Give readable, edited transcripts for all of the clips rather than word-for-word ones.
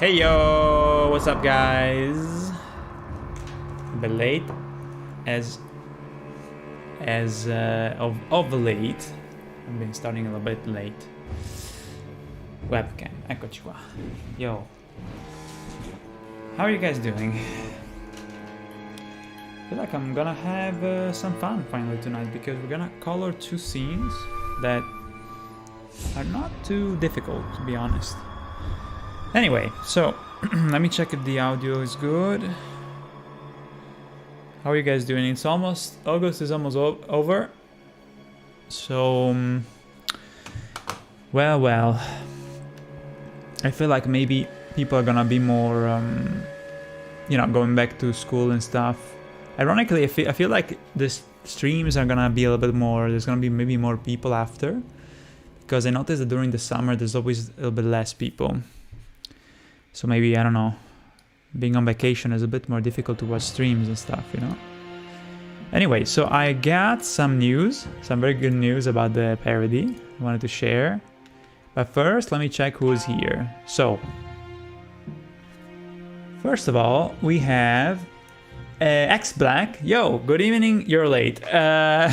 Hey yo, what's up guys? A bit late of late. I've been starting a little bit late. Webcam, eccoci qua. Yo. How are you guys doing? I feel like I'm gonna have some fun finally tonight because we're gonna color two scenes that are not too difficult, to be honest. Anyway, so let me check if the audio is good. How are you guys doing? It's almost August is almost over. So well, I feel like maybe people are gonna be more going back to school and stuff. Ironically, I feel like the streams are gonna be a little bit more, there's gonna be maybe more people after, because I noticed that during the summer there's always a little bit less people. So maybe, I don't know, being on vacation is a bit more difficult to watch streams and stuff, you know? Anyway, so I got some news, some very good news about the parody I wanted to share. But first, let me check who's here. So, first of all, we have X Black. Yo, good evening, you're late. I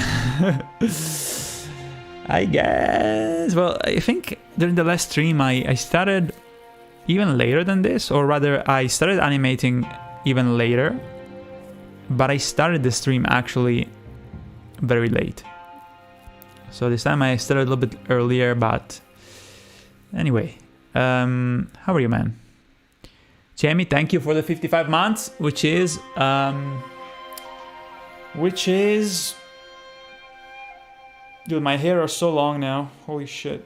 guess, well, I think during the last stream I started even later than this, or rather I started animating even later, but I started the stream actually very late. So this time I started a little bit earlier, but anyway, how are you, man? Jamie, thank you for the 55 months, which is dude, my hair are so long now, holy shit.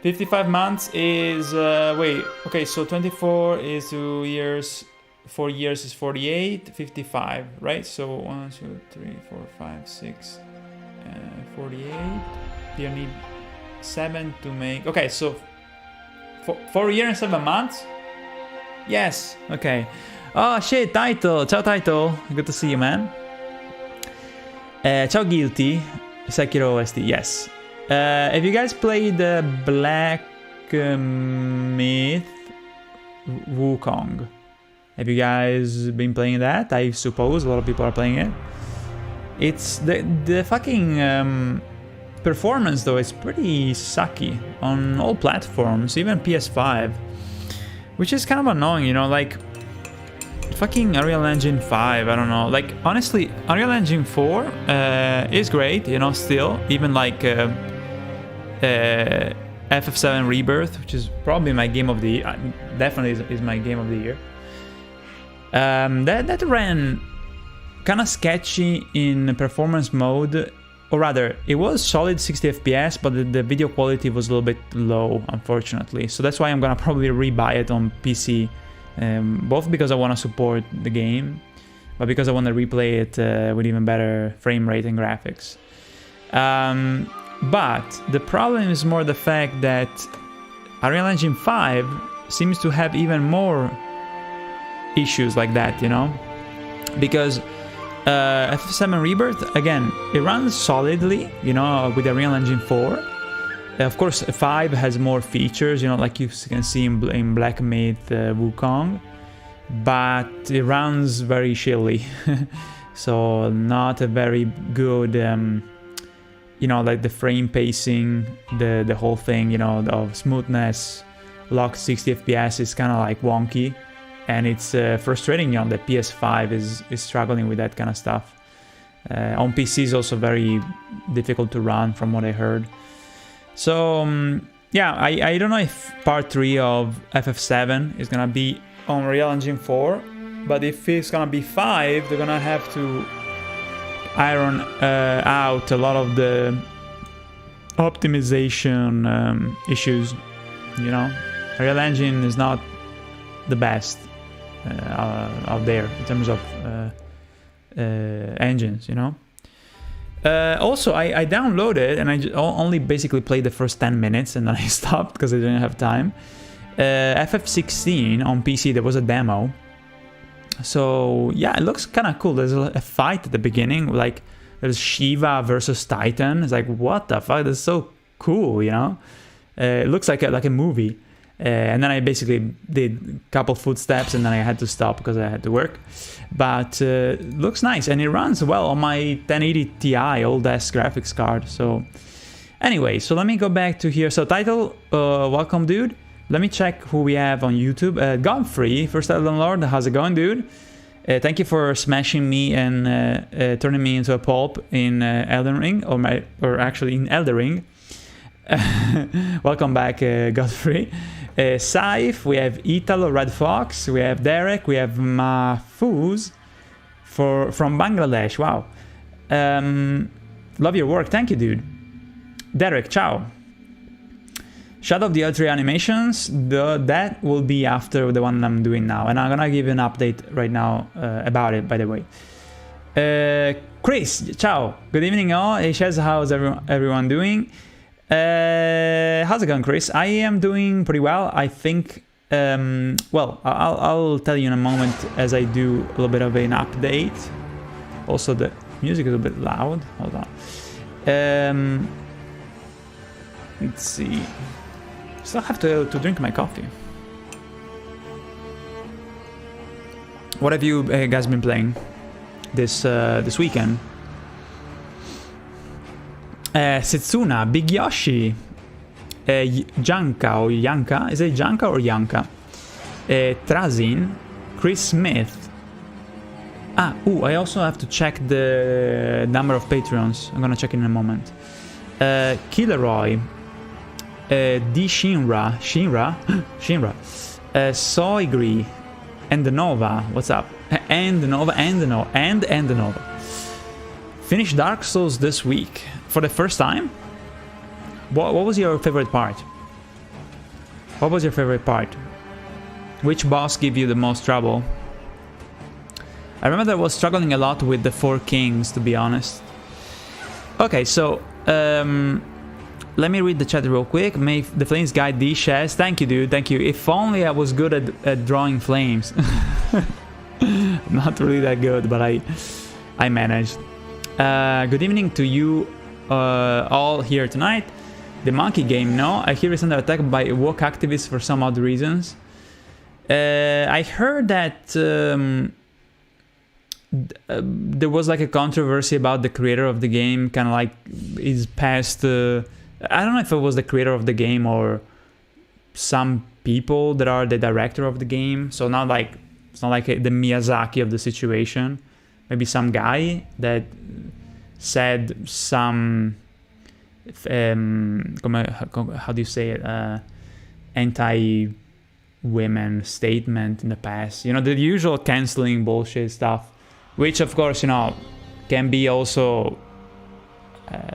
55 months is, wait, okay, so 24 is 2 years, 4 years is 48, 55, right? So 1, 2, 3, 4, 5, 6, 48. Do you need 7 to make... Okay, so... For a year and 7 months? Yes, okay. Oh shit, Title! Ciao Title! Good to see you, man. Ciao Guilty. Sekiro OST, yes. Have you guys played the Black Myth Wukong? Have you guys been playing that? I suppose a lot of people are playing it. It's the fucking performance though is pretty sucky on all platforms, even PS5, which is kind of annoying, you know, like fucking Unreal Engine 5, I don't know, like honestly Unreal Engine 4 is great, you know, still, even like FF7 Rebirth, which is probably my game of the year, definitely is my game of the year. That ran kind of sketchy in performance mode, or rather, it was solid 60 FPS, but the video quality was a little bit low, unfortunately. So that's why I'm gonna probably rebuy it on PC, both because I want to support the game, but because I want to replay it with even better frame rate and graphics. But the problem is more the fact that Unreal Engine 5 seems to have even more issues like that, you know? Because FF7 Rebirth, again, it runs solidly, you know, with Unreal Engine 4. Of course, 5 has more features, you know, like you can see in Black Myth Wukong, but it runs very chilly. So not a very good, you know, like the frame pacing, the whole thing, you know, of smoothness, locked 60 FPS is kind of like wonky. And it's frustrating, you know, that PS5 is struggling with that kind of stuff. On PC is also very difficult to run, from what I heard. So, yeah, I don't know if part 3 of FF7 is gonna be on Unreal Engine 4, but if it's gonna be 5, they're gonna have to iron out a lot of the optimization issues, you know. Unreal Engine is not the best out there in terms of engines, you know. Also, I downloaded and I only basically played the first 10 minutes and then I stopped because I didn't have time. FF16 on PC, there was a demo. So yeah, it looks kind of cool. There's a fight at the beginning, like there's Shiva versus Titan. It's like, what the fuck? That's so cool, you know. It looks like a movie. And then I basically did a couple footsteps and then I had to stop because I had to work. But looks nice and it runs well on my 1080 Ti old-ass graphics card. So anyway, so let me go back to here. So Title, welcome dude. Let me check who we have on YouTube. Godfrey, First Elden Lord, how's it going, dude? Thank you for smashing me and turning me into a pulp in Elden Ring, or actually in Elden Ring. Welcome back, Godfrey. Saif, we have Italo, Red Fox, we have Derek, we have Mahfouz from Bangladesh. Wow. Love your work. Thank you, dude. Derek, ciao. Shadow of the Earth animations, that will be after the one I'm doing now. And I'm gonna give you an update right now about it, by the way. Chris, ciao. Good evening all. Hey, Shez, how's everyone doing? How's it going, Chris? I am doing pretty well. I think, well, I'll tell you in a moment as I do a little bit of an update. Also, the music is a bit loud. Hold on. Let's see. Still have to drink my coffee. What have you guys been playing this weekend? Setsuna, Big Yoshi, Janka or Yanka, is it Janka or Yanka? Trazin, Chris Smith. I also have to check the number of Patreons. I'm gonna check in a moment. Killeroy, D Shinra, Soigri, and the Nova. What's up? And the Nova. Finished Dark Souls this week for the first time. What was your favorite part? What was your favorite part? Which boss gave you the most trouble? I remember that I was struggling a lot with the 4 kings, to be honest. Okay, so let me read the chat real quick. May the flames guide these shares. Thank you, dude. Thank you. If only I was good at drawing flames. Not really that good, but I managed. Good evening to you all here tonight. The monkey game, no? I hear it's under attack by woke activists for some odd reasons. I heard that there was like a controversy about the creator of the game, kind of like is past. I don't know if it was the creator of the game or some people that are the director of the game. So not like it's not like the Miyazaki of the situation. Maybe some guy that said some how do you say it, anti-women statement in the past. You know, the usual canceling bullshit stuff, which of course, you know, can be also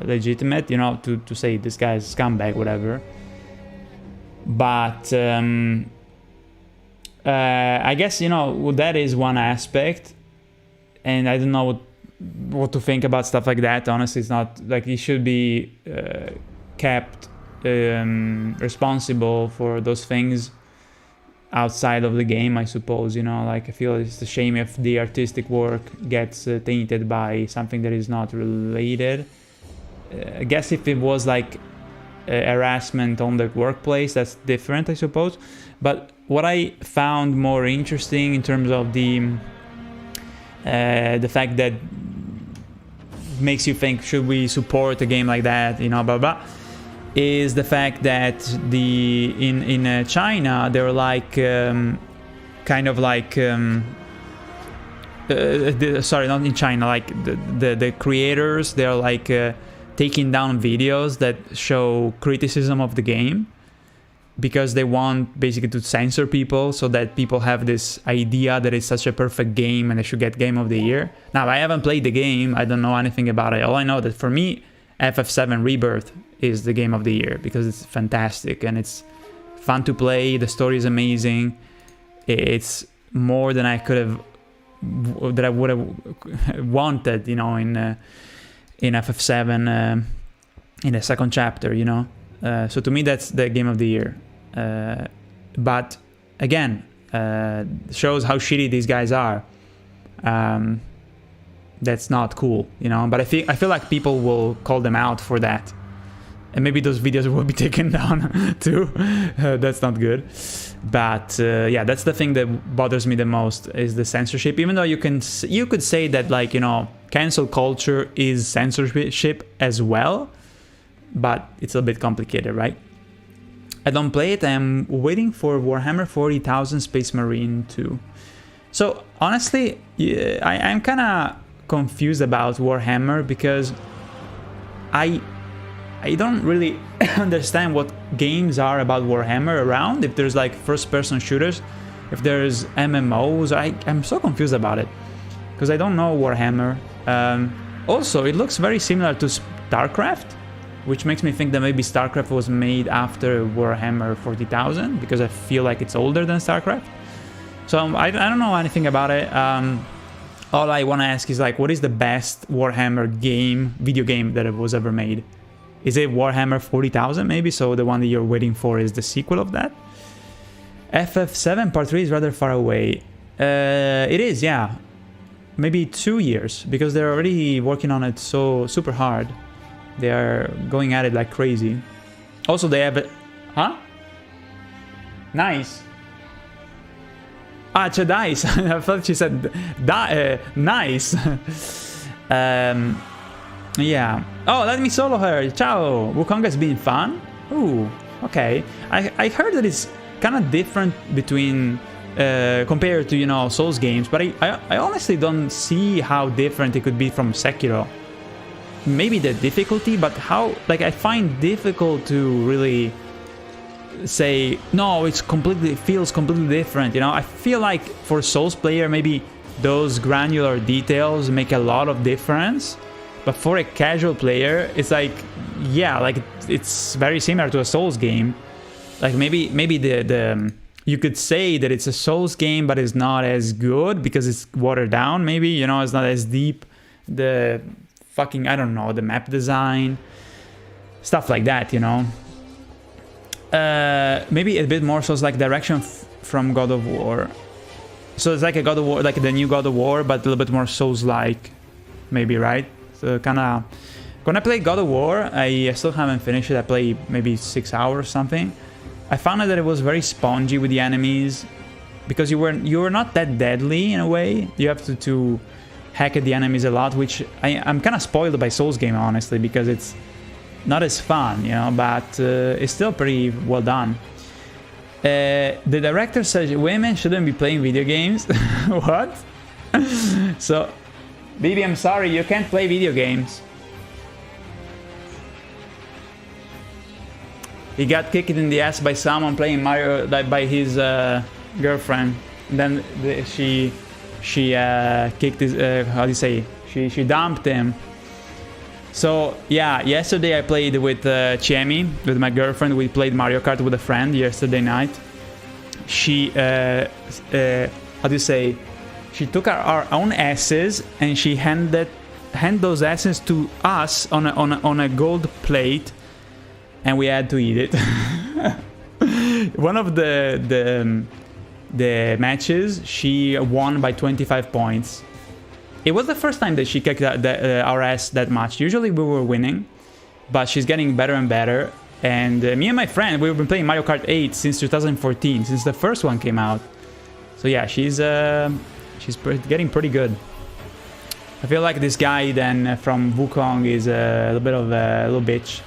legitimate, you know, to say this guy is a scumbag, whatever. But I guess, you know, that is one aspect, and I don't know what to think about stuff like that. Honestly, it's not like he should be kept responsible for those things outside of the game, I suppose. You know, like I feel it's a shame if the artistic work gets tainted by something that is not related. I guess if it was like harassment on the workplace, that's different, I suppose. But what I found more interesting in terms of the fact that makes you think, should we support a game like that, you know, blah blah, is the fact that in China they're like kind of like sorry, not in China, like the creators, they're like taking down videos that show criticism of the game, because they want basically to censor people, so that people have this idea that it's such a perfect game and they should get Game of the Year. Now, I haven't played the game, I don't know anything about it. All I know that for me, FF7 Rebirth is the Game of the Year, because it's fantastic and it's fun to play, the story is amazing, it's more than I could have, that I would have wanted, you know, in FF7, in the second chapter, you know. So to me, that's the Game of the Year. But again, shows how shitty these guys are. That's not cool, you know. But I feel like people will call them out for that, and maybe those videos will be taken down too. That's not good. But yeah, that's the thing that bothers me the most, is the censorship. Even though you could say that, like, you know, cancel culture is censorship as well, but it's a bit complicated, right? I don't play it. I'm waiting for Warhammer 40,000 Space Marine 2. So honestly, yeah, I'm kind of confused about Warhammer, because I don't really understand what games are about Warhammer around. If there's like first-person shooters, if there's MMOs, I'm so confused about it, because I don't know Warhammer. Also, it looks very similar to StarCraft, which makes me think that maybe StarCraft was made after Warhammer 40,000, because I feel like it's older than StarCraft. So I don't know anything about it. All I want to ask is, like, what is the best Warhammer video game that was ever made? Is it Warhammer 40,000 maybe? So the one that you're waiting for is the sequel of that? FF7 Part 3 is rather far away. It is, yeah. Maybe 2 years, because they're already working on it so super hard. They are going at it like crazy. Also, they have it. Huh? Nice. Ah, Chadice. I thought she said nice. Yeah. Oh, let me solo her. Ciao. Wukonga's been fun. Ooh, okay. I heard that it's kind of different between compared to, you know, Souls games, but I honestly don't see how different it could be from Sekiro. Maybe the difficulty, but how, like, I find difficult to really say, no, it feels completely different, you know. I feel like for Souls player, maybe those granular details make a lot of difference, but for a casual player, it's like, yeah, like, it's very similar to a Souls game. Like, maybe the you could say that it's a Souls game, but it's not as good because it's watered down, maybe, you know, it's not as deep. The fucking, I don't know, the map design. stuff like that, you know. Maybe a bit more Souls-like direction from God of War. So it's like a God of War, like the new God of War, but a little bit more Souls-like, maybe, right? So kind of. When I play God of War, I still haven't finished it. I played maybe 6 hours or something. I found out that it was very spongy with the enemies, because you were not that deadly in a way. You have to hack at the enemies a lot, which I'm kind of spoiled by Souls game, honestly, because it's not as fun, you know, but it's still pretty well done. The director says women shouldn't be playing video games. What? So, Bibi, I'm sorry, you can't play video games. He got kicked in the ass by someone playing Mario, like by his girlfriend. And then she kicked his, how do you say? She dumped him. So yeah, yesterday I played with Chiemi, with my girlfriend. We played Mario Kart with a friend yesterday night. She, how do you say? She took our own asses and she handed those asses to us on a gold plate, and we had to eat it. One of the matches, she won by 25 points. It was the first time that she kicked our ass that much. Usually we were winning, but she's getting better and better. And me and my friend, we've been playing Mario Kart 8 since 2014, since the first one came out. So yeah, she's getting pretty good. I feel like this guy then from Wukong is a little bit of a little bitch.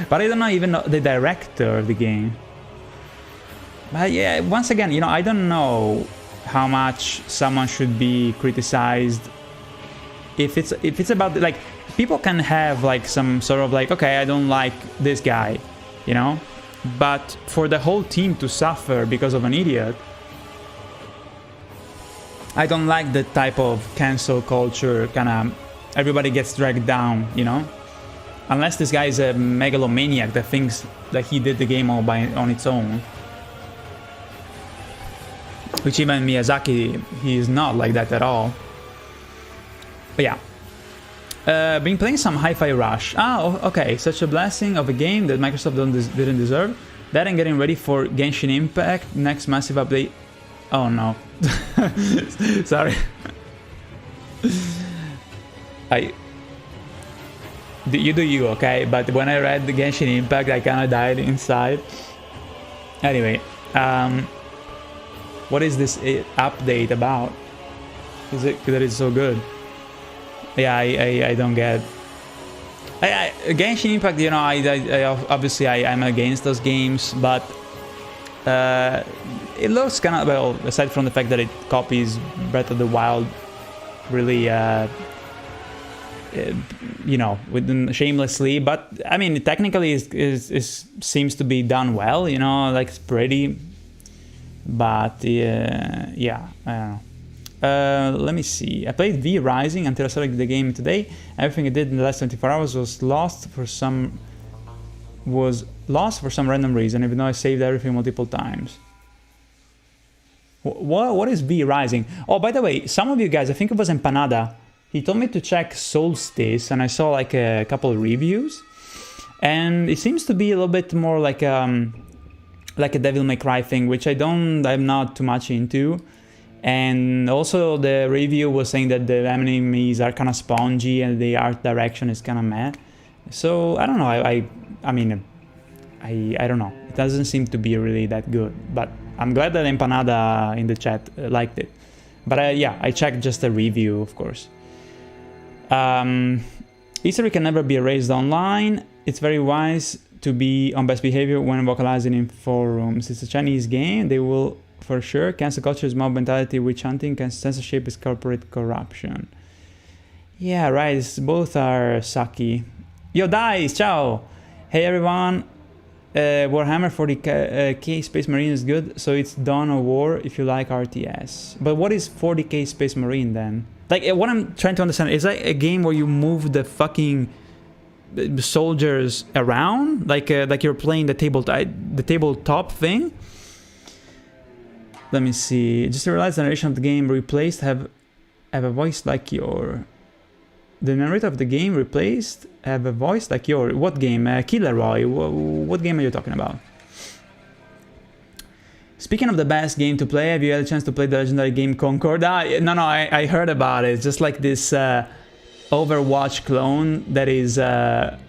But I don't know even the director of the game. But yeah, once again, you know, I don't know how much someone should be criticized if it's about, like, people can have like some sort of like, okay, I don't like this guy, you know, but for the whole team to suffer because of an idiot, I don't like the type of cancel culture, kind of everybody gets dragged down, you know, unless this guy is a megalomaniac that thinks that he did the game all on its own. Which even Miyazaki, he is not like that at all. But yeah. Been playing some Hi-Fi Rush. Oh, okay. Such a blessing of a game that Microsoft didn't deserve. That and getting ready for Genshin Impact, next massive update. Oh no. Sorry. You do you, okay? But when I read the Genshin Impact, I kinda died inside. Anyway, what is this update about? Is it that it's so good? Yeah, I don't get. Genshin Impact, you know, I obviously I'm against those games, but it looks kind of, well, aside from the fact that it copies Breath of the Wild really, you know, shamelessly, but I mean, technically it seems to be done well, you know, like it's pretty. But yeah, I don't know. Let me see. I played V Rising until I started the game today. Everything I did in the last 24 hours was lost for some random reason, even though I saved everything multiple times. What is V Rising? Oh, by the way, some of you guys, I think it was Empanada, he told me to check Solstice, and I saw like a couple of reviews, and it seems to be a little bit more like a Devil May Cry thing, which I'm not too much into. And also the review was saying that the enemies are kind of spongy and the art direction is kind of meh. So I don't know. I mean, I don't know. It doesn't seem to be really that good. But I'm glad that Empanada in the chat liked it. But yeah, I checked just the review, of course. History can never be erased online. It's very wise to be on best behavior when vocalizing in forums. It's a Chinese game. They will for sure. Cancel culture is mob mentality, witch hunting. Censorship is corporate corruption. Yeah, right. Both are sucky. Yo, Dice, ciao. Hey everyone. Warhammer 40k Space Marine is good, so it's Dawn of War if you like RTS. But what is 40k Space Marine then? Like, what I'm trying to understand is that a game where you move the fucking soldiers around, like you're playing the tabletop thing. Let me see. Just realized the narration of the game replaced have a voice like your. the narrator of the game replaced have a voice like yours. What game? Killer Roy. What game are you talking about? Speaking of the best game to play, have you had a chance to play the legendary game Concord? No, I heard about it. It's just like this Overwatch clone that is that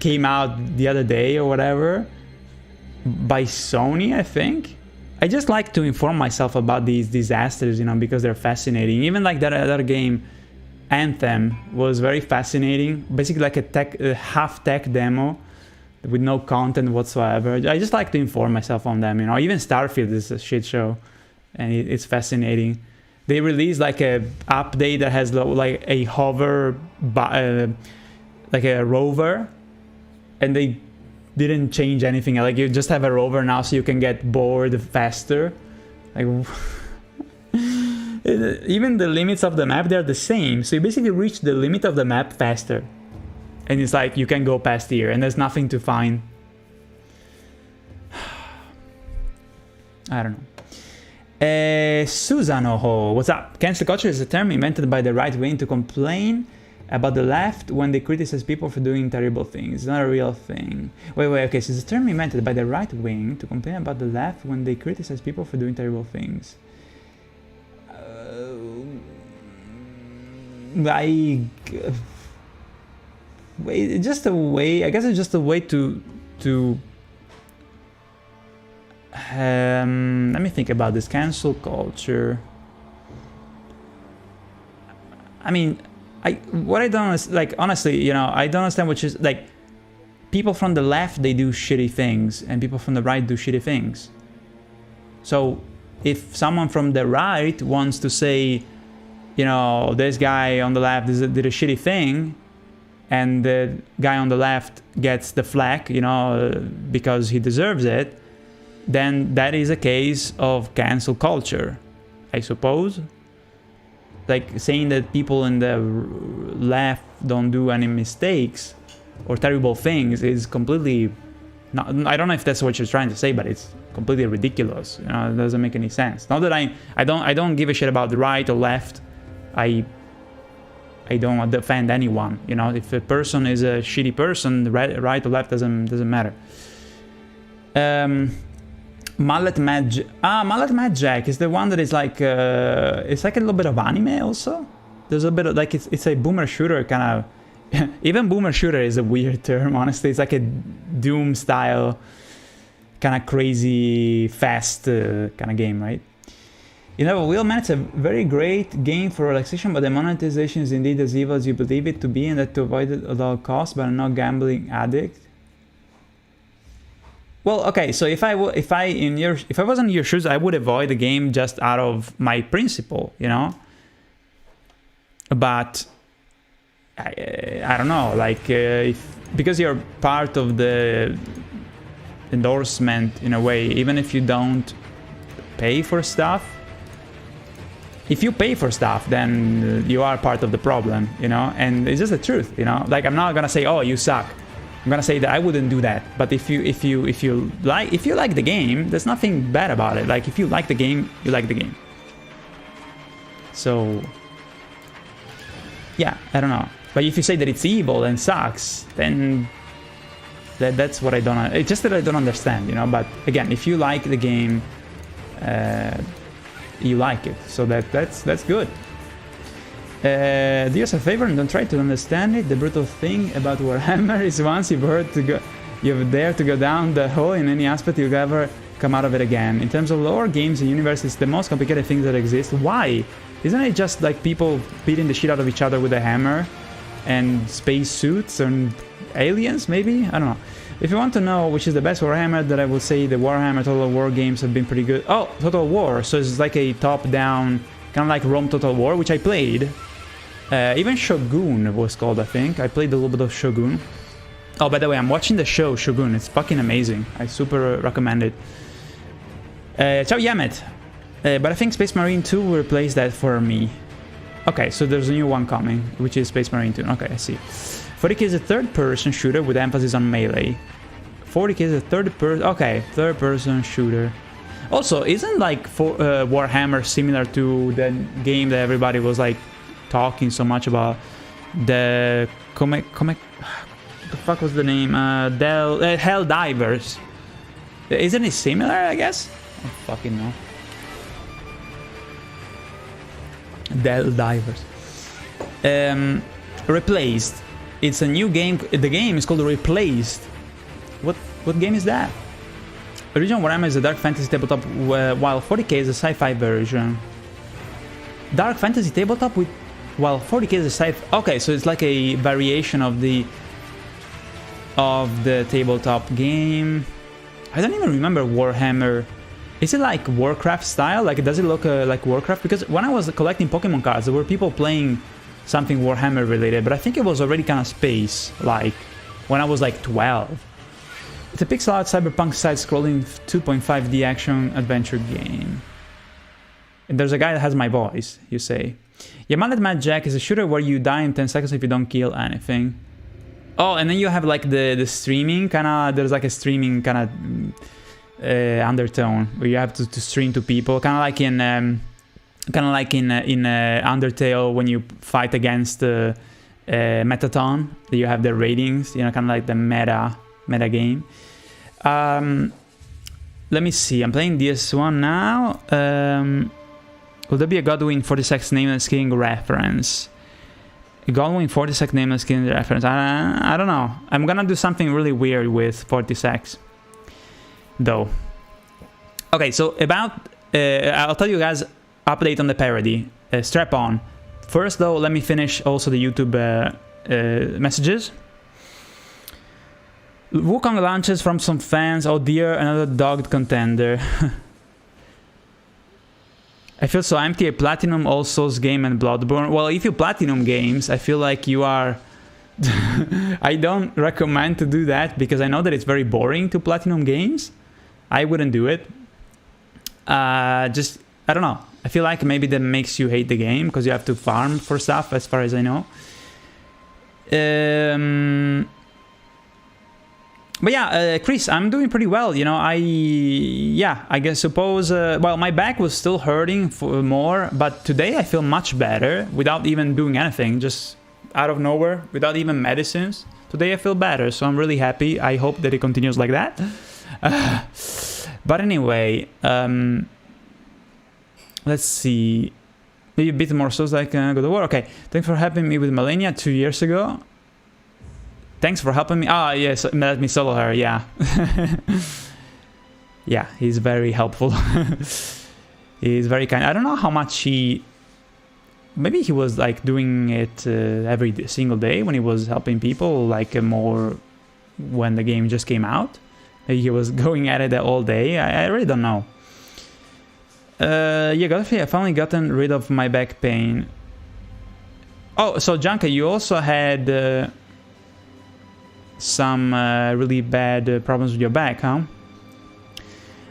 came out the other day or whatever by Sony, I think. I just like to inform myself about these disasters, you know, because they're fascinating. Even like that other game, Anthem, was very fascinating. Basically like a half tech demo with no content whatsoever. I just like to inform myself on them, you know. Even Starfield is a shit show, and it's fascinating. They released like a update that has like a hover, like a rover, and they didn't change anything. Like you just have a rover now, so you can get bored faster. Like even the limits of the map, they're the same. So you basically reach the limit of the map faster. And it's like, you can go past here, and there's nothing to find. I don't know. Susanoho, what's up? Cancel culture is a term invented by the right wing to complain about the left when they criticize people for doing terrible things. It's not a real thing. Wait, okay, so it's a term invented by the right wing to complain about the left when they criticize people for doing terrible things. It's just a way, I guess it's just a way to let me think about this cancel culture. I mean, what I don't like, honestly, you know, I don't understand which is like, people from the left, they do shitty things, and people from the right do shitty things. So if someone from the right wants to say, you know, this guy on the left did a shitty thing, and the guy on the left gets the flack, you know, because he deserves it, then that is a case of cancel culture, I suppose. Like saying that people in the left don't do any mistakes or terrible things is completely not, I don't know if that's what you're trying to say, but it's completely ridiculous. You know, it doesn't make any sense. Not that I don't give a shit about the right or left. I don't defend anyone, you know. If a person is a shitty person, the right or left doesn't matter. Mallet Mad Jack is the one that is like it's like a little bit of anime also. There's a bit of like it's a boomer shooter kind of. Even boomer shooter is a weird term, honestly. It's like a Doom style kind of crazy fast kind of game, right? You know, Will, man, it's a very great game for relaxation, but the monetization is indeed as evil as you believe it to be, and that to avoid it at all costs, but I'm not gambling addict. Well, okay, so if I was in your shoes, I would avoid the game just out of my principle, you know. But I don't know, like because you're part of the endorsement in a way, even if you don't pay for stuff. If you pay for stuff, then you are part of the problem, you know, and it's just the truth, you know. Like, I'm not gonna say, oh, you suck. I'm gonna say that I wouldn't do that. But if you like the game, there's nothing bad about it. Like, if you like the game, you like the game. So yeah, I don't know. But if you say that it's evil and sucks, then that's what I don't. It's just that I don't understand, you know. But again, if you like the game, you like it, so that's good. Do us a favor and don't try to understand it. The brutal thing about Warhammer is once you've dared to go down the hole in any aspect, you'll never come out of it again. In terms of lore, games and universe, it's the most complicated thing that exists. Why? Isn't it just like people beating the shit out of each other with a hammer and space suits and aliens? Maybe, I don't know. If you want to know which is the best Warhammer, that I will say the Warhammer Total War games have been pretty good. Oh, Total War, so it's like a top-down, kind of like Rome Total War, which I played. Even Shogun was called, I think. I played a little bit of Shogun. Oh, by the way, I'm watching the show Shogun. It's fucking amazing. I super recommend it. Ciao Yamet. But I think Space Marine 2 will replace that for me. Okay, so there's a new one coming, which is Space Marine 2. Okay, I see. 40k is a third-person shooter with emphasis on melee. 40k is a third-person shooter. Also, isn't like Warhammer similar to the game that everybody was like talking so much about? The the fuck was the name? Hell Divers. Isn't it similar, I guess? I don't fucking know. Hell Divers. Replaced. It's a new game. The game is called Replaced. What game is that? Original Warhammer is a dark fantasy tabletop, while 40k is a sci-fi version. Dark fantasy tabletop with, while 40k is a sci-fi. Okay, so it's like a variation of the tabletop game. I don't even remember Warhammer. Is it like Warcraft style? Like, does it look like Warcraft? Because when I was collecting Pokemon cards, there were people playing something Warhammer related, but I think it was already kind of space, like when I was like 12. It's a pixel art cyberpunk side-scrolling 2.5D action adventure game. And there's a guy that has my voice, you say. Yeah, Mad Jack is a shooter where you die in 10 seconds if you don't kill anything. Oh, and then you have like the streaming kind of. There's like a streaming kind of undertone where you have to stream to people, kind of like in Undertale when you fight against Metaton. You have the ratings, you know, kind of like the meta game. Let me see. I'm playing DS1 now. Will there be a Godwin 46 Nameless King reference? A Godwin 46 Nameless King reference? I don't know. I'm gonna do something really weird with 46, though. Okay, so about I'll tell you guys update on the parody. Strap on. First, though, let me finish also the YouTube messages. Wukong launches from some fans. Oh dear, another dogged contender. I feel so empty. A Platinum All Souls game and Bloodborne. Well, if you Platinum games, I feel like you are... I don't recommend to do that because I know that it's very boring to Platinum games. I wouldn't do it. Just, I don't know. I feel like maybe that makes you hate the game because you have to farm for stuff, as far as I know. But yeah, Chris, I'm doing pretty well. You know, I suppose. Well, my back was still hurting for more, but today I feel much better without even doing anything, just out of nowhere, without even medicines. Today I feel better, so I'm really happy. I hope that it continues like that. But anyway, let's see. Maybe a bit more Soulslike God of War. Okay, thanks for helping me with Malenia 2 years ago. Thanks for helping me. Ah, yes, let me solo her, yeah. Yeah, he's very helpful. He's very kind. I don't know how much he... Maybe he was like doing it every single day when he was helping people, like more when the game just came out. Maybe he was going at it all day. I really don't know. Yeah, Godfrey, I finally gotten rid of my back pain. Oh, so Janka, you also had... some really bad problems with your back, huh?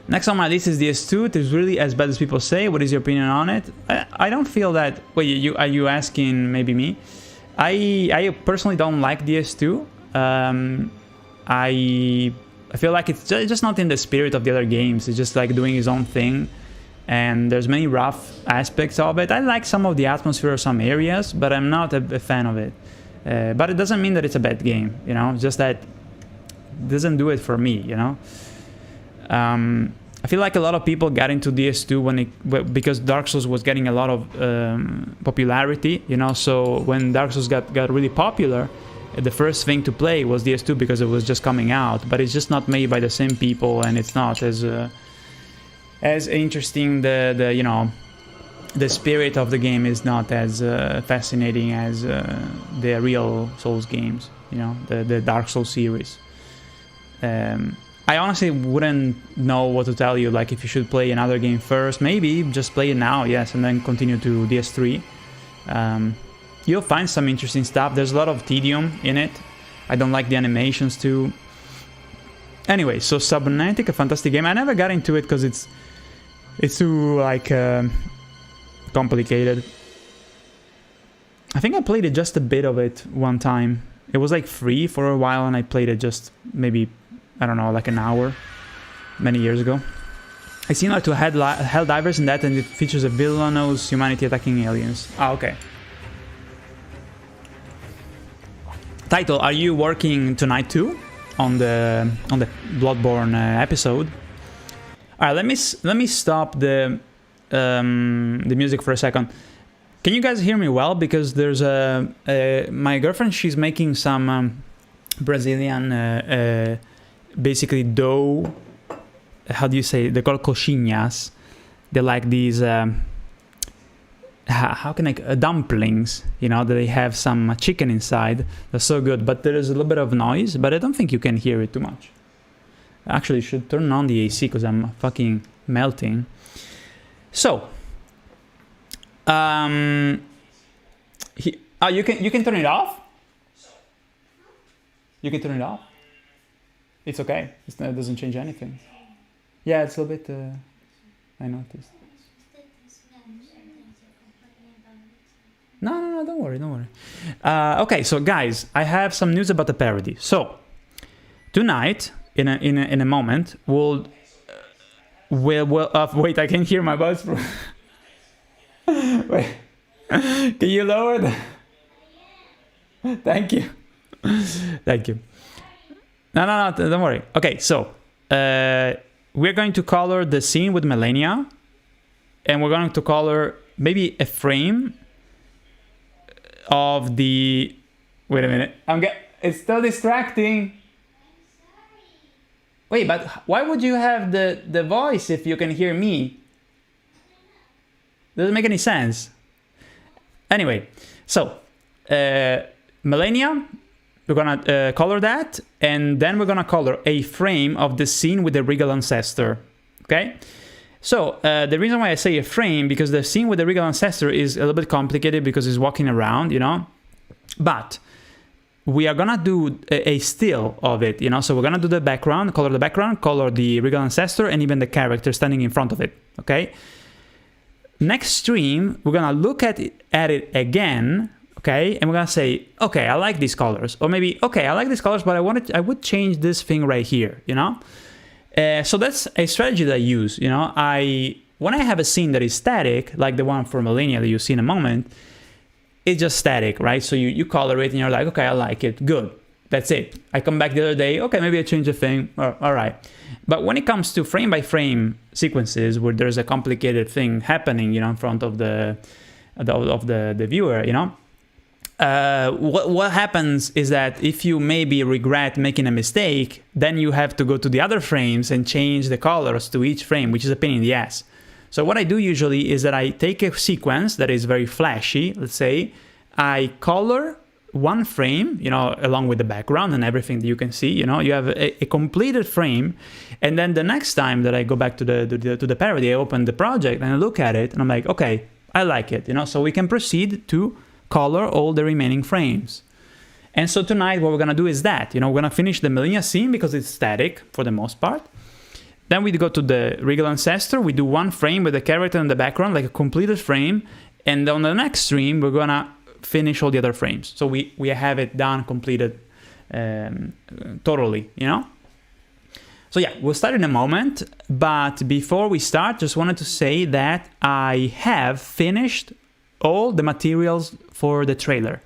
Next on my list is DS2. It is really as bad as people say. What is your opinion on it? I don't feel that... Wait, are you asking maybe me? I personally don't like DS2. I feel like it's just not in the spirit of the other games. It's just like doing his own thing. And there's many rough aspects of it. I like some of the atmosphere of some areas, but I'm not a fan of it. But it doesn't mean that it's a bad game, you know, just that it doesn't do it for me, you know. I feel like a lot of people got into DS2 because Dark Souls was getting a lot of popularity, you know, so when Dark Souls got really popular, the first thing to play was DS2 because it was just coming out, but it's just not made by the same people and it's not as interesting, you know, the spirit of the game is not as fascinating as the real Souls games, you know, the Dark Souls series. I honestly wouldn't know what to tell you, like if you should play another game first. Maybe just play it now, yes, and then continue to DS3. You'll find some interesting stuff. There's a lot of tedium in it. I don't like the animations too. Anyway, so Subnautica, a fantastic game. I never got into it because it's too like... complicated. I think I played it just a bit of it one time. It was like free for a while and I played it just maybe, I don't know, like an hour many years ago. I similar to Helldivers in that, and it features a villainous humanity attacking aliens. Ah, okay. Title, are you working tonight too on the Bloodborne episode? All right, let me stop the music for a second. Can you guys hear me well? Because there's my girlfriend, she's making some Brazilian basically dough. How do you say? They're called coxinhas. They're like these how can I dumplings, you know, that they have some chicken inside. They're so good, but there is a little bit of noise, but I don't think you can hear it too much. Actually, you should turn on the AC because I'm fucking melting. So you can turn it off. You can turn it off. It's okay. It doesn't change anything. Yeah, it's a little bit. I noticed. No, don't worry. Okay, so guys, I have some news about the parody. So tonight, in a moment, we'll wait. I can hear my voice. Wait, can you lower the? Thank you. No, don't worry. Okay, so we're going to color the scene with Melania, and we're going to color maybe a frame of the. Wait a minute. It's still distracting. Wait, but why would you have the voice if you can hear me? Doesn't make any sense. Anyway, so Melania, we're gonna color that, and then we're gonna color a frame of the scene with the regal ancestor. Okay. So the reason why I say a frame, because the scene with the regal ancestor is a little bit complicated because he's walking around, you know, but we are gonna do a still of it, you know, so we're gonna do the background, color the regal ancestor, and even the character standing in front of it, okay? Next stream, we're gonna look at it again, okay, and we're gonna say, okay, I like these colors, or maybe, okay, I like these colors, but I would change this thing right here, you know? So that's a strategy that I use, you know. When I have a scene that is static, like the one for Melania that you see in a moment, it's just static, right? So you color it and you're like, okay, I like it, good, that's it. I come back the other day, okay, maybe I change a thing, all right. But when it comes to frame by frame sequences where there's a complicated thing happening, you know, in front of the viewer, you know, what happens is that if you maybe regret making a mistake, then you have to go to the other frames and change the colors to each frame, which is a pain in the ass. So what I do usually is that I take a sequence that is very flashy, let's say, I color one frame, you know, along with the background and everything that you can see, you know, you have a completed frame, and then the next time that I go back to the parody, I open the project and I look at it and I'm like, okay, I like it, you know, so we can proceed to color all the remaining frames. And so tonight what we're gonna do is that, you know, we're gonna finish the Melania scene because it's static for the most part. Then we go to the regal ancestor, we do one frame with the character in the background, like a completed frame, and on the next stream we're gonna finish all the other frames. So we have it done, completed totally, you know? So yeah, we'll start in a moment, but before we start, just wanted to say that I have finished all the materials for the trailer.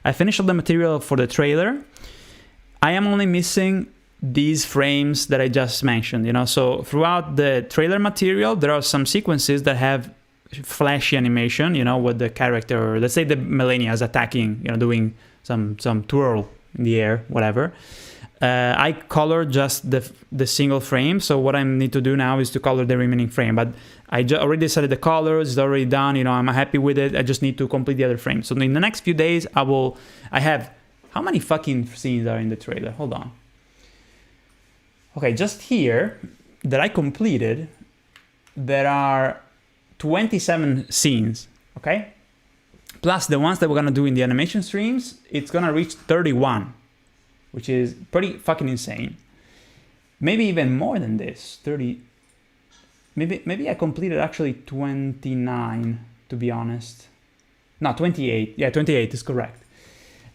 I finished all the material for the trailer. I am only missing these frames that I just mentioned, you know, so throughout the trailer material, there are some sequences that have flashy animation, you know, with the character, let's say the Melania is attacking, you know, doing some twirl in the air, whatever. I colored just the single frame, so what I need to do now is to color the remaining frame, but I already decided the colors, it's already done, you know, I'm happy with it, I just need to complete the other frame. So in the next few days, I have, how many fucking scenes are in the trailer? Hold on. Okay, just here, that I completed, there are 27 scenes, okay? Plus the ones that we're gonna do in the animation streams, it's gonna reach 31. Which is pretty fucking insane. Maybe even more than this, 30. Maybe I completed actually 29, to be honest. No, 28. Yeah, 28 is correct.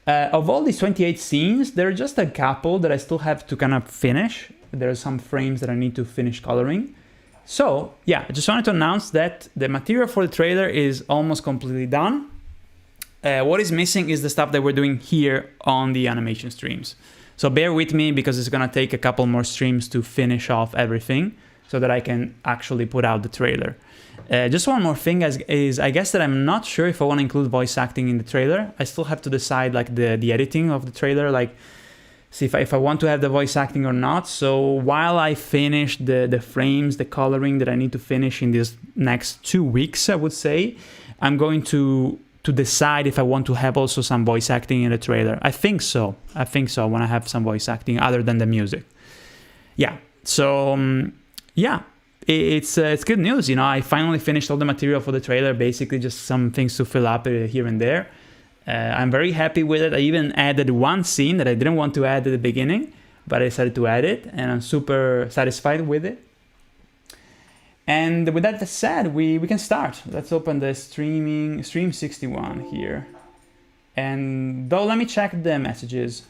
Of all these 28 scenes, there are just a couple that I still have to kind of finish. There are some frames that I need to finish coloring. So, yeah, I just wanted to announce that the material for the trailer is almost completely done. What is missing is the stuff that we're doing here on the animation streams. So bear with me because it's gonna take a couple more streams to finish off everything so that I can actually put out the trailer. Just one more thing is I guess that I'm not sure if I want to include voice acting in the trailer. I still have to decide like the editing of the trailer, like see if I want to have the voice acting or not. So while I finish the frames, the coloring that I need to finish in these next 2 weeks, I would say, I'm going to decide if I want to have also some voice acting in the trailer. I think so. I want to have some voice acting other than the music. Yeah. So yeah, it's good news. You know, I finally finished all the material for the trailer. Basically, just some things to fill up here and there. I'm very happy with it. I even added one scene that I didn't want to add at the beginning, but I decided to add it, and I'm super satisfied with it. And with that said, we can start. Let's open the stream 61 here. And though, let me check the messages.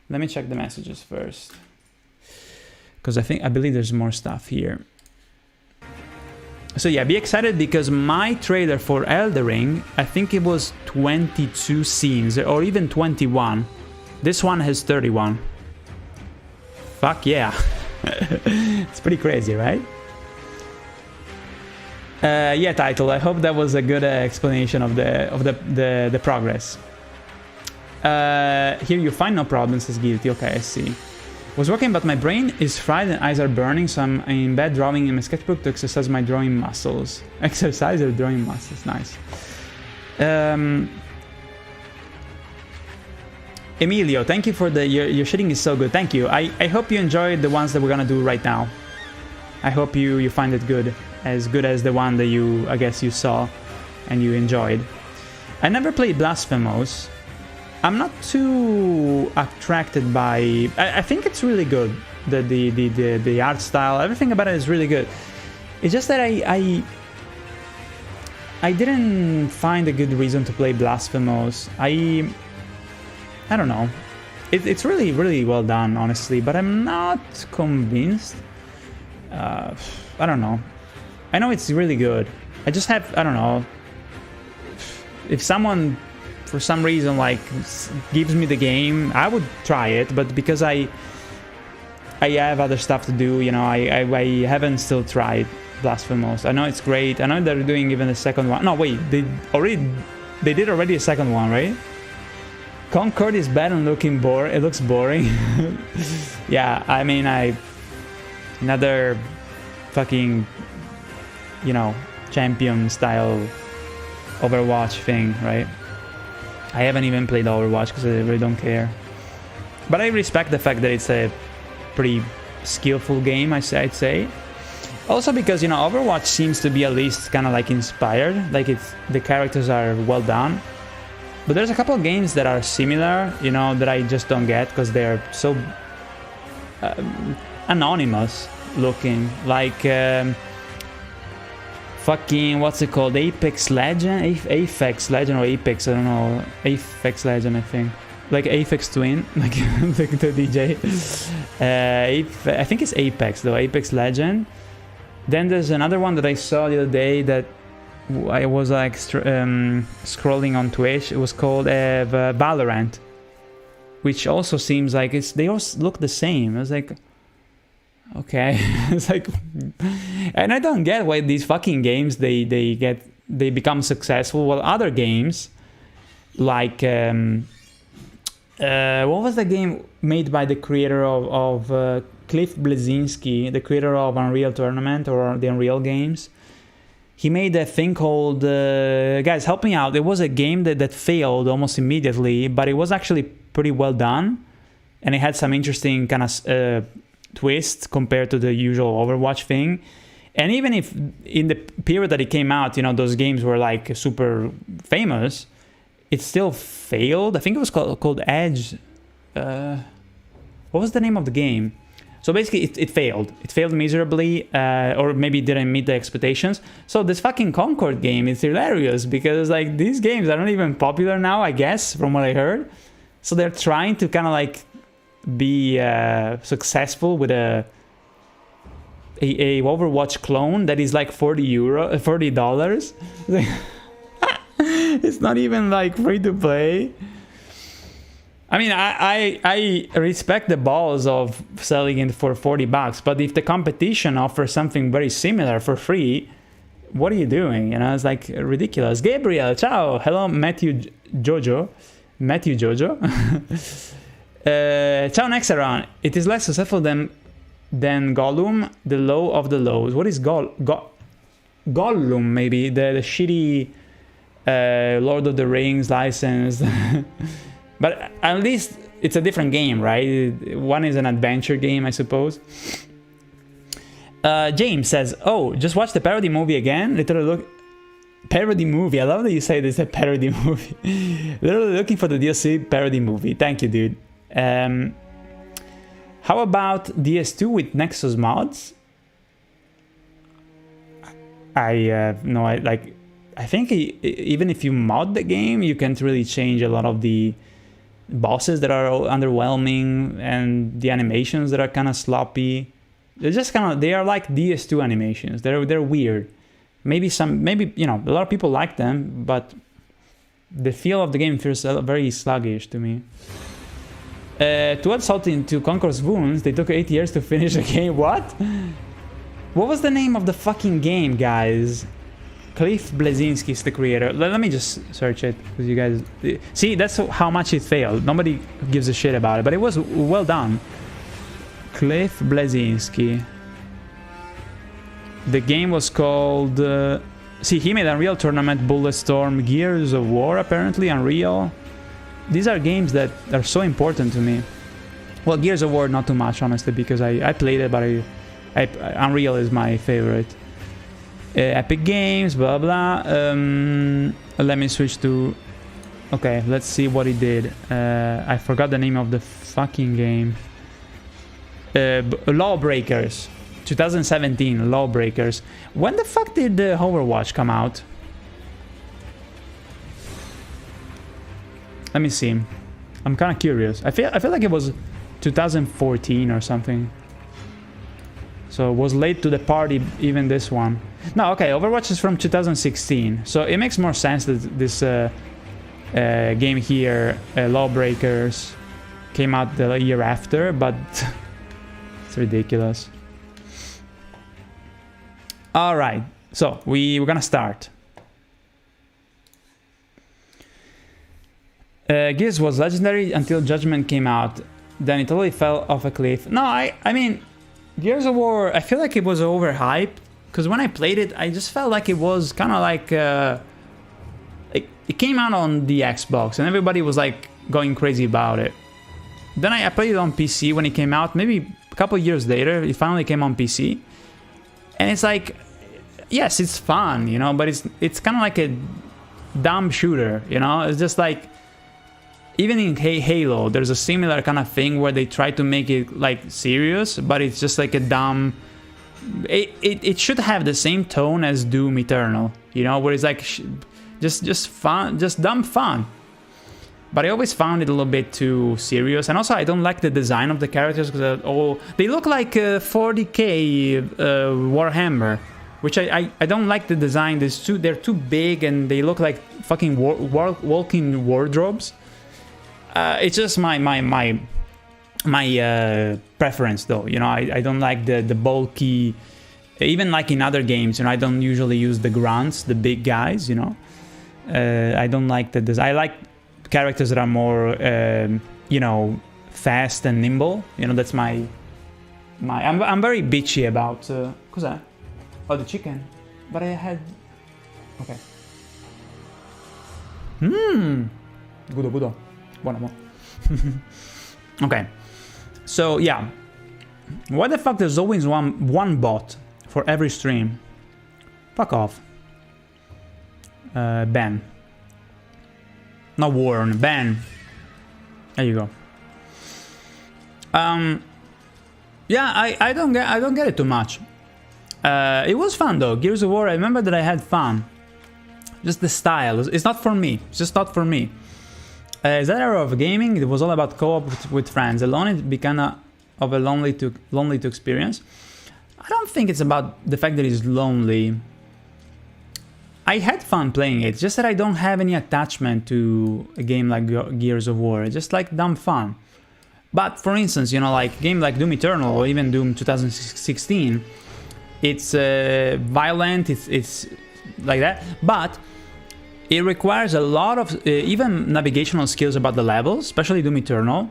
Let me check the messages first, because I believe there's more stuff here. So yeah, be excited because my trailer for Elden, I think it was 22 scenes or even 21. This one has 31. Fuck yeah. It's pretty crazy, right? Yeah, title. I hope that was a good explanation of the progress. Here you find no problems, says Guilty. Okay, I see. Was working, but my brain is fried and eyes are burning, so I'm in bed drawing in my sketchbook to exercise my drawing muscles. Exercise your drawing muscles, nice. Emilio, thank you for your shitting is so good. Thank you. I hope you enjoyed the ones that we're gonna do right now. I hope you find it good as the one that I guess you saw and you enjoyed. I never played Blasphemous. I'm not too attracted by. I think it's really good. The art style, everything about it is really good. It's just that I didn't find a good reason to play Blasphemous. I don't know. It's really, really well done, honestly, but I'm not convinced. I don't know. I know it's really good. I just have, I don't know. If someone for some reason like gives me the game, I would try it, but because I have other stuff to do, you know, I haven't still tried Blasphemous. I know it's great. I know they're doing even a second one. No, wait, they did already a second one, right? Concord is bad and looking boring. It looks boring. Yeah, I mean, another fucking, you know, champion style Overwatch thing, right? I haven't even played Overwatch because I really don't care. But I respect the fact that it's a pretty skillful game, I'd say. Also because, you know, Overwatch seems to be at least kind of like inspired. Like the characters are well done. But there's a couple of games that are similar, you know, that I just don't get because they're so anonymous looking. Like fucking, what's it called? Apex Legend? Aphex Legend or Apex, I don't know. Aphex Legend, I think. Like Aphex Twin, like the DJ. I think it's Apex though, Apex Legend. Then there's another one that I saw the other day that I was like scrolling on Twitch. It was called Valorant, which also seems like they all look the same. I was like, okay. It's like, and I don't get why these fucking games they become successful while other games like what was the game made by the creator of Cliff Bleszinski, the creator of Unreal Tournament or the Unreal games? He made a thing called guys, help me out. It was a game that failed almost immediately, but it was actually pretty well done, and it had some interesting kind of twist compared to the usual Overwatch thing. And even if in the period that it came out, you know, those games were like super famous, it still failed. I think it was called Edge. What was the name of the game? So basically it failed. It failed miserably, or maybe didn't meet the expectations. So this fucking Concord game is hilarious because like these games are not even popular now, I guess, from what I heard. So they're trying to kind of like be successful with a Overwatch clone that is like $40. It's It's not even like free to play. I mean, I respect the balls of selling it for $40, but if the competition offers something very similar for free, what are you doing? You know, it's like ridiculous. Gabriel, ciao. Hello, Matthew Jojo. Ciao, Nexaron. It is less successful than Gollum, the low of the lows. What is Gollum? Maybe the shitty Lord of the Rings license. But at least it's a different game, right? One is an adventure game, I suppose. James says, oh, just watch the parody movie again? Literally look... Parody movie. I love that you say this, a parody movie. Literally looking for the DLC parody movie. Thank you, dude. How about DS2 with Nexus mods? I think even if you mod the game, you can't really change a lot of the bosses that are underwhelming and the animations that are kind of sloppy. They're just they are like DS2 animations. They're weird. Maybe you know, a lot of people like them, but the feel of the game feels very sluggish to me. To add salt into Conqueror's Wounds, they took 8 years to finish the game. What? What was the name of the fucking game, guys? Cliff Bleszinski is the creator. Let me just search it, because you guys... See, that's how much it failed. Nobody gives a shit about it, but it was well done. Cliff Bleszinski. The game was called... see, he made Unreal Tournament, Bulletstorm, Gears of War, apparently, Unreal. These are games that are so important to me. Well, Gears of War, not too much, honestly, because I played it, but Unreal is my favorite. Epic Games, blah blah. Let me switch to... Okay, let's see what he did. I forgot the name of the fucking game. Lawbreakers. 2017, Lawbreakers. When the fuck did Overwatch come out? Let me see. I'm kind of curious. I feel like it was 2014 or something. So it was late to the party, even this one. No, okay, Overwatch is from 2016. So it makes more sense that this game here, Lawbreakers, came out the year after, but it's ridiculous. Alright, so we're gonna start. Gears was legendary until Judgment came out. Then it totally fell off a cliff. No, I mean, Gears of War, I feel like it was overhyped. Because when I played it, I just felt like it was kind of like... it came out on the Xbox and everybody was like going crazy about it. Then I played it on PC when it came out. Maybe a couple years later, it finally came on PC. And it's like... Yes, it's fun, you know, but it's kind of like a dumb shooter, you know? It's just like... Even in Halo, there's a similar kind of thing where they try to make it like serious, but it's just like a dumb... It should have the same tone as Doom Eternal, you know, where it's like just fun, just dumb fun. But I always found it a little bit too serious, and also I don't like the design of the characters because they look like 40k Warhammer, which I don't like the design. They're too big and they look like fucking walking wardrobes. It's just my preference, though. You know, I don't like the bulky, even like in other games, you know, I don't usually use the grunts, the big guys, you know. I don't like the design. I like characters that are more, you know, fast and nimble. You know, that's I'm very bitchy about... Cos'è? Oh, the chicken. But I had... Okay. Gudo. Buono. Okay. So, yeah. Why the fuck there's always one bot for every stream? Fuck off. Ban. Not warn, ban. There you go. Yeah, I don't get it too much. It was fun though. Gears of War, I remember that I had fun. Just the style. It's not for me. It's just not for me. That era of gaming, it was all about co-op with friends. Alone it became of a lonely to experience. I don't think it's about the fact that it's lonely. I had fun playing it, just that I don't have any attachment to a game like Gears of War. It's just like dumb fun. But for instance, you know, like a game like Doom Eternal or even Doom 2016, it's violent, it's like that, but it requires a lot of even navigational skills about the levels, especially Doom Eternal.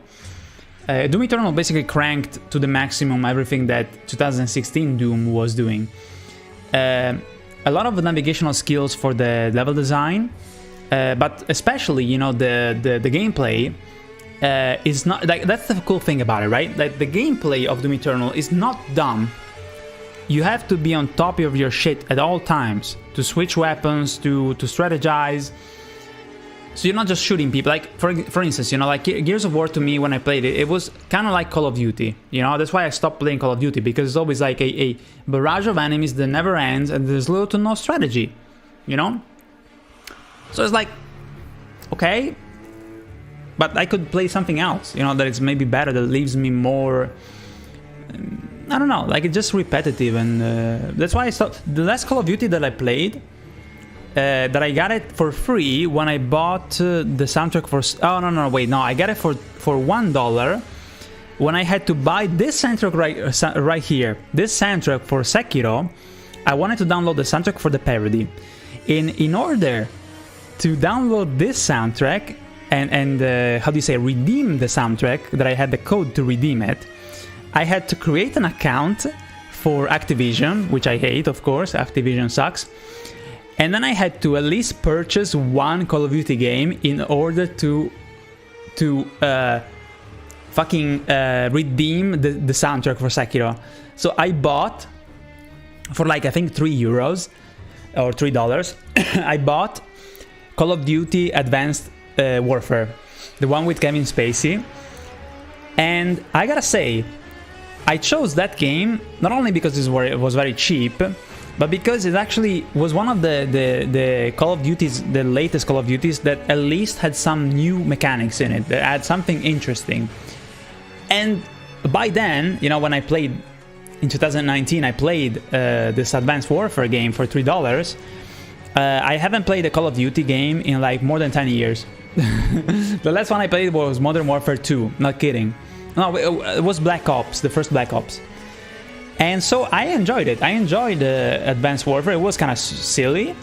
Doom Eternal basically cranked to the maximum everything that 2016 Doom was doing. A lot of navigational skills for the level design, but especially, you know, the gameplay is not like, that's the cool thing about it, right? Like the gameplay of Doom Eternal is not dumb. You have to be on top of your shit at all times to switch weapons, to strategize. So you're not just shooting people. Like for instance, you know, like Gears of War to me when I played it, it was kind of like Call of Duty. You know, that's why I stopped playing Call of Duty, because it's always like a barrage of enemies that never ends, and there's little to no strategy. You know. So it's like, okay, but I could play something else. You know, that is maybe better, that leaves me more. I don't know, like it's just repetitive, and that's why I stopped. The last Call of Duty that I played, that I got it for free when I bought the soundtrack for... Oh, no, wait, no, I got it for $1 when I had to buy this soundtrack right here. This soundtrack for Sekiro, I wanted to download the soundtrack for the parody. In order to download this soundtrack and how do you say, redeem the soundtrack, that I had the code to redeem it, I had to create an account for Activision, which I hate, of course, Activision sucks. And then I had to at least purchase one Call of Duty game in order to redeem the soundtrack for Sekiro. So I bought, for like I think €3 or $3, I bought Call of Duty Advanced Warfare, the one with Kevin Spacey. And I gotta say, I chose that game not only because it was very cheap, but because it actually was one of the Call of Duties, the latest Call of Duties, that at least had some new mechanics in it, that had something interesting. And by then, you know, when I played in 2019, I played this Advanced Warfare game for $3. I haven't played a Call of Duty game in like more than 10 years. The last one I played was Modern Warfare 2, not kidding. No, it was Black Ops, the first Black Ops. And so I enjoyed it. I enjoyed Advanced Warfare. It was kind of silly,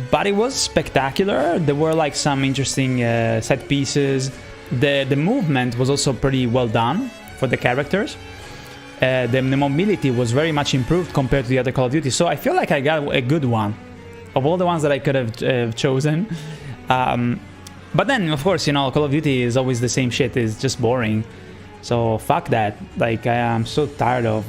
but it was spectacular. There were like some interesting set pieces. The movement was also pretty well done for the characters. The mobility was very much improved compared to the other Call of Duty. So I feel like I got a good one of all the ones that I could have chosen. But then, of course, you know, Call of Duty is always the same shit. It's just boring. So fuck that. Like, I am so tired of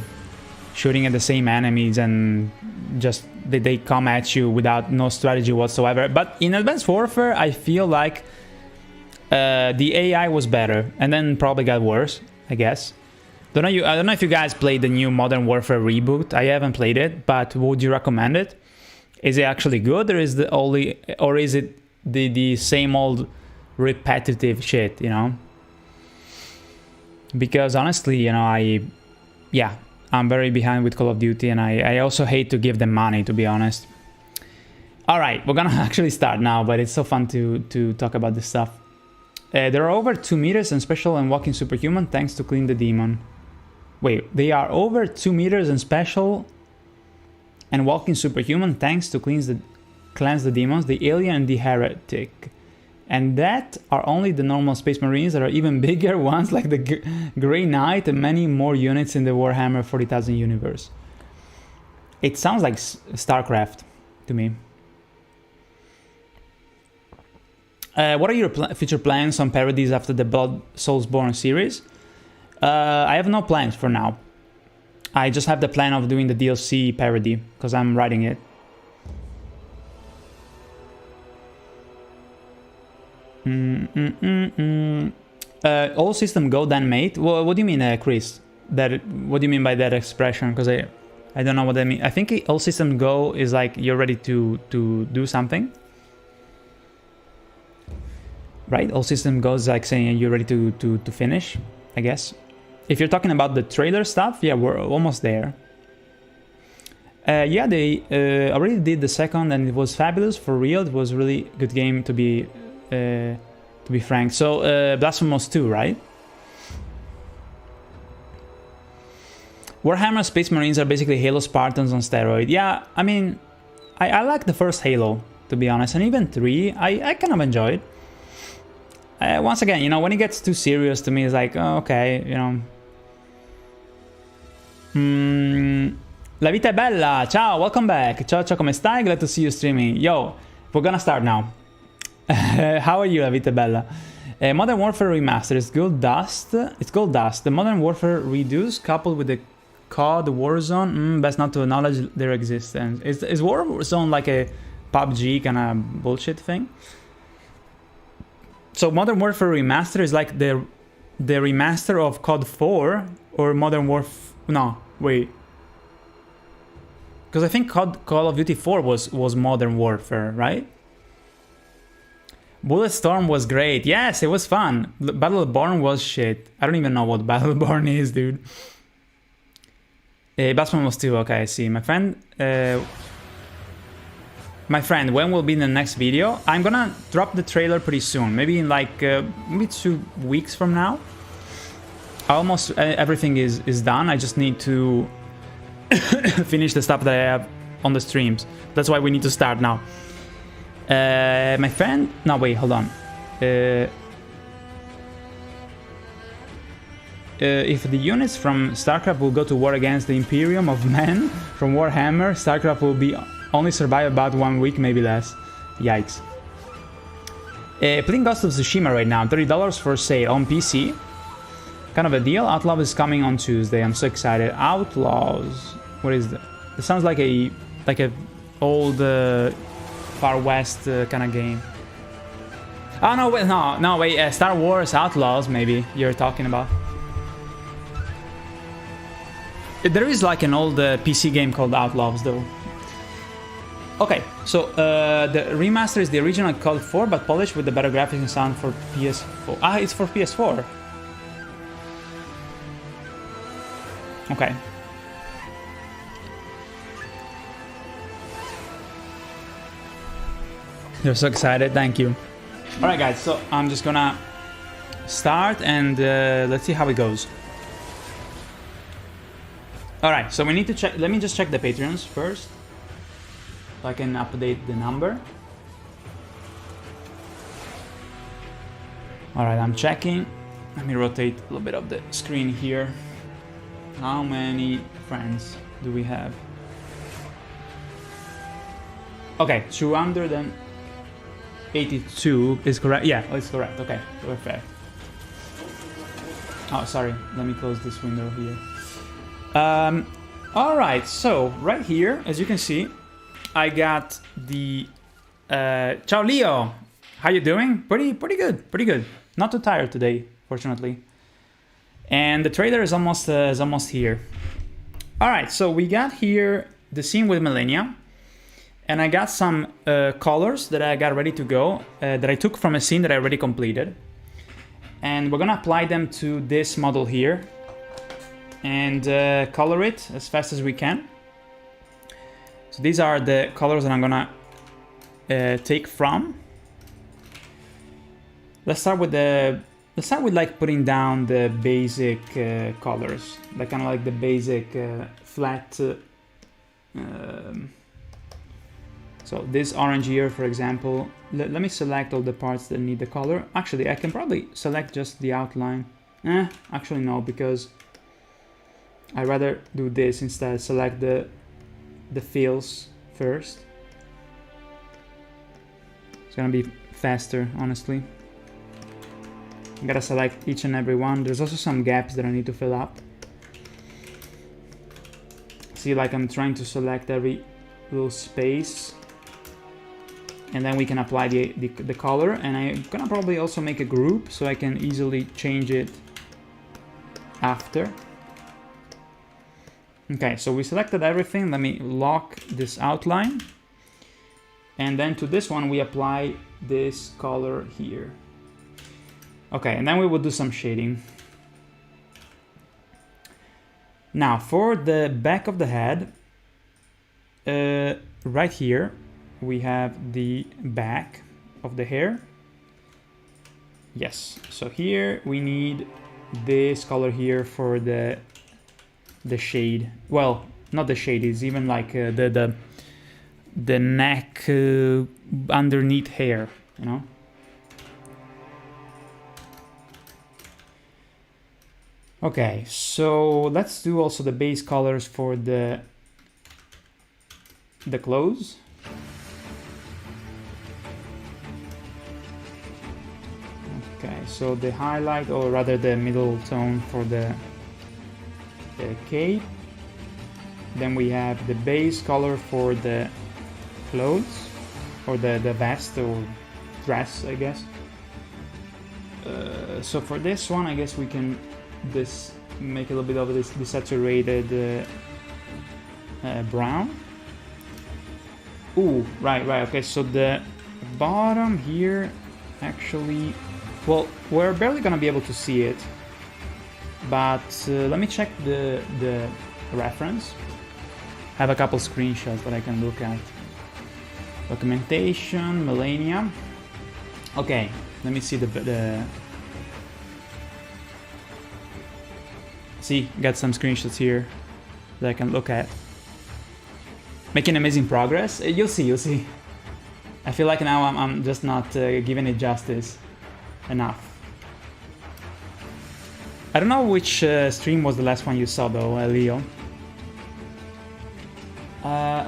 shooting at the same enemies and just they come at you without no strategy whatsoever. But in Advanced Warfare, I feel like the AI was better, and then probably got worse, I guess. I don't know if you guys played the new Modern Warfare reboot. I haven't played it, but would you recommend it? Is it actually good, or is it the same old repetitive shit, you know? Because honestly, you know, I'm very behind with Call of Duty, and I also hate to give them money, to be honest. Alright, we're gonna actually start now, but it's so fun to talk about this stuff. There are over 2 meters and special and walking superhuman thanks to clean the demon. Wait, they are over 2 meters and special and walking superhuman thanks to cleanse the demons, the alien and the heretic. And that are only the normal space marines. There are even bigger ones like the Grey Knight and many more units in the Warhammer 40,000 universe. It sounds like StarCraft to me. What are your future plans on parodies after the Blood Soulsborne series? I have no plans for now. I just have the plan of doing the DLC parody because I'm writing it. All system go then mate. Well, what do you mean, Chris? What do you mean by that expression? Because I don't know what that means. I think all system go is like you're ready to do something, right? All system go is like saying you're ready to finish, I guess. If you're talking about the trailer stuff, yeah, we're almost there. Yeah, they already did the second, and it was fabulous for real. It was a really good game to be frank. So Blasphemous 2, right? Warhammer Space Marines are basically Halo Spartans on steroid. Yeah, I mean, I like the first Halo, to be honest, and even 3, I kind of enjoyed. Once again, you know, when it gets too serious to me, it's like, oh, okay, you know. La vita è bella, ciao, welcome back. Ciao, ciao, come stai? Glad to see you streaming. Yo, we're gonna start now. How are you, La vita è bella? Modern Warfare Remastered, it's Gold Dust. It's Gold Dust. The Modern Warfare redos coupled with the COD Warzone, best not to acknowledge their existence. Is Warzone like a PUBG kind of bullshit thing? So Modern Warfare Remastered is like the remaster of COD 4 or Modern Warfare... No, wait. Because I think Call of Duty 4 was Modern Warfare, right? Bulletstorm was great. Yes, it was fun. Battleborn was shit. I don't even know what Battleborn is, dude. Blasphemous 2, okay, I see. My friend, when will be in the next video? I'm gonna drop the trailer pretty soon. Maybe in like, maybe 2 weeks from now. Almost everything is done. I just need to finish the stuff that I have on the streams. That's why we need to start now. My friend... No, wait, hold on. If the units from StarCraft will go to war against the Imperium of Men from Warhammer, StarCraft will be only survive about 1 week, maybe less. Yikes. Playing Ghost of Tsushima right now, $30 for sale on PC. Kind of a deal. Outlaws is coming on Tuesday. I'm so excited. Outlaws. What is that? It sounds like a old Far West kind of game. Oh no, wait, no, wait. Star Wars Outlaws, maybe you're talking about. There is like an old PC game called Outlaws, though. Okay, so the remaster is the original COD 4, but polished with the better graphics and sound for PS4. Ah, it's for PS4. Okay. You're so excited, thank you. Alright guys, so I'm just gonna start and let's see how it goes. Alright, so we need to check, let me just check the Patreons first. So I can update the number. Alright, I'm checking. Let me rotate a little bit of the screen here. How many friends do we have? Okay, 282 is correct. Yeah, it's correct. Okay, perfect. Oh, sorry. Let me close this window here. All right. So right here, as you can see, I got the. Ciao, Leo. How you doing? Pretty good. Not too tired today, fortunately. And the trailer is almost here. All right. So we got here the scene with Millennia. And I got some colors that I got ready to go, that I took from a scene that I already completed. And we're gonna apply them to this model here. And color it as fast as we can. So these are the colors that I'm gonna take from. Let's start with like putting down the basic colors. Like kind of like the basic flat... So this orange here, for example, let me select all the parts that need the color. Actually, I can probably select just the outline. Actually no, because I'd rather do this instead. Select the fills first. It's gonna be faster, honestly. I gotta select each and every one. There's also some gaps that I need to fill up. See, like I'm trying to select every little space. And then we can apply the color, and I'm gonna probably also make a group so I can easily change it after. Okay, so we selected everything. Let me lock this outline. And then to this one, we apply this color here. Okay, and then we will do some shading. Now, for the back of the head, Right here we have the back of the hair. Yes, so here we need this color here for the shade. Well, not the shade, it's even like the neck underneath hair, you know. Okay, so let's do also the base colors for the clothes. Okay, so the highlight, or rather the middle tone for the cape. Then we have the base color for the clothes, or the vest or dress, I guess. So for this one, I guess we can make a little bit of this desaturated brown. Ooh, right, okay, so the bottom here, actually, well, we're barely gonna be able to see it, but let me check the reference. I have a couple screenshots that I can look at. Documentation, Millennium. Okay, let me see the see, got some screenshots here that I can look at. Making amazing progress. You'll see. I feel like now I'm just not giving it justice enough. I don't know which stream was the last one you saw though, Leo.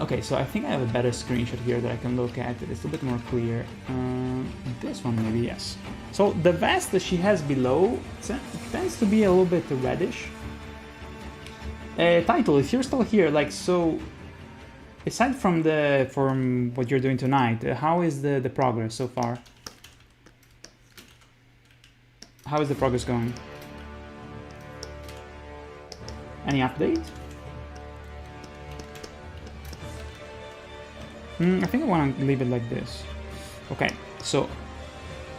Okay, so I think I have a better screenshot here that I can look at. It's a bit more clear. This one maybe, yes. So the vest that she has below tends to be a little bit reddish. Title, if you're still here, like, so aside from what you're doing tonight, how is the progress so far? How is the progress going? Any update? I think I want to leave it like this. Okay, so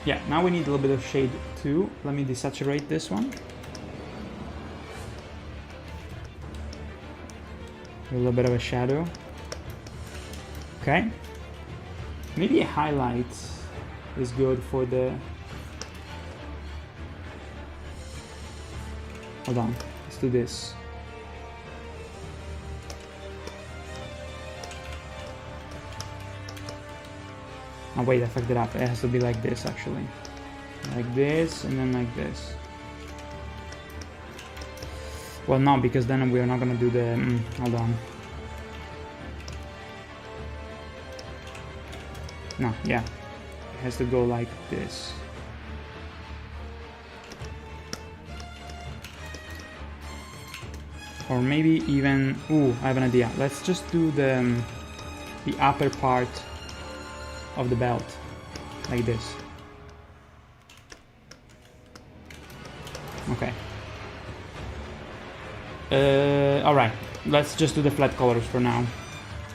yeah, now we need a little bit of shade too. Let me desaturate this one. A little bit of a shadow. Okay. Maybe a highlight is good for the... Hold on, let's do this. Oh wait, I fucked it up. It has to be like this actually. Like this and then like this. Well, no, because then we're not gonna do the... hold on. No, yeah. It has to go like this. Or maybe even... Ooh, I have an idea. Let's just do the upper part of the belt. Like this. Okay. Alright, let's just do the flat colors for now.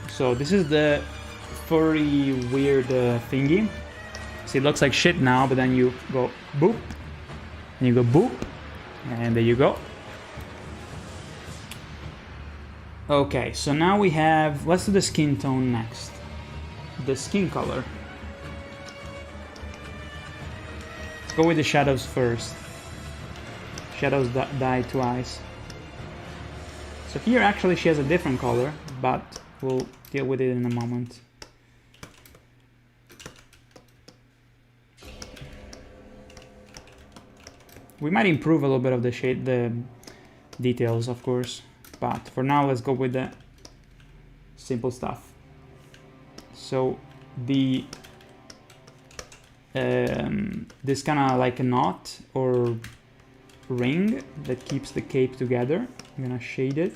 So this is the furry weird thingy. See, it looks like shit now, but then you go boop, and you go boop, and there you go. Okay, so now we have, let's do the skin tone next. The skin color. Let's go with the shadows first. Shadows die twice. So here actually she has a different color, but we'll deal with it in a moment. We might improve a little bit of the shade, the details, of course, but for now let's go with the simple stuff. So the this kind of like a knot or ring that keeps the cape together. I'm gonna shade it.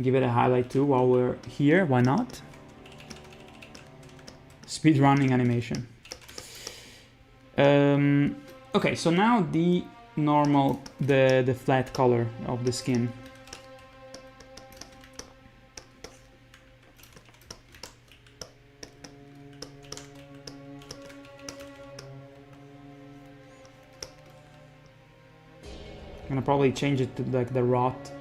Give it a highlight too while we're here, why not? Speedrunning animation. Okay, so now the normal, the flat color of the skin. I'm gonna probably change it to like the rot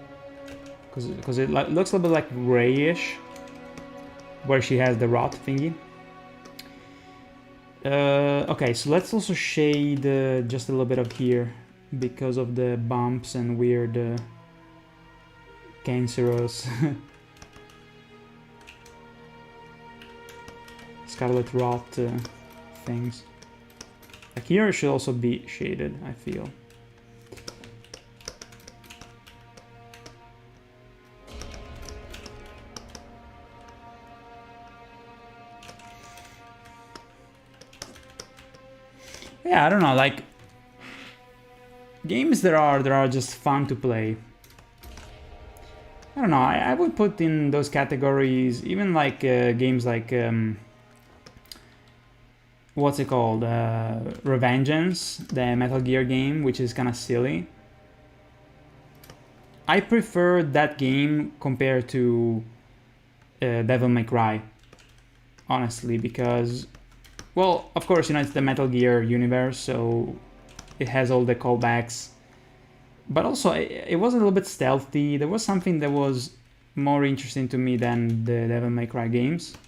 because it looks a little bit like grayish where she has the rot thingy. Okay, so let's also shade just a little bit of here because of the bumps and weird cancerous scarlet rot things. Like here it should also be shaded, I feel. Yeah, I don't know, like games that are just fun to play. I don't know, I would put in those categories even like games like what's it called? Revengeance, the Metal Gear game, which is kind of silly. I prefer that game compared to Devil May Cry, honestly, because, well, of course, you know, it's the Metal Gear universe, so it has all the callbacks. But also, it was a little bit stealthy. There was something that was more interesting to me than the Devil May Cry games.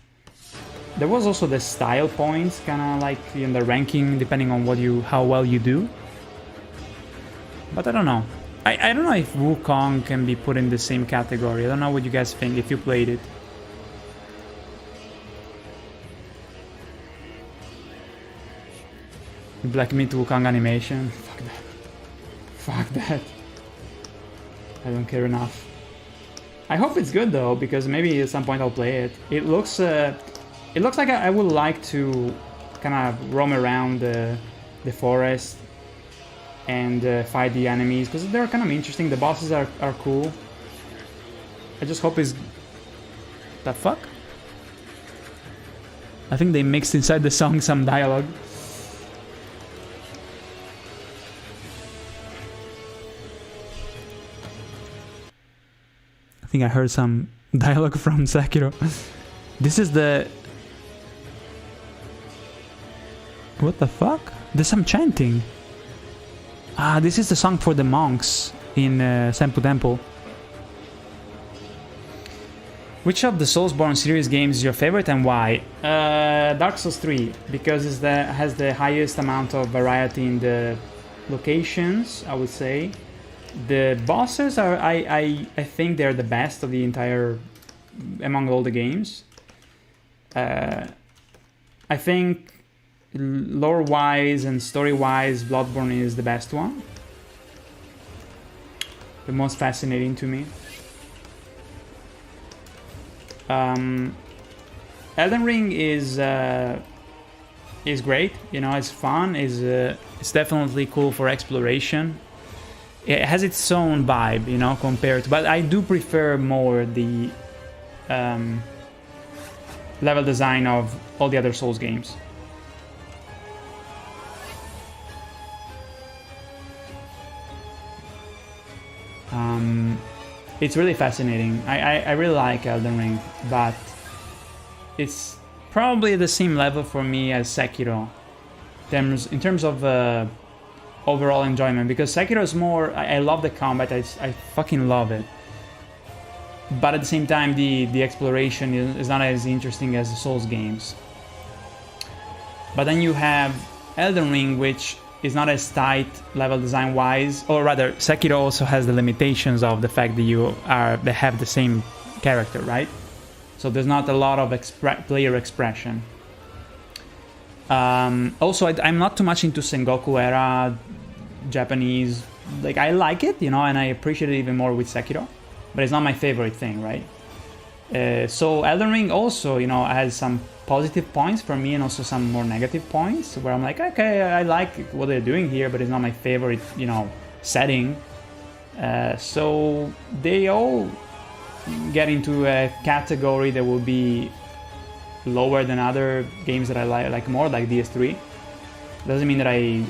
There was also the style points, kind of like in the ranking, depending on how well you do. But I don't know. I don't know if Wukong can be put in the same category. I don't know what you guys think if you played it. Black Myth Wukong animation. Fuck that. Fuck that. I don't care enough. I hope it's good though, because maybe at some point I'll play it. It looks like I would like to kind of roam around the forest and fight the enemies, because they're kind of interesting. The bosses are cool. I just hope it's... The fuck? I think they mixed inside the song some dialogue. I think I heard some dialogue from Sekiro. This is the... What the fuck? There's some chanting. Ah, this is the song for the monks in Senpu Temple. Which of the Soulsborne series games is your favorite and why? Dark Souls 3, because it has the highest amount of variety in the locations, I would say. The bosses are, I think they're the best of the entire, among all the games. I think lore-wise and story-wise, Bloodborne is the best one. The most fascinating to me. Elden Ring is great, you know, it's fun, it's definitely cool for exploration. It has its own vibe, you know, compared to, but I do prefer more the level design of all the other Souls games. It's really fascinating. I really like Elden Ring, but it's probably the same level for me as Sekiro in terms of overall enjoyment, because Sekiro is more... I love the combat, I fucking love it. But at the same time, the exploration is not as interesting as the Souls games. But then you have Elden Ring, which is not as tight level design wise, or rather Sekiro also has the limitations of the fact that they have the same character, right? So there's not a lot of player expression. Also, I'm not too much into Sengoku era Japanese. Like, I like it, you know, and I appreciate it even more with Sekiro, but it's not my favorite thing, right? So Elden Ring also, you know, has some positive points for me and also some more negative points where I'm like, okay, I like what they're doing here, but it's not my favorite, you know, setting. So they all get into a category that will be lower than other games that I like more, like DS3. Doesn't mean that I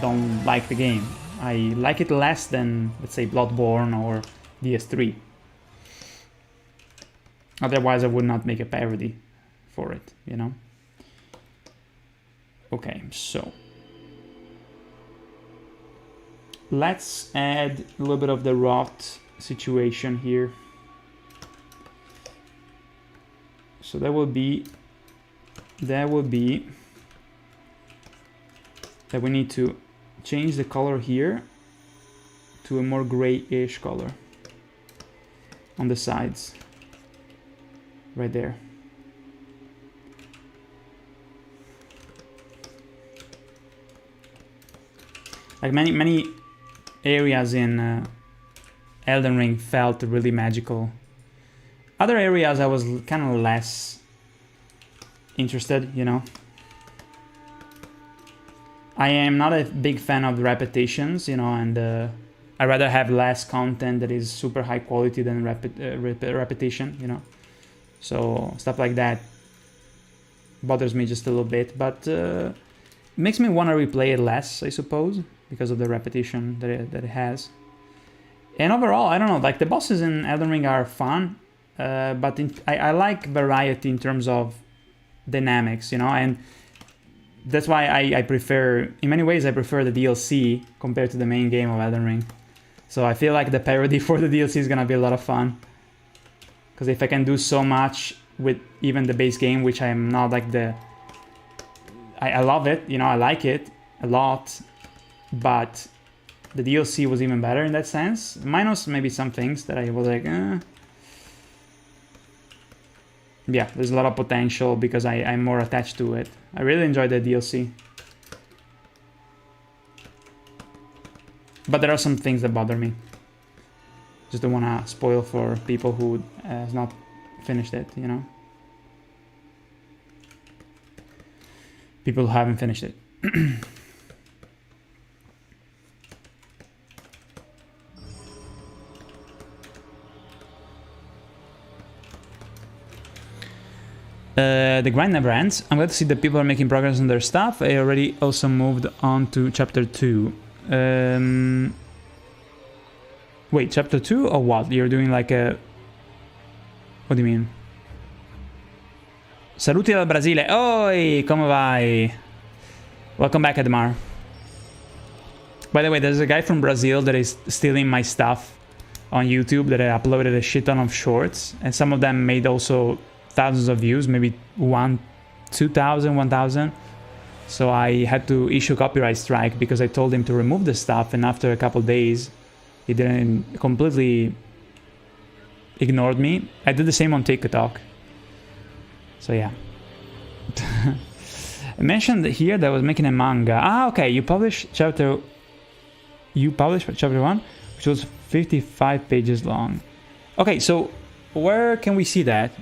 don't like the game. I like it less than, let's say, Bloodborne or DS3. Otherwise, I would not make a parody for it, you know? Okay, so let's add a little bit of the rot situation here. So that will be that we need to change the color here to a more grayish color on the sides, right there. Like many areas in Elden Ring felt really magical. Other areas I was kind of less interested, you know. I am not a big fan of repetitions, you know, and I rather have less content that is super high quality than repetition, you know. So stuff like that bothers me just a little bit, but it makes me want to replay it less, I suppose, because of the repetition that it has. And overall, I don't know, like the bosses in Elden Ring are fun, but I like variety in terms of dynamics, you know, and that's why I prefer, in many ways, I prefer the DLC compared to the main game of Elden Ring. So I feel like the parody for the DLC is gonna be a lot of fun. Because if I can do so much with even the base game, which I'm not like I love it, you know, I like it a lot, but the DLC was even better in that sense. Minus maybe some things that I was like, yeah, there's a lot of potential because I'm more attached to it. I really enjoyed the DLC. But there are some things that bother me. Just don't want to spoil for people who has not finished it, you know? People who haven't finished it. The grind never ends. I'm glad to see that people are making progress on their stuff. I already also moved on to chapter 2. Wait, chapter 2 or what? You're doing like a... What do you mean? Saluti dal Brasile. Oi, come vai? Welcome back, Edmar. By the way, there's a guy from Brazil that is stealing my stuff on YouTube that I uploaded a shit ton of shorts. And some of them made also thousands of views, maybe 2,000, 1,000. So I had to issue copyright strike because I told him to remove the stuff, and after a couple days he didn't, completely ignored me. I did the same on TikTok. So yeah. I mentioned here that I was making a manga. Ah, okay, you published chapter 1, which was 55 pages long. Okay, so where can we see that?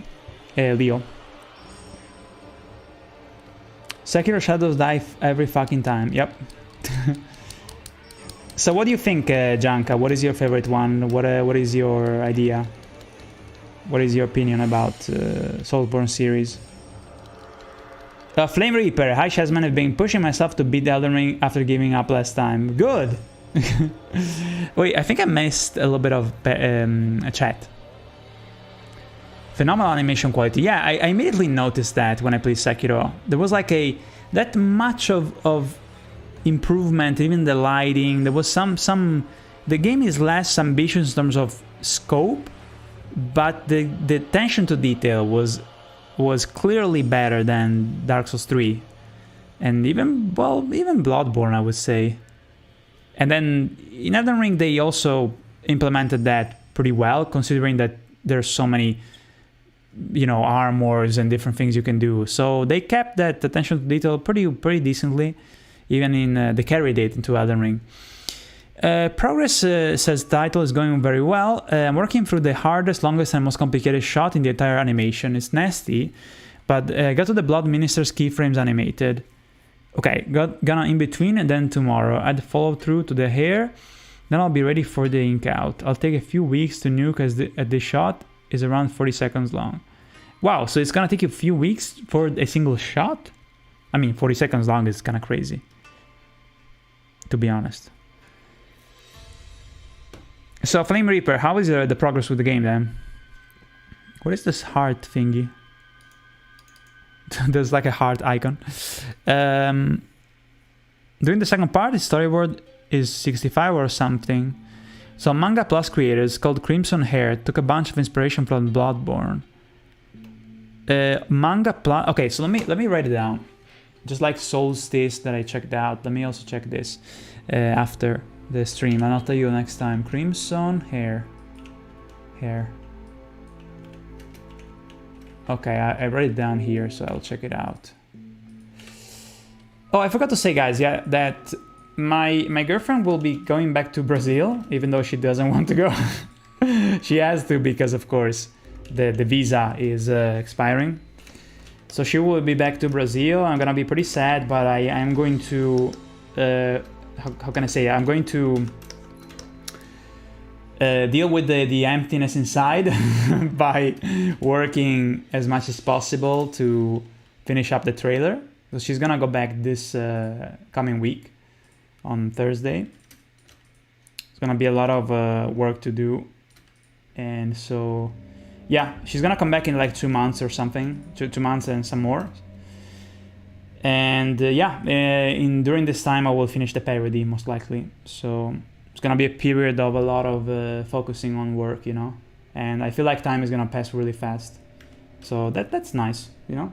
Leo. Sekiro Shadows die every fucking time. Yep. So what do you think, Janka? What is your favorite one? What is your idea? What is your opinion about Soulsborne series? Flame Reaper. Hi Shazman, I've been pushing myself to beat Elden Ring after giving up last time. Good. Wait, I think I missed a little bit of a chat. Phenomenal animation quality. Yeah, I immediately noticed that when I played Sekiro. There was like that much of improvement, even the lighting. There was some the game is less ambitious in terms of scope, but the attention to detail was clearly better than Dark Souls 3. And even Bloodborne, I would say. And then in Elden Ring they also implemented that pretty well, considering that there's so many, you know, armors and different things you can do. So they kept that attention to detail pretty decently, even in the carry date into Elden Ring. Progress, says title, is going very well. I'm working through the hardest, longest and most complicated shot in the entire animation. It's nasty, but got to the Blood Minister's keyframes animated. Okay, gonna in between and then tomorrow. I'd follow through to the hair, then I'll be ready for the ink out. I'll take a few weeks to nuke as the shot is around 40 seconds long. Wow, so it's gonna take you a few weeks for a single shot? I mean, 40 seconds long is kind of crazy, to be honest. So, Flame Reaper, how is the progress with the game then? What is this heart thingy? There's like a heart icon. During the second part, the storyboard is 65 or something. So Manga Plus creators called Crimson Hair took a bunch of inspiration from Bloodborne. Manga plus. Okay, so let me write it down. Just like Solstice that I checked out. Let me also check this after the stream, and I'll tell you next time. Crimson hair. Okay, I wrote it down here, so I'll check it out. Oh, I forgot to say, guys, yeah, that my girlfriend will be going back to Brazil, even though she doesn't want to go. She has to because, of course, the visa is expiring. So she will be back to Brazil. I'm gonna be pretty sad, but I am going to, how can I say? I'm going to deal with the emptiness inside by working as much as possible to finish up the trailer. So she's gonna go back this coming week on Thursday. It's gonna be a lot of work to do, and so yeah, she's gonna come back in like 2 months or something, 2 months and some more. And during this time I will finish the parody most likely. So it's gonna be a period of a lot of focusing on work, you know. And I feel like time is gonna pass really fast. So that's nice, you know.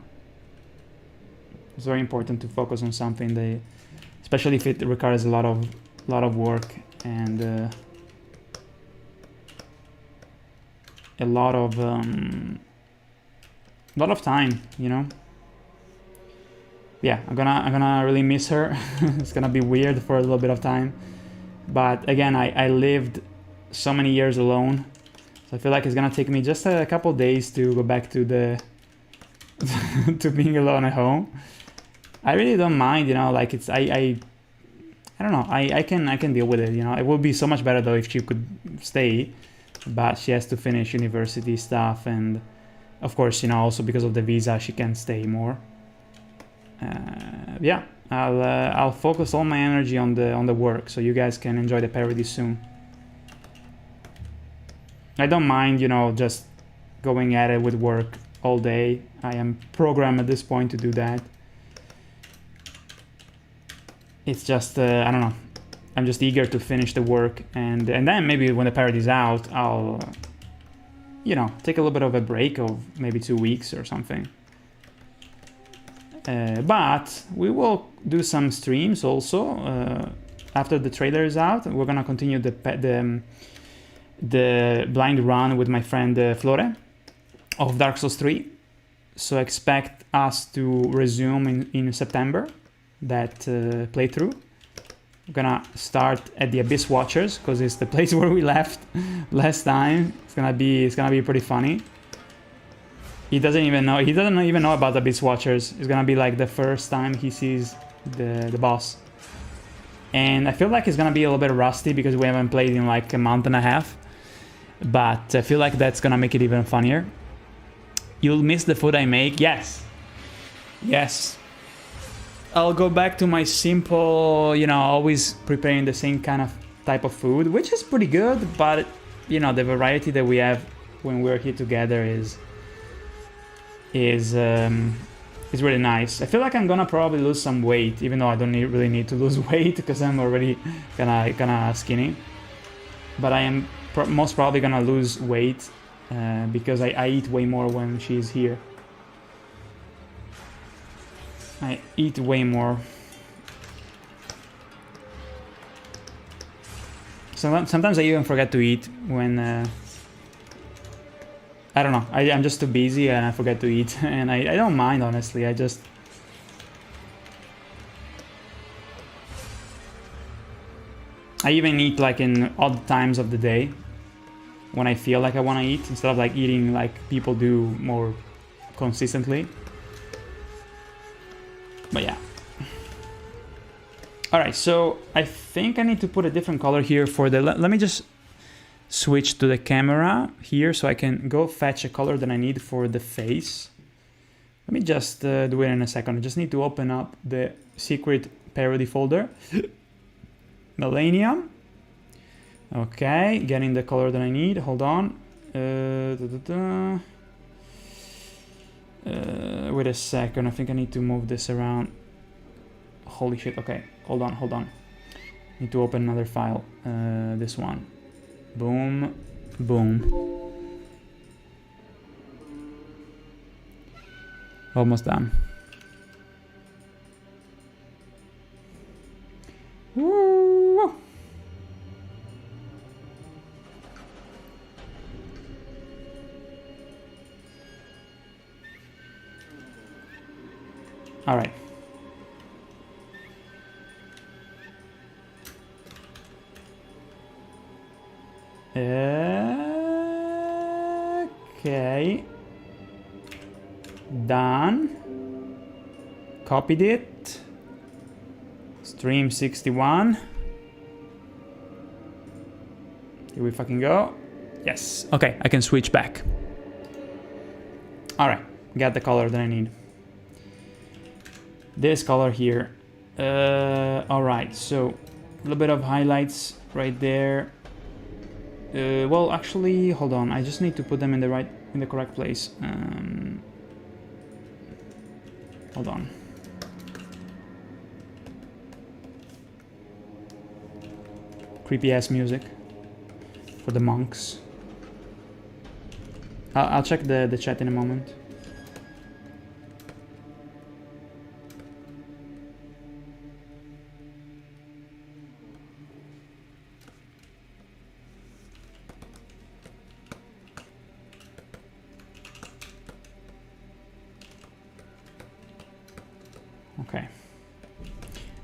It's very important to focus on something, especially if it requires a lot of work and a lot of time, you know. Yeah, I'm gonna really miss her. It's gonna be weird for a little bit of time, but again, I lived so many years alone, so I feel like it's gonna take me just a couple days to go back to the to being alone at home. I really don't mind, you know, like it's I don't know, I can deal with it, you know. It would be so much better though if she could stay, but she has to finish university stuff, and of course, you know, also because of the visa she can stay more. Yeah, I'll focus all my energy on the work, so you guys can enjoy the parody soon. I don't mind, you know, just going at it with work all day. I am programmed at this point to do that. It's just I don't know, I'm just eager to finish the work, and then maybe when the parody's out, I'll you know, take a little bit of a break of maybe 2 weeks or something. But we will do some streams also after the trailer is out. We're gonna continue the blind run with my friend Flore of Dark Souls 3. So expect us to resume in September that playthrough. We're gonna start at the Abyss Watchers because it's the place where we left last time. It's gonna be pretty funny. He doesn't even know about the Abyss Watchers. It's gonna be like the first time he sees the boss. And I feel like it's gonna be a little bit rusty because we haven't played in like a month and a half. But I feel like that's gonna make it even funnier. You'll miss the food I make? Yes. Yes. I'll go back to my simple, you know, always preparing the same kind of type of food, which is pretty good, but you know, the variety that we have when we're here together is really nice. I feel like I'm gonna probably lose some weight, even though I don't really need to lose weight because I'm already kinda skinny. But I am most probably gonna lose weight because I eat way more when she's here. I eat way more. Sometimes I even forget to eat when I don't know, I'm just too busy and I forget to eat. And I don't mind, honestly. I even eat like in odd times of the day when I feel like I want to eat, instead of like eating like people do more consistently. But yeah. Alright, so I think I need to put a different color here for the... Let me just switch to the camera here so I can go fetch a color that I need for the face. Let me just do it in a second. I just need to open up the secret parody folder. Millennium. Okay, getting the color that I need. Hold on. Wait a second. I think I need to move this around. Holy shit. Okay, hold on. Need to open another file. This one. Boom. Boom. Almost done. Woo! All right. Okay. Done. Copied it. Stream 61. Here we fucking go. Yes. Okay, I can switch back. Alright, got the color that I need. This color here. Alright, so a little bit of highlights right there. Well, actually, hold on. I just need to put them in the correct place. Hold on. Creepy ass music for the monks. I'll check the chat in a moment. Okay.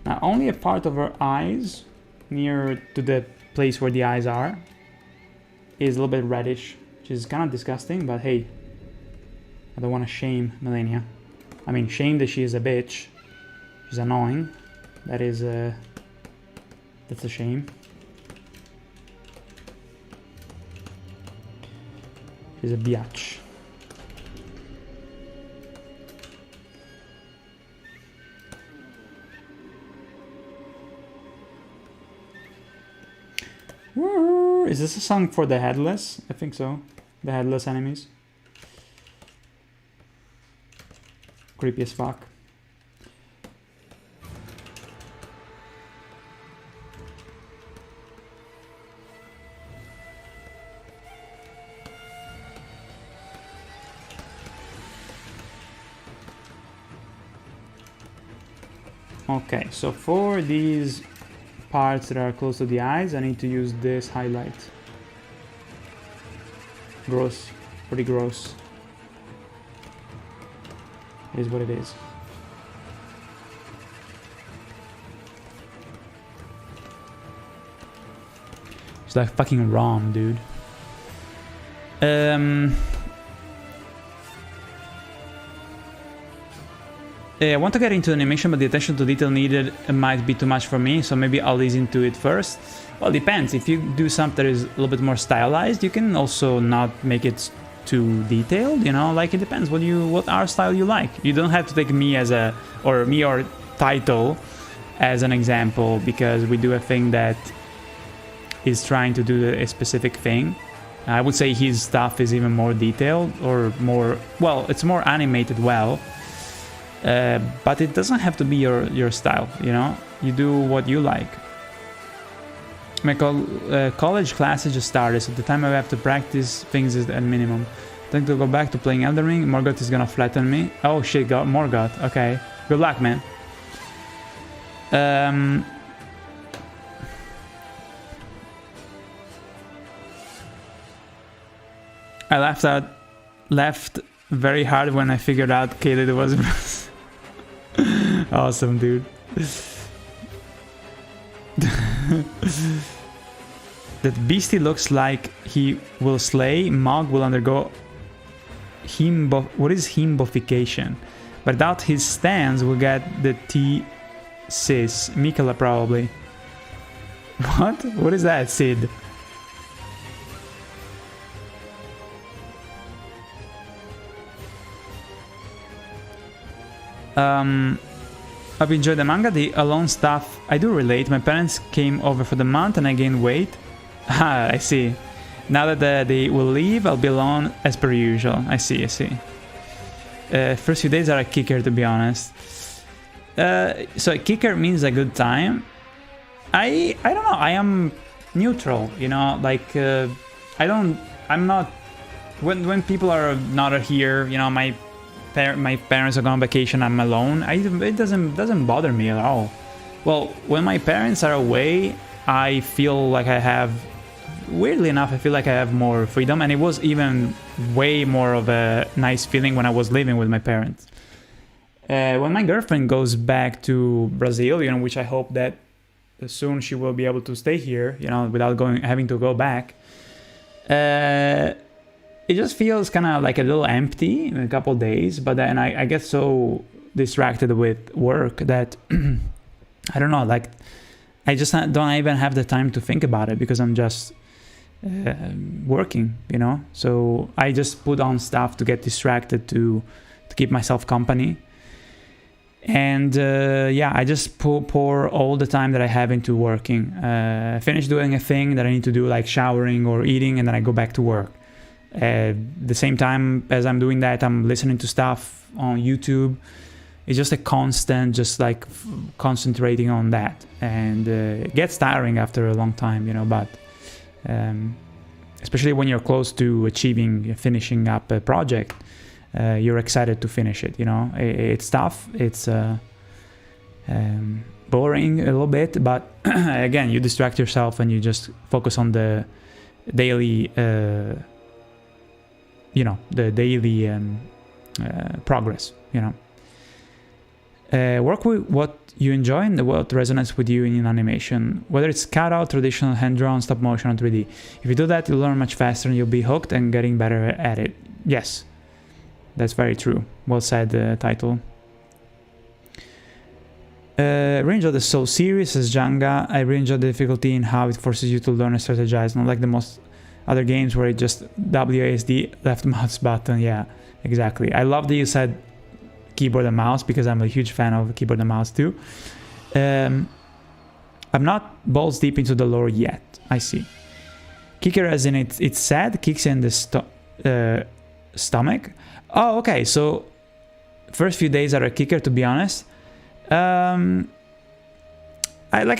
Now only a part of her eyes, near to the place where the eyes are, is a little bit reddish, which is kind of disgusting, but hey, I don't want to shame Melania. I mean, shame that she is a bitch. She's annoying. That is that's a shame. She's a biatch. Is this a song for the headless? I think so. The headless enemies. Creepy as fuck. Okay, so for these parts that are close to the eyes, I need to use this highlight. Gross, pretty gross. It is what it is. It's like fucking ROM, dude. I want to get into animation, but the attention to detail needed might be too much for me, so maybe I'll ease into it first. Well, depends. If you do something that is a little bit more stylized, you can also not make it too detailed, you know? Like, it depends what art style you like. You don't have to take me as me or Taito as an example, because we do a thing that is trying to do a specific thing. I would say his stuff is even more detailed, or more, well, it's more animated well. But it doesn't have to be your style, you know? You do what you like. My college classes just started, so the time I have to practice things is at minimum. Then to go back to playing Elden Ring, Morgoth is gonna flatten me. Oh shit, Morgoth, okay. Good luck, man. I laughed very hard when I figured out Khalid was Bruce. Awesome, dude. That beastie looks like he will slay. Mog will undergo what is himbofication? But doubt his stance will get the T-sis. Mikala probably. What? What is that, Sid? I've enjoyed the manga, the alone stuff. I do relate. My parents came over for the month and I gained weight. Ah, I see. Now that they will leave, I'll be alone as per usual. I see. First few days are a kicker, to be honest. So a kicker means a good time. I don't know. I am neutral, you know. Like I'm not. When people are not here, you know, my my parents are gone on vacation, I'm alone, it doesn't bother me at all. Well, when my parents are away, I feel like I have, weirdly enough, I feel like I have more freedom, and it was even way more of a nice feeling when I was living with my parents. When my girlfriend goes back to Brazil, you know, which I hope that soon she will be able to stay here, you know, without having to go back. It just feels kind of like a little empty in a couple of days, but then I get so distracted with work that I don't know, like I just don't even have the time to think about it because I'm just working, you know. So I just put on stuff to get distracted to keep myself company. And yeah, I just pour all the time that I have into working. Finish doing a thing that I need to do, like showering or eating, and then I go back to work. The same time as I'm doing that, I'm listening to stuff on YouTube. It's just a constant, just like concentrating on that. And it gets tiring after a long time, you know, but especially when you're close to finishing up a project, you're excited to finish it, you know. It's tough, it's boring a little bit, but again, you distract yourself and you just focus on the daily, you know, the daily progress, you know. Work with what you enjoy and what resonates with you in animation, whether it's cutout, traditional hand-drawn, stop motion, or 3D. If you do that, you'll learn much faster and you'll be hooked and getting better at it. Yes, that's very true. Well said, title. Really enjoy the Soul series as Jenga. I really enjoy the difficulty in how it forces you to learn and strategize, not like the most other games where it just WASD, left mouse button. Yeah, exactly. I love that you said keyboard and mouse because I'm a huge fan of keyboard and mouse too. I'm not balls deep into the lore yet. I see. Kicker as in it's sad, kicks in the stomach. Oh, okay. So first few days are a kicker, to be honest. Like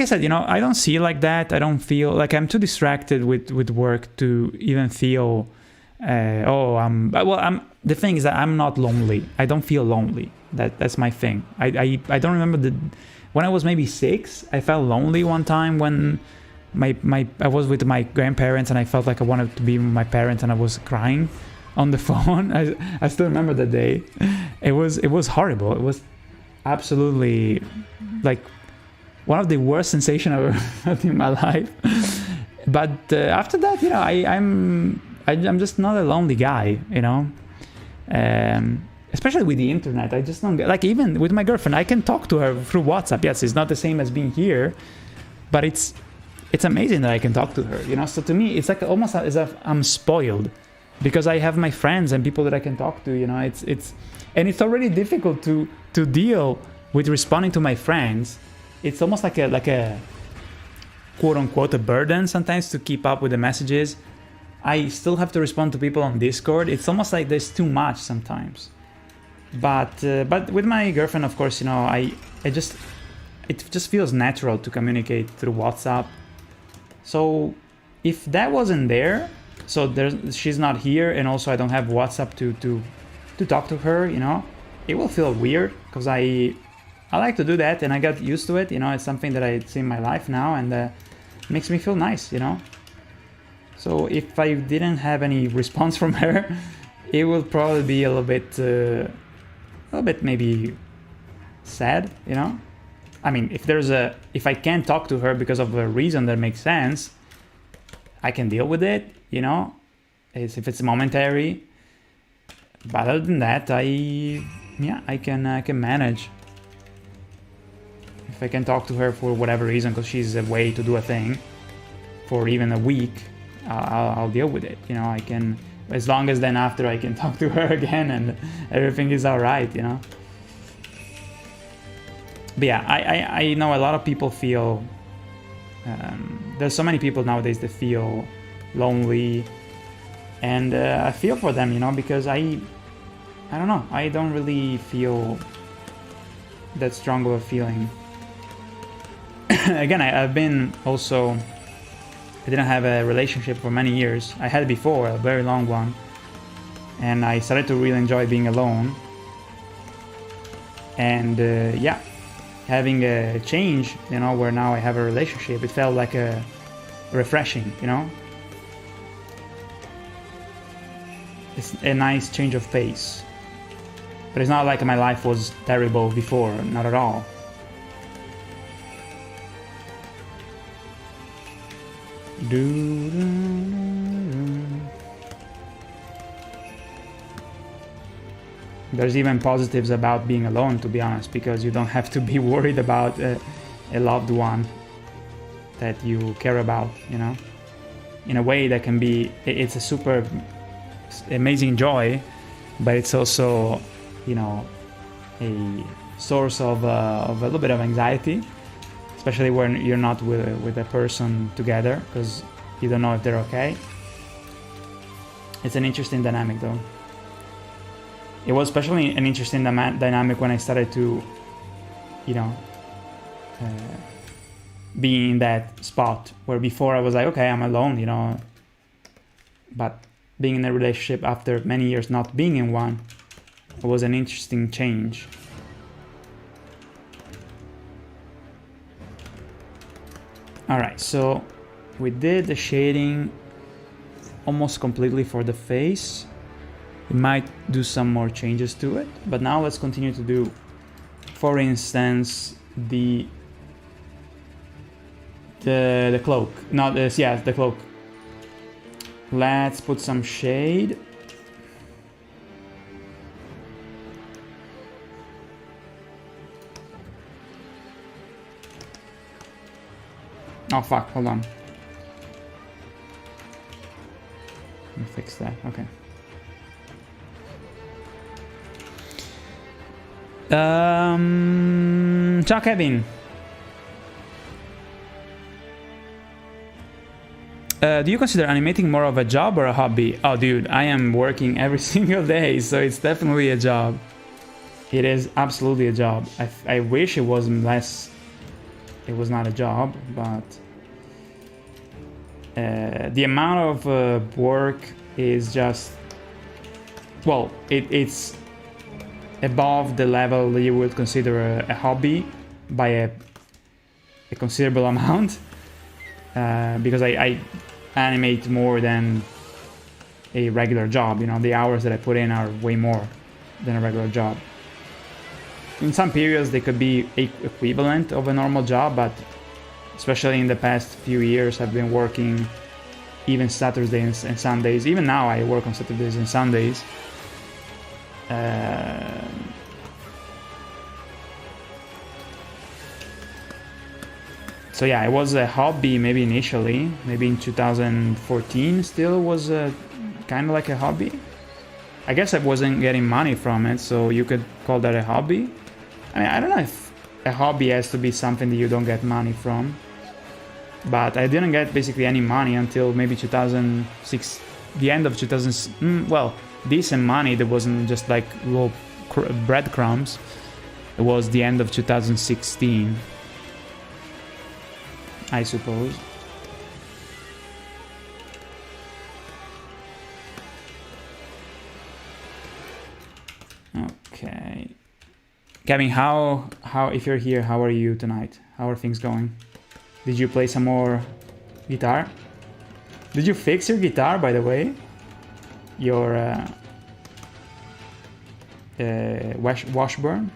I said, you know, I don't see it like that. I don't feel like I'm too distracted with work to even feel the thing is that I'm not lonely. I don't feel lonely. That's my thing. I don't remember when I was maybe 6, I felt lonely one time when I was with my grandparents and I felt like I wanted to be with my parents and I was crying on the phone. I still remember the day. It was horrible. It was absolutely like one of the worst sensations I've ever felt in my life. But after that, you know, I'm just not a lonely guy, you know. Especially with the internet, I just don't get, like, even with my girlfriend, I can talk to her through WhatsApp. Yes, it's not the same as being here, but it's amazing that I can talk to her, you know. So to me, it's like almost as if I'm spoiled because I have my friends and people that I can talk to, you know. It's already difficult to deal with responding to my friends. It's almost like a quote unquote a burden sometimes to keep up with the messages. I still have to respond to people on Discord. It's almost like there's too much sometimes. But with my girlfriend, of course, you know, it just feels natural to communicate through WhatsApp. So if that wasn't there, so she's not here, and also I don't have WhatsApp to talk to her, you know, it will feel weird because I like to do that and I got used to it, you know. It's something that I see in my life now, and it makes me feel nice, you know. So if I didn't have any response from her, it would probably be a little bit maybe sad, you know. I mean, if I can't talk to her because of a reason that makes sense, I can deal with it, you know, if it's momentary. But other than that, I can manage. If I can talk to her for whatever reason, because she's away to do a thing for even a week, I'll deal with it, you know. I can, as long as then after I can talk to her again and everything is all right, you know. But yeah, I know a lot of people feel there's so many people nowadays that feel lonely, and I feel for them, you know, because I don't know, I don't really feel that strong of a feeling. Again, I've been also, I didn't have a relationship for many years. I had it before, a very long one, and I started to really enjoy being alone. And yeah, having a change, you know, where now I have a relationship, it felt like a refreshing, you know. It's a nice change of pace. But it's not like my life was terrible before, not at all. There's even positives about being alone, to be honest, because you don't have to be worried about a loved one that you care about, you know. In a way that can be, it's a super amazing joy, but it's also, you know, a source of a little bit of anxiety, especially when you're not with a person together, because you don't know if they're okay. It's an interesting dynamic, though. It was especially an interesting dynamic when I started to, you know, be in that spot where before I was like, okay, I'm alone, you know, but being in a relationship after many years not being in one, it was an interesting change. All right, so we did the shading almost completely for the face. We might do some more changes to it, but now let's continue to do, for instance, the cloak. Not this, yeah, the cloak. Let's put some shade. Oh fuck, hold on. Let me fix that, okay. Ciao Kevin. Do you consider animating more of a job or a hobby? Oh dude, I am working every single day, so it's definitely a job. It is absolutely a job. I wish it was less, it was not a job, but the amount of work is just, well, it's above the level that you would consider a hobby by a considerable amount, because I animate more than a regular job. You know, the hours that I put in are way more than a regular job. In some periods they could be equivalent of a normal job, but especially in the past few years I've been working even Saturdays and Sundays. Even now I work on Saturdays and Sundays. So yeah, it was a hobby maybe initially, maybe in 2014 still was kind of like a hobby. I guess I wasn't getting money from it, so you could call that a hobby. I mean, I don't know if a hobby has to be something that you don't get money from, but I didn't get basically any money until maybe 2006, the end of 2000, well, decent money that wasn't just like little breadcrumbs. It was the end of 2016, I suppose. Okay, Kevin, how if you're here, how are you tonight? How are things going? Did you play some more guitar? Did you fix your guitar, by the way? Your Washburn?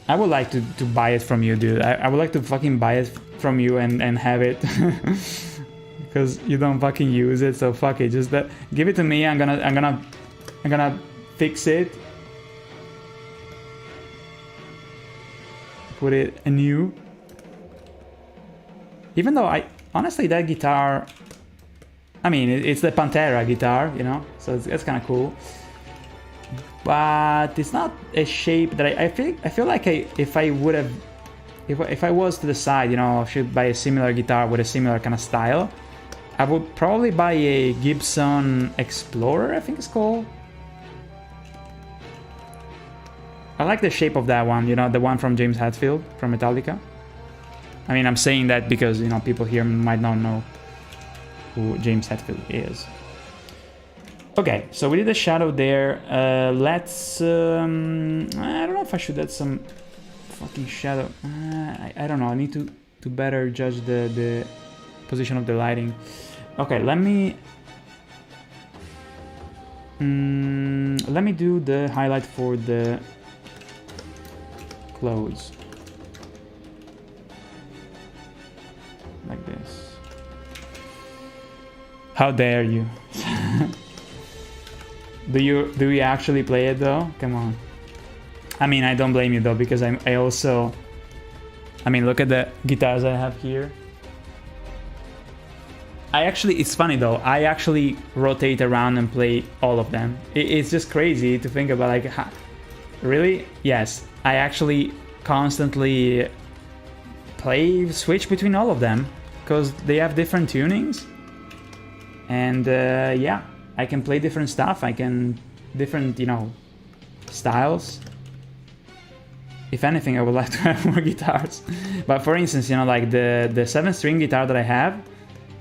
I would like to buy it from you, dude. I would like to fucking buy it from you and have it. Because you don't fucking use it, so fuck it. Just give it to me. I'm gonna fix it. Put it anew. Even though honestly, that guitar, I mean, it's the Pantera guitar, you know, so it's kind of cool. But it's not a shape that I feel like if I was to decide, you know, I should buy a similar guitar with a similar kind of style, I would probably buy a Gibson Explorer, I think it's called. I like the shape of that one, you know, the one from James Hetfield from Metallica. I mean, I'm saying that because, you know, people here might not know who James Hetfield is. Okay, so we did a shadow there. Let's... I don't know if I should add some fucking shadow. I don't know. I need to better judge the position of the lighting. Okay, let me do the highlight for the clothes. Like this. How dare you? Do you actually play it though? Come on. I mean, I don't blame you though, because I also... I mean, look at the guitars I have here. It's funny though, I actually rotate around and play all of them. It's just crazy to think about, like, really? Yes, I actually constantly switch between all of them, because they have different tunings. And yeah, I can play different stuff, different, you know, styles. If anything, I would like to have more guitars. But for instance, you know, like the 7-string guitar that I have,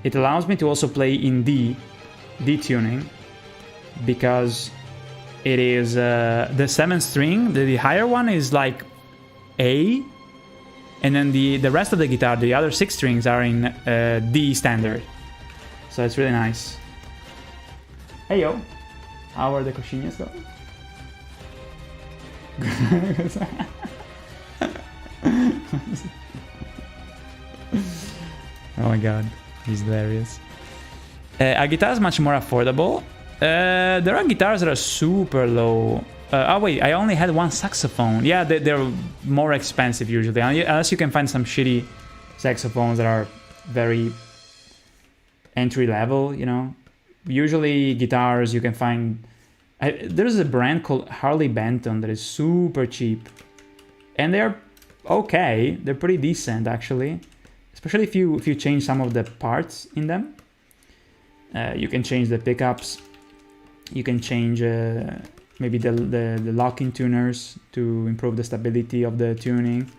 it allows me to also play in D tuning, because it is the 7-string, the higher one is like A, and then the rest of the guitar, the other 6 strings are in D standard. So it's really nice. Hey yo, how are the coxinhas going? Oh my god, he's hilarious. A guitar is much more affordable. There are guitars that are super low. Oh wait, I only had one saxophone. Yeah, they're more expensive usually, unless you can find some shitty saxophones that are very entry level, you know. Usually guitars you can find... there's a brand called Harley Benton that is super cheap. And they're okay, they're pretty decent actually. Especially if you change some of the parts in them. You can change the pickups. You can change maybe the locking tuners to improve the stability of the tuning.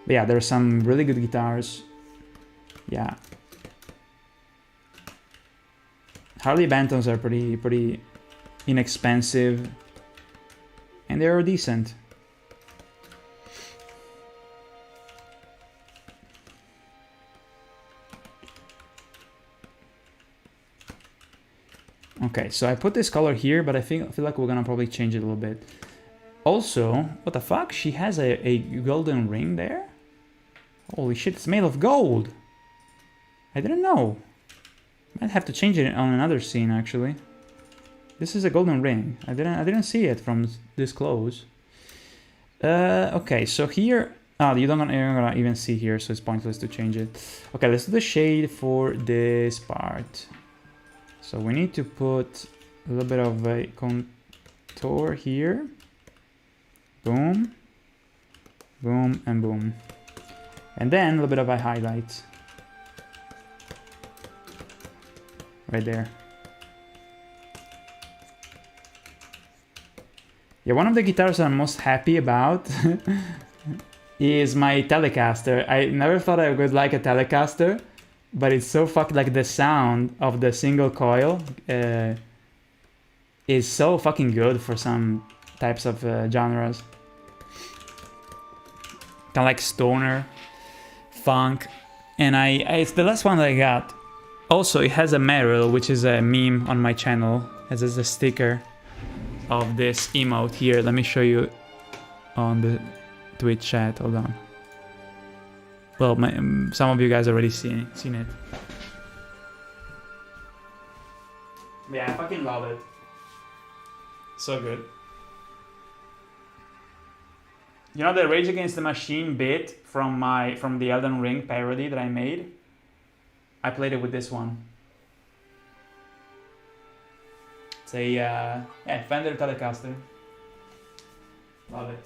But yeah, there are some really good guitars. Yeah. Harley Bentons are pretty inexpensive. And they're decent. Okay, so I put this color here, but I feel like we're gonna probably change it a little bit. Also, what the fuck? She has a golden ring there? Holy shit, it's made of gold! I didn't know. Might have to change it on another scene, actually. This is a golden ring. I didn't see it from this close. Okay, so here... Oh, you're not gonna even see here, so it's pointless to change it. Okay, let's do the shade for this part. So we need to put a little bit of a contour here. Boom. Boom and boom. And then a little bit of a highlight. Right there. Yeah, one of the guitars I'm most happy about is my Telecaster. I never thought I would like a Telecaster. But it's so fucking, like, the sound of the single coil is so fucking good for some types of genres. Kind of like stoner, funk, and it's the last one that I got. Also, it has a Meryl, which is a meme on my channel. It has a sticker of this emote here. Let me show you on the Twitch chat. Hold on. Well, some of you guys already seen it. Yeah, I fucking love it. So good. You know the Rage Against the Machine bit from the Elden Ring parody that I made? I played it with this one. It's a yeah, Fender Telecaster. Love it.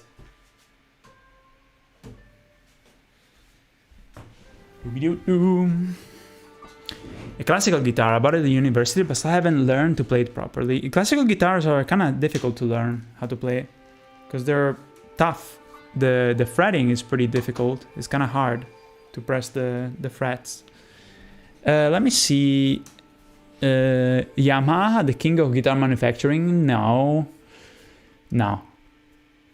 A classical guitar. I bought it at the university, but still haven't learned to play it properly. Classical guitars are kind of difficult to learn how to play, because they're tough. The fretting is pretty difficult. It's kind of hard to press the frets. Let me see. Yamaha, the king of guitar manufacturing? No. No.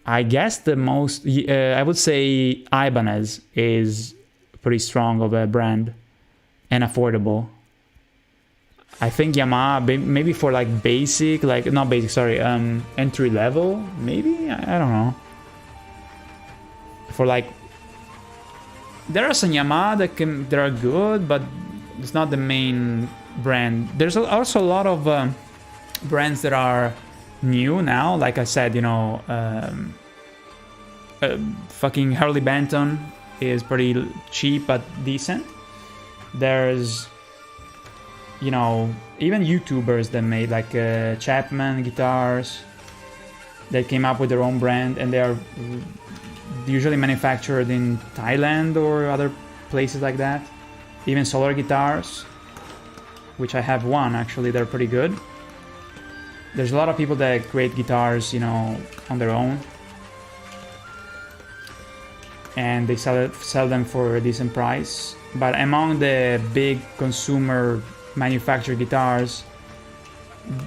I guess the most... I would say Ibanez is pretty strong of a brand and affordable. I think Yamaha, maybe for like basic, like not basic, sorry, entry level, maybe? I don't know. For like, there are some Yamaha that are good, but it's not the main brand. There's also a lot of brands that are new now. Like I said, you know, fucking Harley Benton is pretty cheap but decent. There's, you know, even YouTubers that made like Chapman guitars that came up with their own brand, and they are usually manufactured in Thailand or other places like that. Even Solar guitars, which I have one actually, they're pretty good. There's a lot of people that create guitars, you know, on their own, and they sell them for a decent price. But among the big consumer manufactured guitars,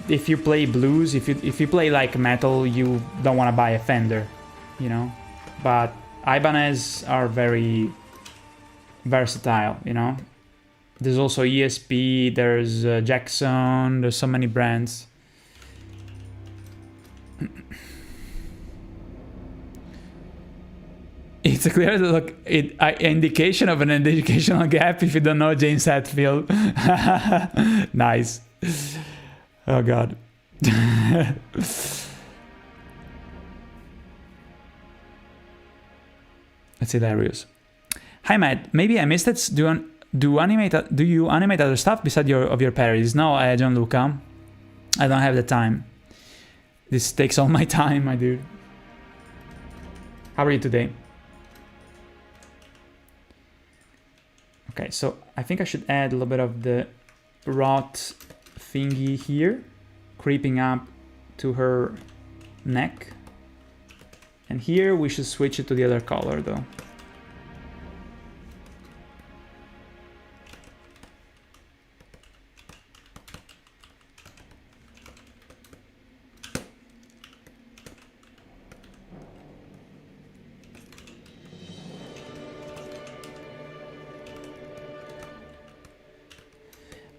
if you play blues, if you play like metal, you don't want to buy a Fender, you know. But Ibanez are very versatile, you know. There's also ESP, there's Jackson, there's so many brands. It's a clear look, indication of an educational gap if you don't know James Hetfield. Nice. Oh god. That's hilarious. Hi Matt, maybe I missed it. Do you animate other stuff besides your parodies? No, Gianluca, I don't have the time. This takes all my time, my dude. How are you today? Okay, so I think I should add a little bit of the rot thingy here, creeping up to her neck. And here we should switch it to the other color though.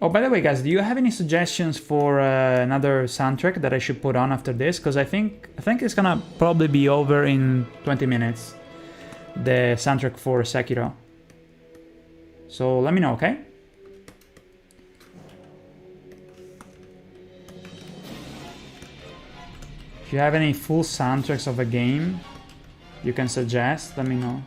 Oh, by the way, guys, do you have any suggestions for another soundtrack that I should put on after this? Because I think it's gonna probably be over in 20 minutes, the soundtrack for Sekiro. So let me know, okay? If you have any full soundtracks of a game you can suggest, let me know.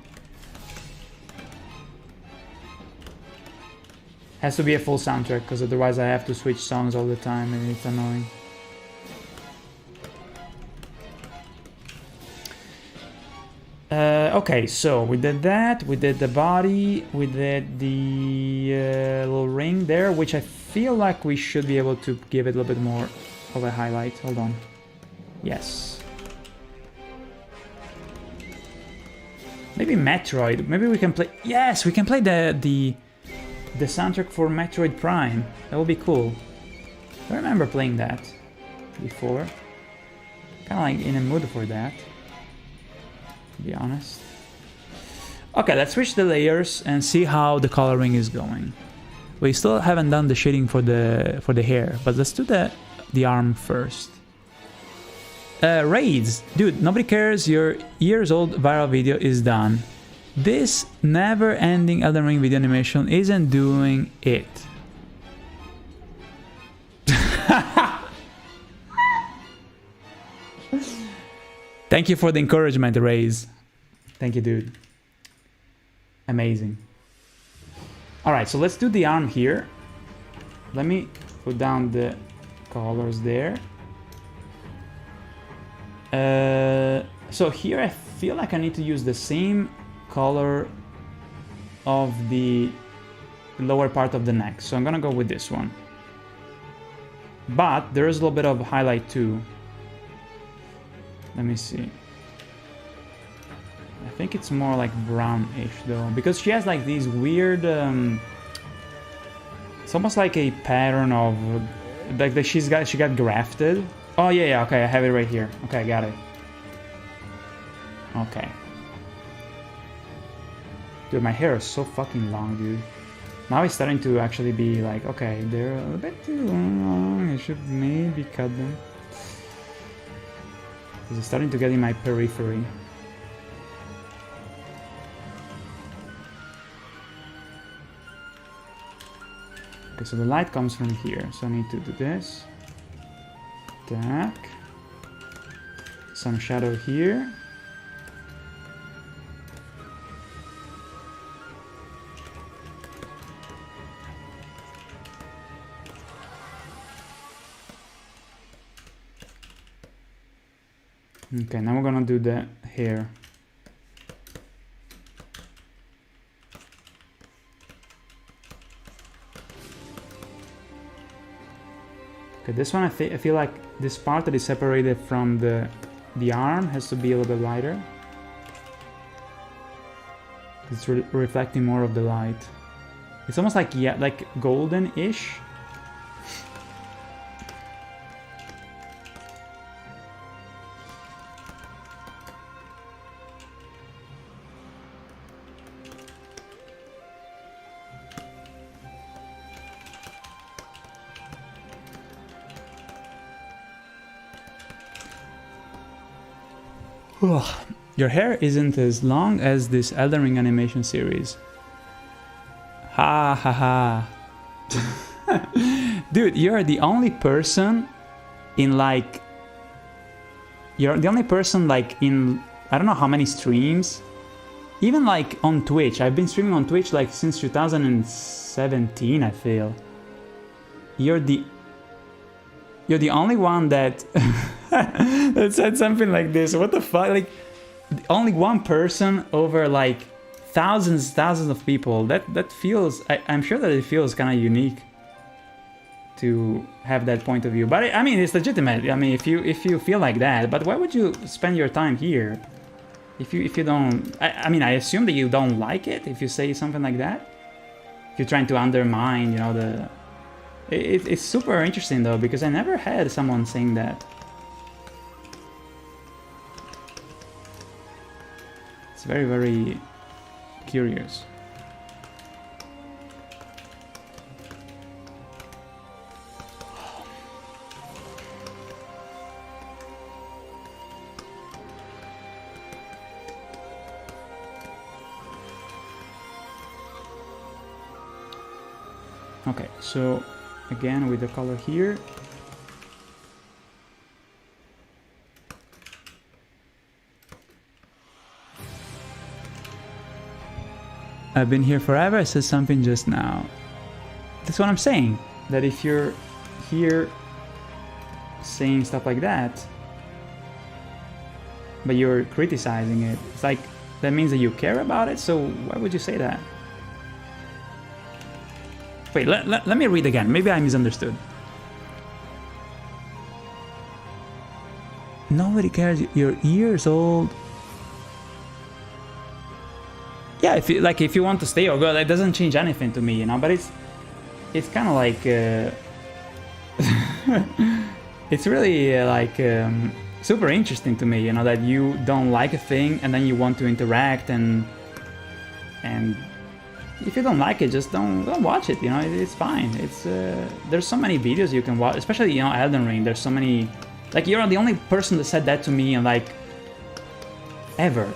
Has to be a full soundtrack, because otherwise I have to switch songs all the time and it's annoying. Okay, so we did that, we did the body, we did the little ring there, which I feel like we should be able to give it a little bit more of a highlight. Hold on. Yes. Maybe Metroid. Maybe we can play... Yes, we can play the soundtrack for Metroid Prime. That would be cool. I remember playing that before. Kind of like in a mood for that, to be honest. Okay, let's switch the layers and see how the coloring is going. We still haven't done the shading for the hair, but let's do the arm first. Raids, dude, nobody cares. Your years-old viral video is done. This never-ending Elden Ring video animation isn't doing it. Thank you for the encouragement, Raze. Thank you, dude. Amazing. Alright, so let's do the arm here. Let me put down the colors there. So here I feel like I need to use the same color of the lower part of the neck, so I'm gonna go with this one, but there is a little bit of highlight too. Let me see. I think it's more like brownish though, because she has like these weird It's almost like a pattern of like that she got grafted. Oh yeah, okay, I have it right here. Okay, I got it. Okay. Dude, my hair is so fucking long, dude. Now it's starting to actually be like, okay, they're a bit too long. I should maybe cut them. It's starting to get in my periphery. Okay, so the light comes from here, so I need to do this. Attack. Some shadow here. Okay, now we're gonna do the hair. Okay, this one I feel like this part that is separated from the arm has to be a little bit lighter. It's reflecting more of the light. It's almost like, yeah, like golden-ish. Your hair isn't as long as this Elden Ring animation series. Ha ha ha. Dude, you're the only person in like... You're the only person like in... I don't know how many streams. Even like on Twitch. I've been streaming on Twitch like since 2017, I feel. You're the only one that... that said something like this. What the fuck? Like, only one person over like thousands of people. That feels... I'm sure that it feels kind of unique to have that point of view. But I mean, it's legitimate. I mean, if you feel like that. But why would you spend your time here? If you don't... I mean, I assume that you don't like it if you say something like that. If you're trying to undermine, you know, the... It's super interesting though, because I never had someone saying that. It's very, very curious. Okay, so again with the color here. I've been here forever, I said something just now. That's what I'm saying. That if you're here saying stuff like that, but you're criticizing it, it's like, that means that you care about it, so why would you say that? Wait, let me read again. Maybe I misunderstood. Nobody cares. You're years old. Yeah, if you want to stay or go, that doesn't change anything to me, you know. But it's kind of like it's really super interesting to me, you know, that you don't like a thing and then you want to interact and if you don't like it, just don't watch it, you know. It's fine. It's there's so many videos you can watch, especially, you know, Elden Ring. There's so many, like, you're the only person that said that to me, and like ever.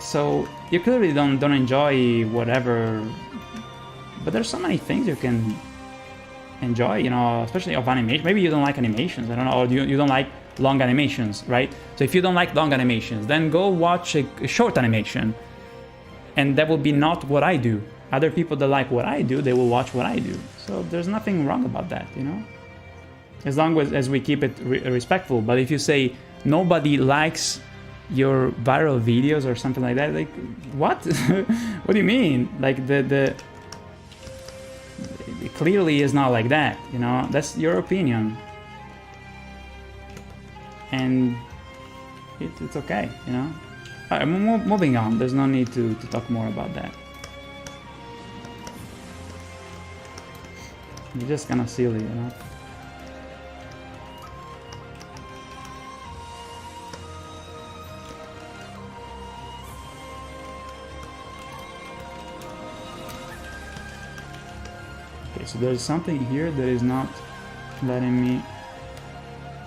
So you clearly don't enjoy whatever, but there's so many things you can enjoy, you know, especially of animation. Maybe you don't like animations, I don't know, or you don't like long animations, right? So if you don't like long animations, then go watch a short animation, and that will be not what I do. Other people that like what I do, they will watch what I do. So there's nothing wrong about that, you know, as long as we keep it respectful. But if you say nobody likes your viral videos or something like that, like, what? What do you mean? Like, it clearly is not like that, you know. That's your opinion, and it's okay, you know. Alright, moving on. There's no need to talk more about that. You're just kind of silly, you know? Okay, so there's something here that is not letting me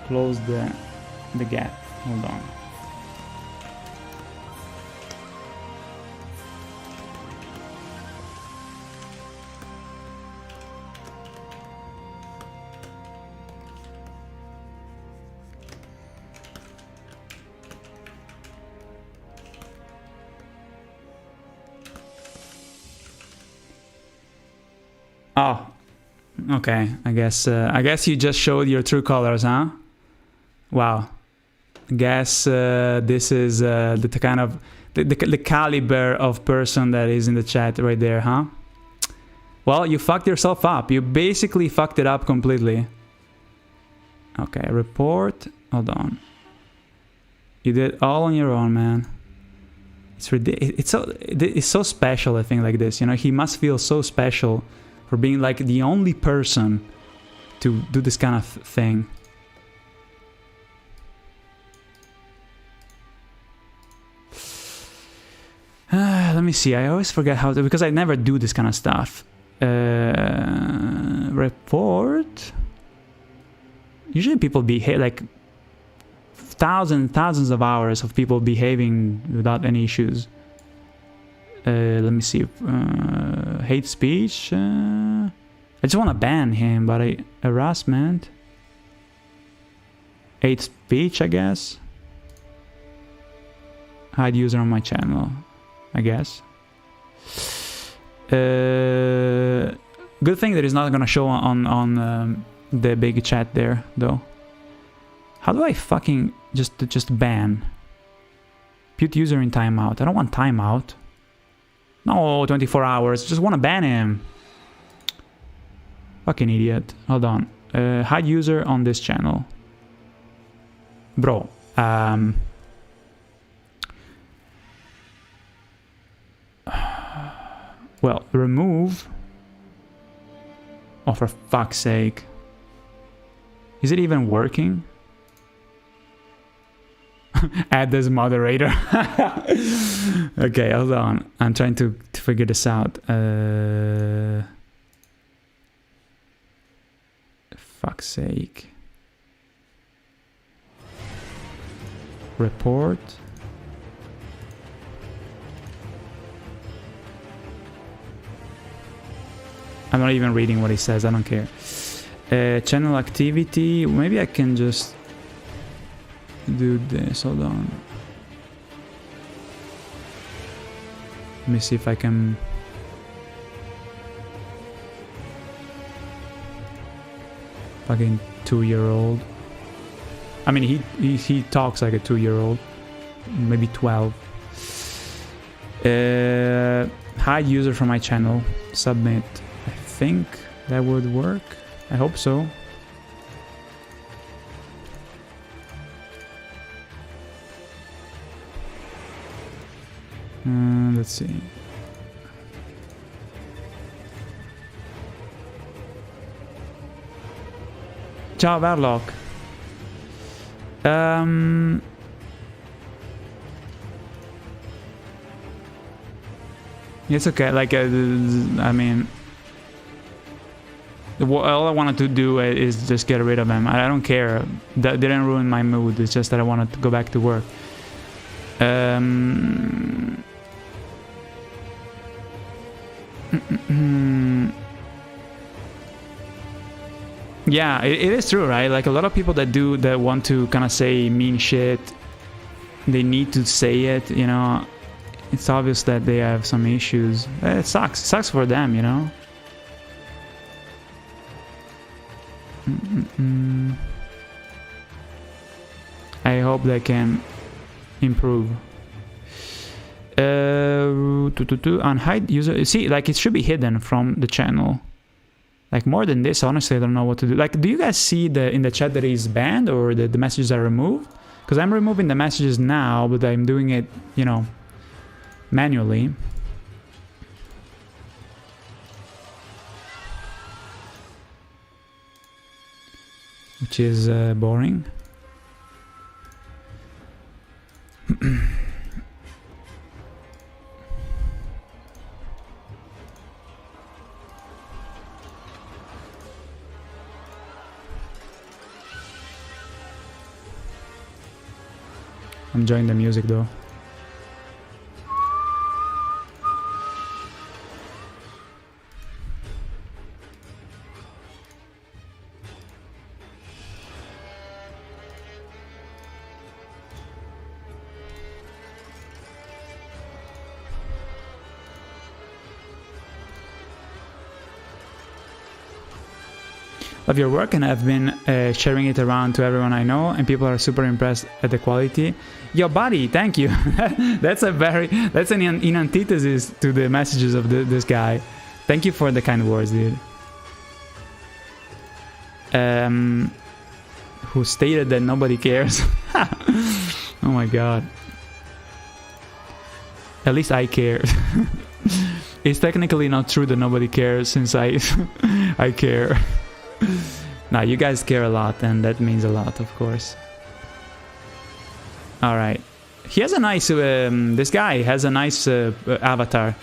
close the gap. Hold on. Oh, okay. I guess you just showed your true colors, huh? Wow. I guess this is the kind of the caliber of person that is in the chat right there, huh? Well, you fucked yourself up. You basically fucked it up completely. Okay, report. Hold on. You did all on your own, man. It's ridiculous. It's so special. I think like this. You know, he must feel so special for being like the only person to do this kind of thing. Let me see. I always forget how to, because I never do this kind of stuff. Report. Usually people behave like thousands of hours of people behaving without any issues. Let me see. Hate speech. I just want to ban him, but harassment. Hate speech, I guess. Hide user on my channel, I guess. Good thing that it's not gonna show on the big chat there, though. How do I fucking just ban? Put user in timeout. I don't want timeout. No, 24 hours. Just want to ban him. Fucking idiot. Hold on. Hide user on this channel. Bro. Well, remove. Oh, for fuck's sake. Is it even working? Add this moderator. Okay, hold on. I'm trying to figure this out. Fuck's sake. Report. I'm not even reading what he says. I don't care. Channel activity. Maybe I can just do this. Hold on. Let me see if I can. Fucking 2-year-old. I mean, he talks like a 2-year-old, maybe 12. Hide user from my channel. Submit. I think that would work. I hope so. Let's see. Ciao, Varlock. It's okay. Like, I mean, all I wanted to do is just get rid of him. I don't care. That didn't ruin my mood. It's just that I wanted to go back to work. Yeah, it is true, right? Like a lot of people that want to kind of say mean shit, they need to say it, you know. It's obvious that they have some issues. It sucks. It sucks for them, you know. I hope they can improve. Unhide user. See, like it should be hidden from the channel. Like more than this, honestly, I don't know what to do. Like, do you guys see in the chat that he's banned or the messages are removed? Because I'm removing the messages now, but I'm doing it, you know, manually. which is boring. I'm enjoying the music though. Love your work, and I've been sharing it around to everyone I know, and people are super impressed at the quality. Yo, buddy, thank you. That's an in antithesis to the messages of this guy. Thank you for the kind words, dude. Who stated that nobody cares? Oh my god. At least I care. It's technically not true that nobody cares, since I care. Now you guys care a lot, and that means a lot, of course. All right, he has a nice. This guy has a nice avatar,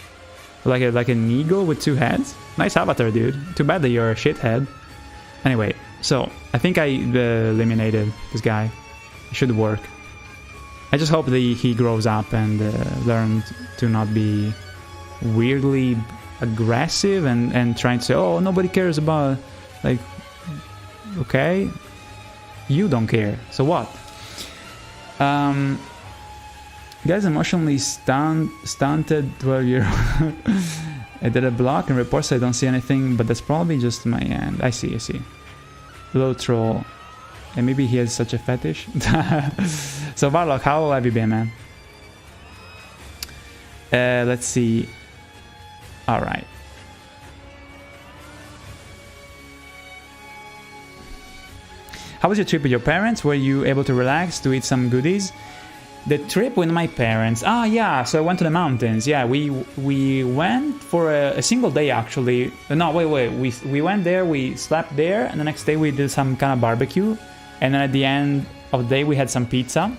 like an eagle with two heads. Nice avatar, dude. Too bad that you're a shithead. Anyway, so I think I eliminated this guy. It should work. I just hope that he grows up and learns to not be weirdly aggressive and trying to say, oh, nobody cares about. Like, okay, you don't care, so what? Guys, emotionally stunted 12-year-old. I did a block and reports, I don't see anything, but that's probably just my end. I see. Low troll. And maybe he has such a fetish. So Varlock, how have you been, man? Let's see. Alright. How was your trip with your parents? Were you able to relax, to eat some goodies? The trip with my parents. Ah, yeah. So I went to the mountains. Yeah, we went for a single day actually. No, wait. We went there. We slept there, and the next day we did some kind of barbecue. And then at the end of the day, we had some pizza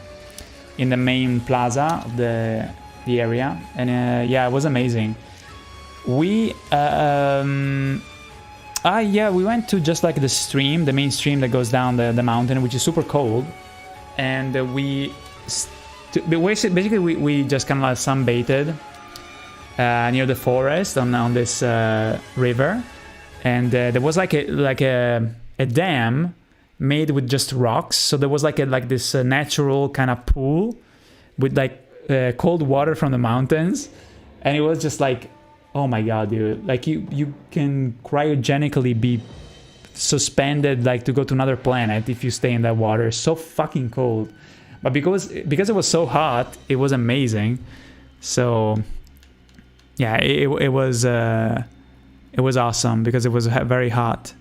in the main plaza of the area. And yeah, it was amazing. We yeah, we went to just like the stream, the main stream that goes down the mountain, which is super cold. And basically we just kind of like sunbathted near the forest on this river. And there was like a dam made with just rocks. So there was like this natural kind of pool with like cold water from the mountains. And it was just like, oh my god, dude. Like you can cryogenically be suspended, like to go to another planet if you stay in that water. It's so fucking cold. But because it was so hot, it was amazing. So yeah, it was awesome because it was very hot.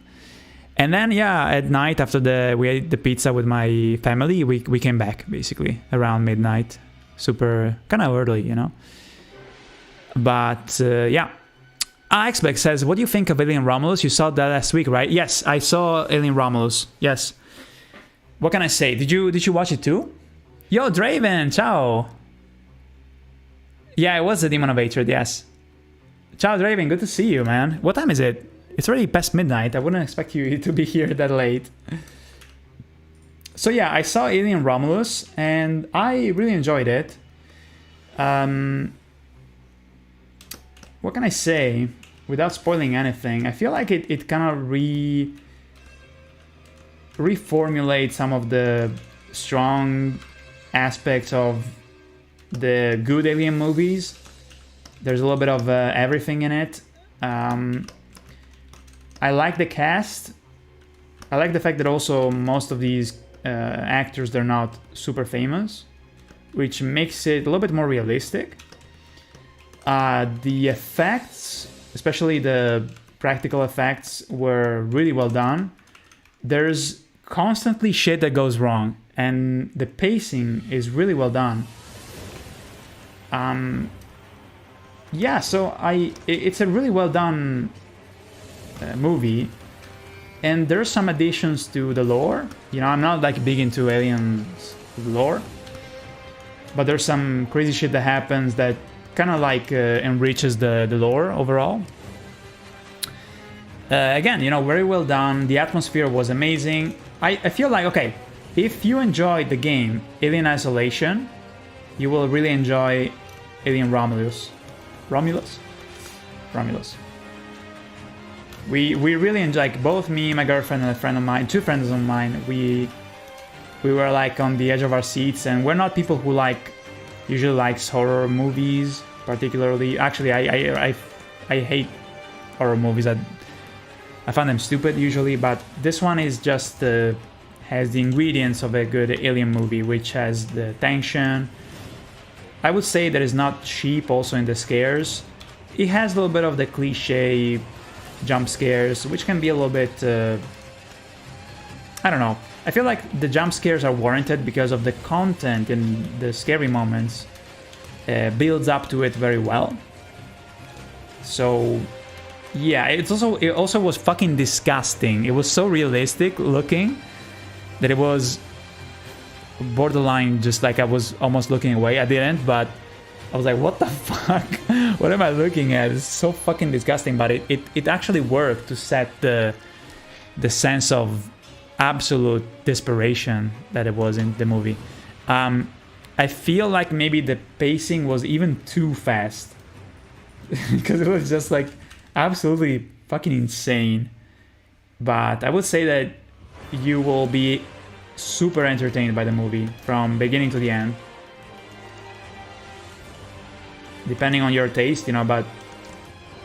And then yeah, at night after we ate the pizza with my family, we came back basically around midnight, super kind of early, you know. But yeah, Ixbeck says, what do you think of Alien Romulus? You saw that last week, right? Yes, I saw Alien Romulus. Yes. What can I say? Did you watch it too? Yo, Draven, ciao. Yeah, it was the Demon of Hatred, yes. Ciao, Draven, good to see you, man. What time is it? It's already past midnight. I wouldn't expect you to be here that late. So yeah, I saw Alien Romulus, and I really enjoyed it. What can I say without spoiling anything? I feel like it kind of reformulates some of the strong aspects of the good Alien movies. There's a little bit of everything in it. I like the cast. I like the fact that also most of these actors, they're not super famous, which makes it a little bit more realistic. The effects, especially the practical effects, were really well done. There's constantly shit that goes wrong, and the pacing is really well done. Yeah, so it's a really well done movie, And there's some additions to the lore. You know, I'm not like big into Aliens lore, but there's some crazy shit that happens that kind of like enriches the lore overall. Again, you know, very well done. The atmosphere was amazing. I feel like, okay, if you enjoyed the game Alien Isolation, you will really enjoy Alien Romulus. Romulus. We really enjoy, like, both me, my girlfriend, and a friend of mine, two friends of mine, we were like on the edge of our seats, and we're not people who like usually likes horror movies particularly. Actually, I hate horror movies. I find them stupid usually, but this one is just has the ingredients of a good alien movie, which has the tension. I would say that is not cheap also in the scares. It has a little bit of the cliche jump scares, which can be a little bit I don't know. I feel like the jump scares are warranted because of the content in the scary moments builds up to it very well. So yeah, it also was fucking disgusting. It was so realistic looking that it was borderline just like I was almost looking away. I didn't, but I was like, what the fuck? What am I looking at? It's so fucking disgusting, but it actually worked to set the sense of absolute desperation that it was in the movie. I feel like maybe the pacing was even too fast because it was just like absolutely fucking insane. But I would say that you will be super entertained by the movie from beginning to the end, depending on your taste, you know. But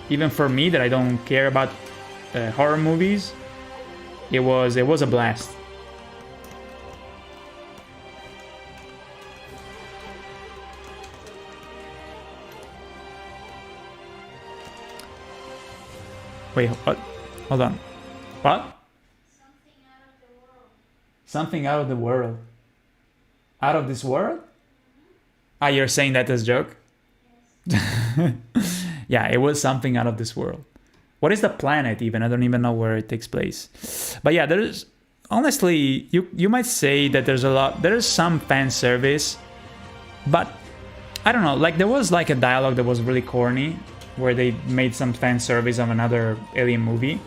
even for me, that I don't care about horror movies, it was a blast. Wait, what? Hold on. What? Something out of the world. Out of this world? Ah, you're saying that as a joke? Yes. Yeah, it was something out of this world. What is the planet even? I don't even know where it takes place. But yeah, there's honestly, you might say that there's some fan service, but I don't know, like there was like a dialogue that was really corny where they made some fan service of another Alien movie,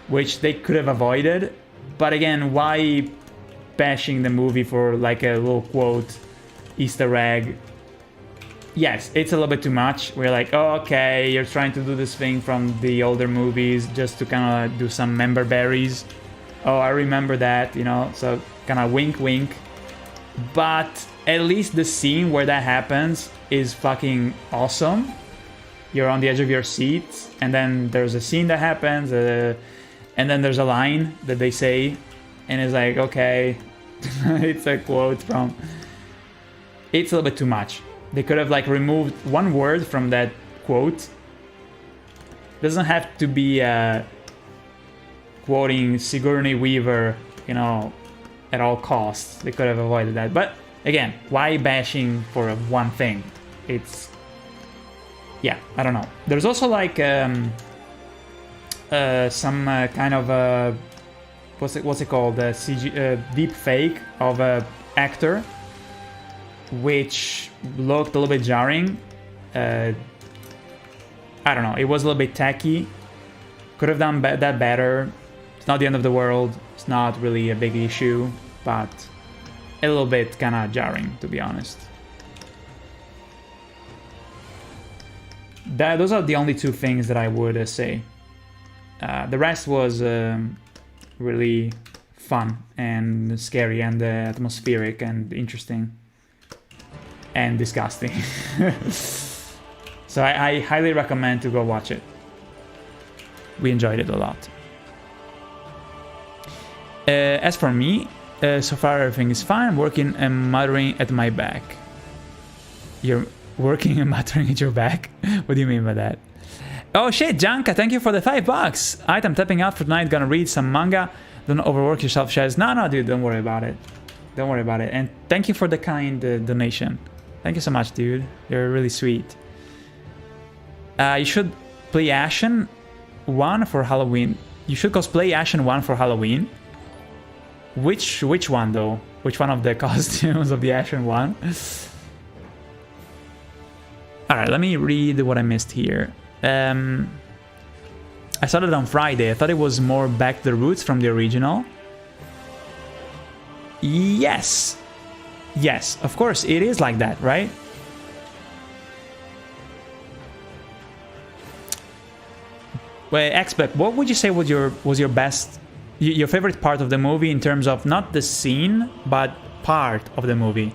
which they could have avoided. But again, why bashing the movie for like a little quote, Easter egg? Yes, it's a little bit too much. We're like, oh, okay, you're trying to do this thing from the older movies just to kind of do some member berries. Oh, I remember that, you know, so kind of wink, wink. But at least the scene where that happens is fucking awesome. You're on the edge of your seat, and then there's a scene that happens, and then there's a line that they say, and it's like, okay, it's a quote from... It's a little bit too much. They could have like removed one word from that quote. Doesn't have to be quoting Sigourney Weaver, you know, at all costs. They could have avoided that. But again, why bashing for one thing? It's... Yeah, I don't know. There's also like some kind of what's it called? CG deep fake of a actor, which looked a little bit jarring. I don't know. It was a little bit tacky. Could have done that better. It's not the end of the world. It's not really a big issue, but a little bit kind of jarring, to be honest. Those are the only two things that I would say. The rest was really fun and scary and atmospheric and interesting and disgusting. So I highly recommend to go watch it. We enjoyed it a lot. As for me, so far everything is fine. I'm working and muttering at my back. You're working and muttering at your back? What do you mean by that? Oh shit, Janka, thank you for the $5. I'm tapping out for tonight, gonna read some manga. Don't overwork yourself, Shaz. No, dude, don't worry about it. Don't worry about it. And thank you for the kind donation. Thank you so much, dude. You're really sweet. You should play Ashen 1 for Halloween. You should cosplay Ashen 1 for Halloween. Which one though? Which one of the costumes of the Ashen 1? Alright, let me read what I missed here. I started on Friday. I thought it was more back to the roots from the original. Yes. Yes, of course, it is like that, right? Well, Expect, what would you say was your best, your favorite part of the movie in terms of not the scene, but part of the movie?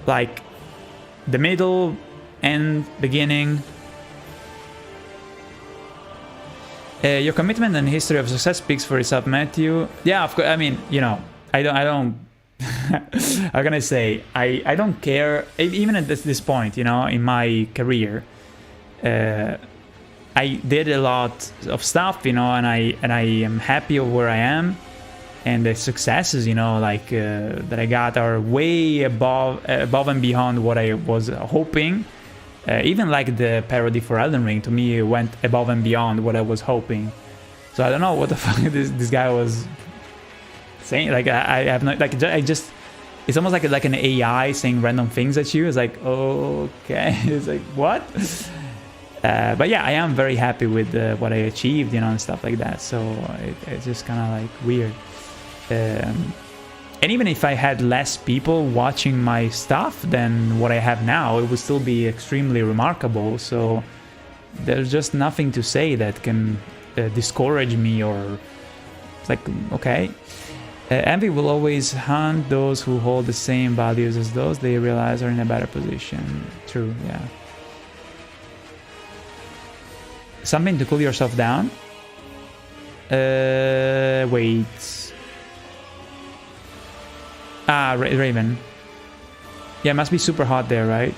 Like the middle, end, beginning. Your commitment and history of success speaks for itself, Matthew. Yeah, of course. I mean, you know, I don't. How can I say? I don't care. Even at this point, you know, in my career, I did a lot of stuff, you know, and I am happy of where I am, and the successes, you know, like that I got are way above and beyond what I was hoping. Even like the parody for Elden Ring, to me, it went above and beyond what I was hoping. So I don't know what the fuck this guy was saying. Like I have no, like I just, it's almost like an AI saying random things at you. It's like, okay, it's like what? But yeah, I am very happy with what I achieved, you know, and stuff like that. So it's just kind of like weird. And even if I had less people watching my stuff than what I have now, it would still be extremely remarkable. So there's just nothing to say that can discourage me, or it's like, okay. Envy will always hunt those who hold the same values as those they realize are in a better position. True, yeah. Something to cool yourself down? Wait. Ah, Raven. Yeah, it must be super hot there, right?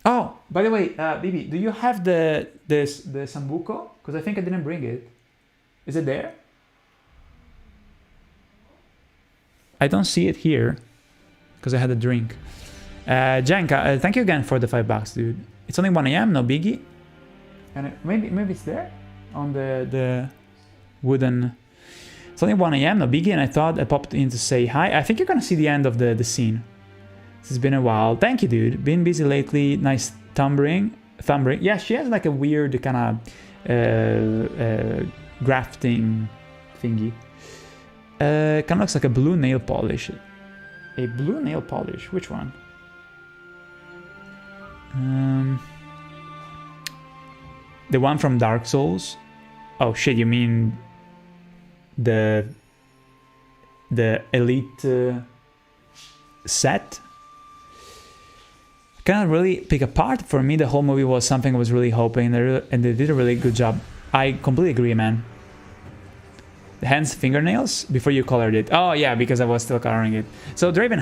Oh, by the way, Bibi, do you have the Sambuco? Because I think I didn't bring it. Is it there? I don't see it here because I had a drink. Janka, thank you again for the $5, dude. It's only 1 AM, no biggie. And maybe it's there on the wooden. It's only 1 AM, no biggie, and I thought I popped in to say hi. I think you're gonna see the end of the scene. This has been a while. Thank you, dude. Been busy lately. Nice thumbring. Yeah, she has like a weird kind of grafting thingy. Kind of looks like a blue nail polish. A blue nail polish. Which one? The one from Dark Souls. Oh shit! You mean the Elite set? Cannot really pick apart. For me, the whole movie was something I was really hoping, and they did a really good job. I completely agree, man. Hands, fingernails before you colored it. Oh yeah, because I was still coloring it. So Draven,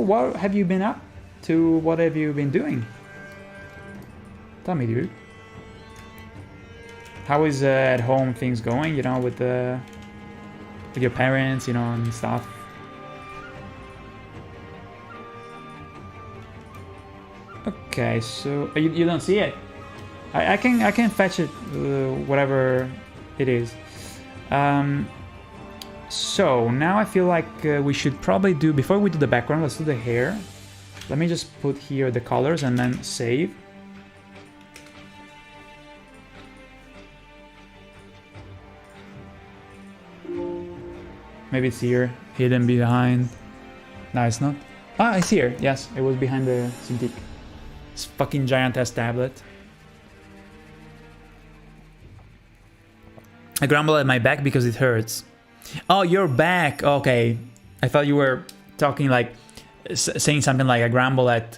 what have you been up to? What have you been doing? Tell me, dude. How is at home things going? You know, with your parents, you know, and stuff. Okay, so you don't see it. I can fetch it, whatever it is. So now I feel like we should probably do, before we do the background, let's do the hair. Let me just put here the colors and then save. Maybe it's here, hidden behind. No, it's not. Ah, it's here. Yes, it was behind the Cintiq. This fucking giant ass tablet. I grumble at my back because it hurts. Oh, your back. Okay. I thought you were talking like, saying something like I grumble at,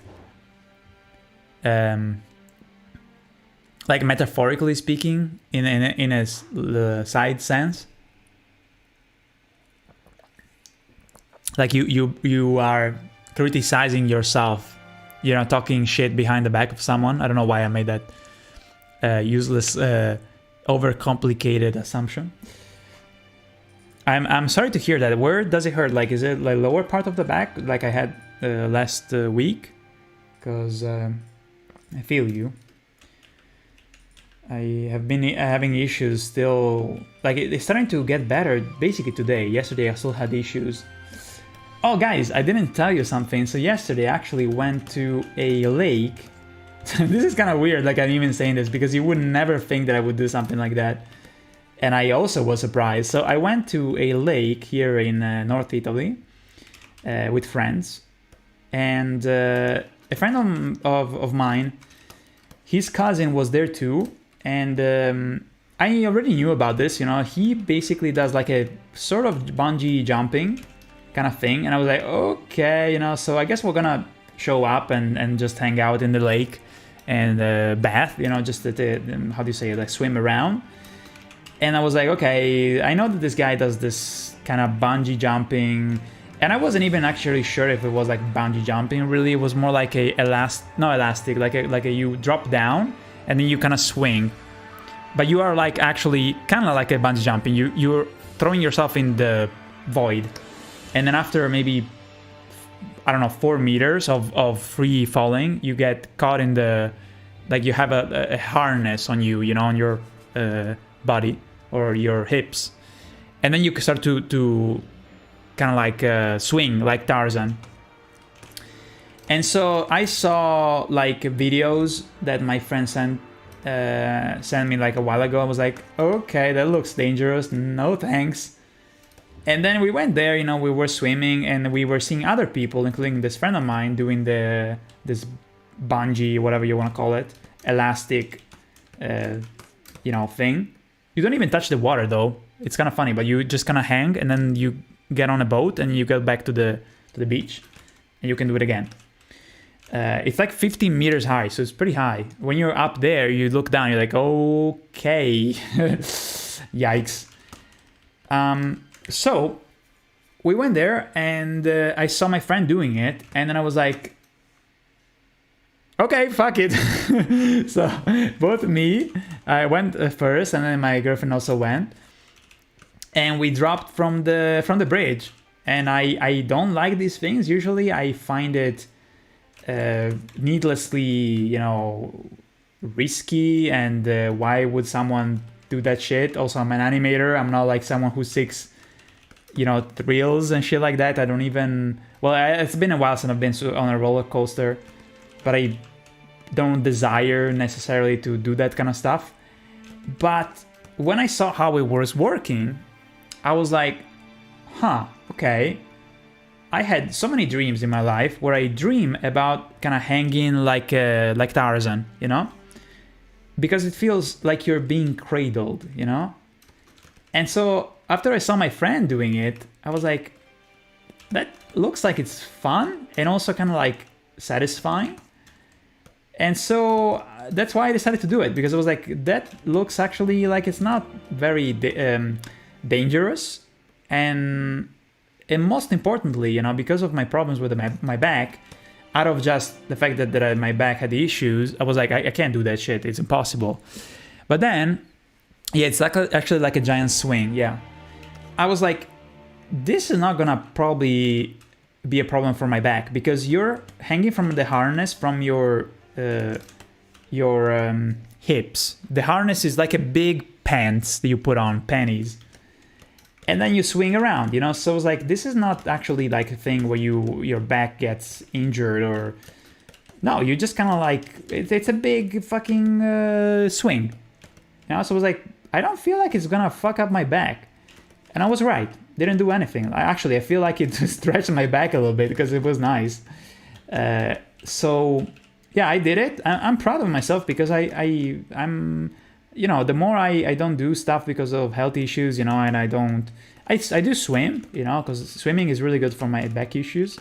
like metaphorically speaking, in a side sense. Like you are criticizing yourself, you know, talking shit behind the back of someone. I don't know why I made that useless, overcomplicated assumption. I'm sorry to hear that. Where does it hurt? Like, is it like lower part of the back, like I had last week? Because I feel you. I have been having issues still. Like, it's starting to get better basically today. Yesterday I still had issues. Oh guys, I didn't tell you something. So yesterday I actually went to a lake. This is kind of weird, like I'm even saying this, because you would never think that I would do something like that. And I also was surprised. So I went to a lake here in North Italy with friends. And a friend of mine, his cousin was there too. And I already knew about this, you know. He basically does like a sort of bungee jumping kind of thing. And I was like, okay, you know, so I guess we're gonna show up and just hang out in the lake and bath, you know, just how do you say it, like swim around. And I was like, okay, I know that this guy does this kind of bungee jumping, and I wasn't even actually sure if it was like bungee jumping. Really, it was more like a elastic, like a you drop down and then you kind of swing, but you are like actually kind of like a bungee jumping. You're throwing yourself in the void, and then after maybe, I don't know, 4 meters of free falling, you get caught in the, like you have a harness on you, you know, on your body or your hips, and then you start to kind of like swing like Tarzan. And so I saw like videos that my friend sent me like a while ago. I was like, okay, that looks dangerous, no thanks. And then we went there, you know, we were swimming and we were seeing other people, including this friend of mine, doing this bungee, whatever you want to call it, elastic, you know, thing. You don't even touch the water though. It's kind of funny, but you just kind of hang and then you get on a boat and you get back to the beach and you can do it again. It's like 15 meters high, so it's pretty high. When you're up there, you look down, you're like, okay, yikes. So we went there and I saw my friend doing it, and then I was like, okay, fuck it. So both me, I went first, and then my girlfriend also went, and we dropped from the bridge. And I don't like these things. Usually I find it needlessly, you know, risky, and why would someone do that shit? Also, I'm an animator. I'm not like someone who seeks, you know, thrills and shit like that. I don't even, well, it's been a while since I've been on a roller coaster, but I don't desire necessarily to do that kind of stuff. But when I saw how it was working, I was like, huh, okay. I had so many dreams in my life where I dream about kind of hanging like Tarzan, you know, because it feels like you're being cradled, you know. And so after I saw my friend doing it, I was like, that looks like it's fun and also kind of like satisfying. And so that's why I decided to do it, because I was like, that looks actually like it's not very dangerous. And most importantly, you know, because of my problems with my back, out of just the fact that my back had issues, I was like, I can't do that shit. It's impossible. But then, yeah, it's like actually like a giant swing. Yeah. I was like, this is not gonna probably be a problem for my back, because you're hanging from the harness from your hips. The harness is like a big pants that you put on, panties, and then you swing around, you know. So I was like, this is not actually like a thing where your back gets injured, or no, you just kind of like it's a big fucking swing, you know. So I was like, I don't feel like it's gonna fuck up my back, and I was right. Didn't do anything. I feel like it stretched my back a little bit because it was nice. So yeah, I did it. I'm proud of myself, because I'm, you know, the more I don't do stuff because of health issues, you know, and I do swim, you know, because swimming is really good for my back issues.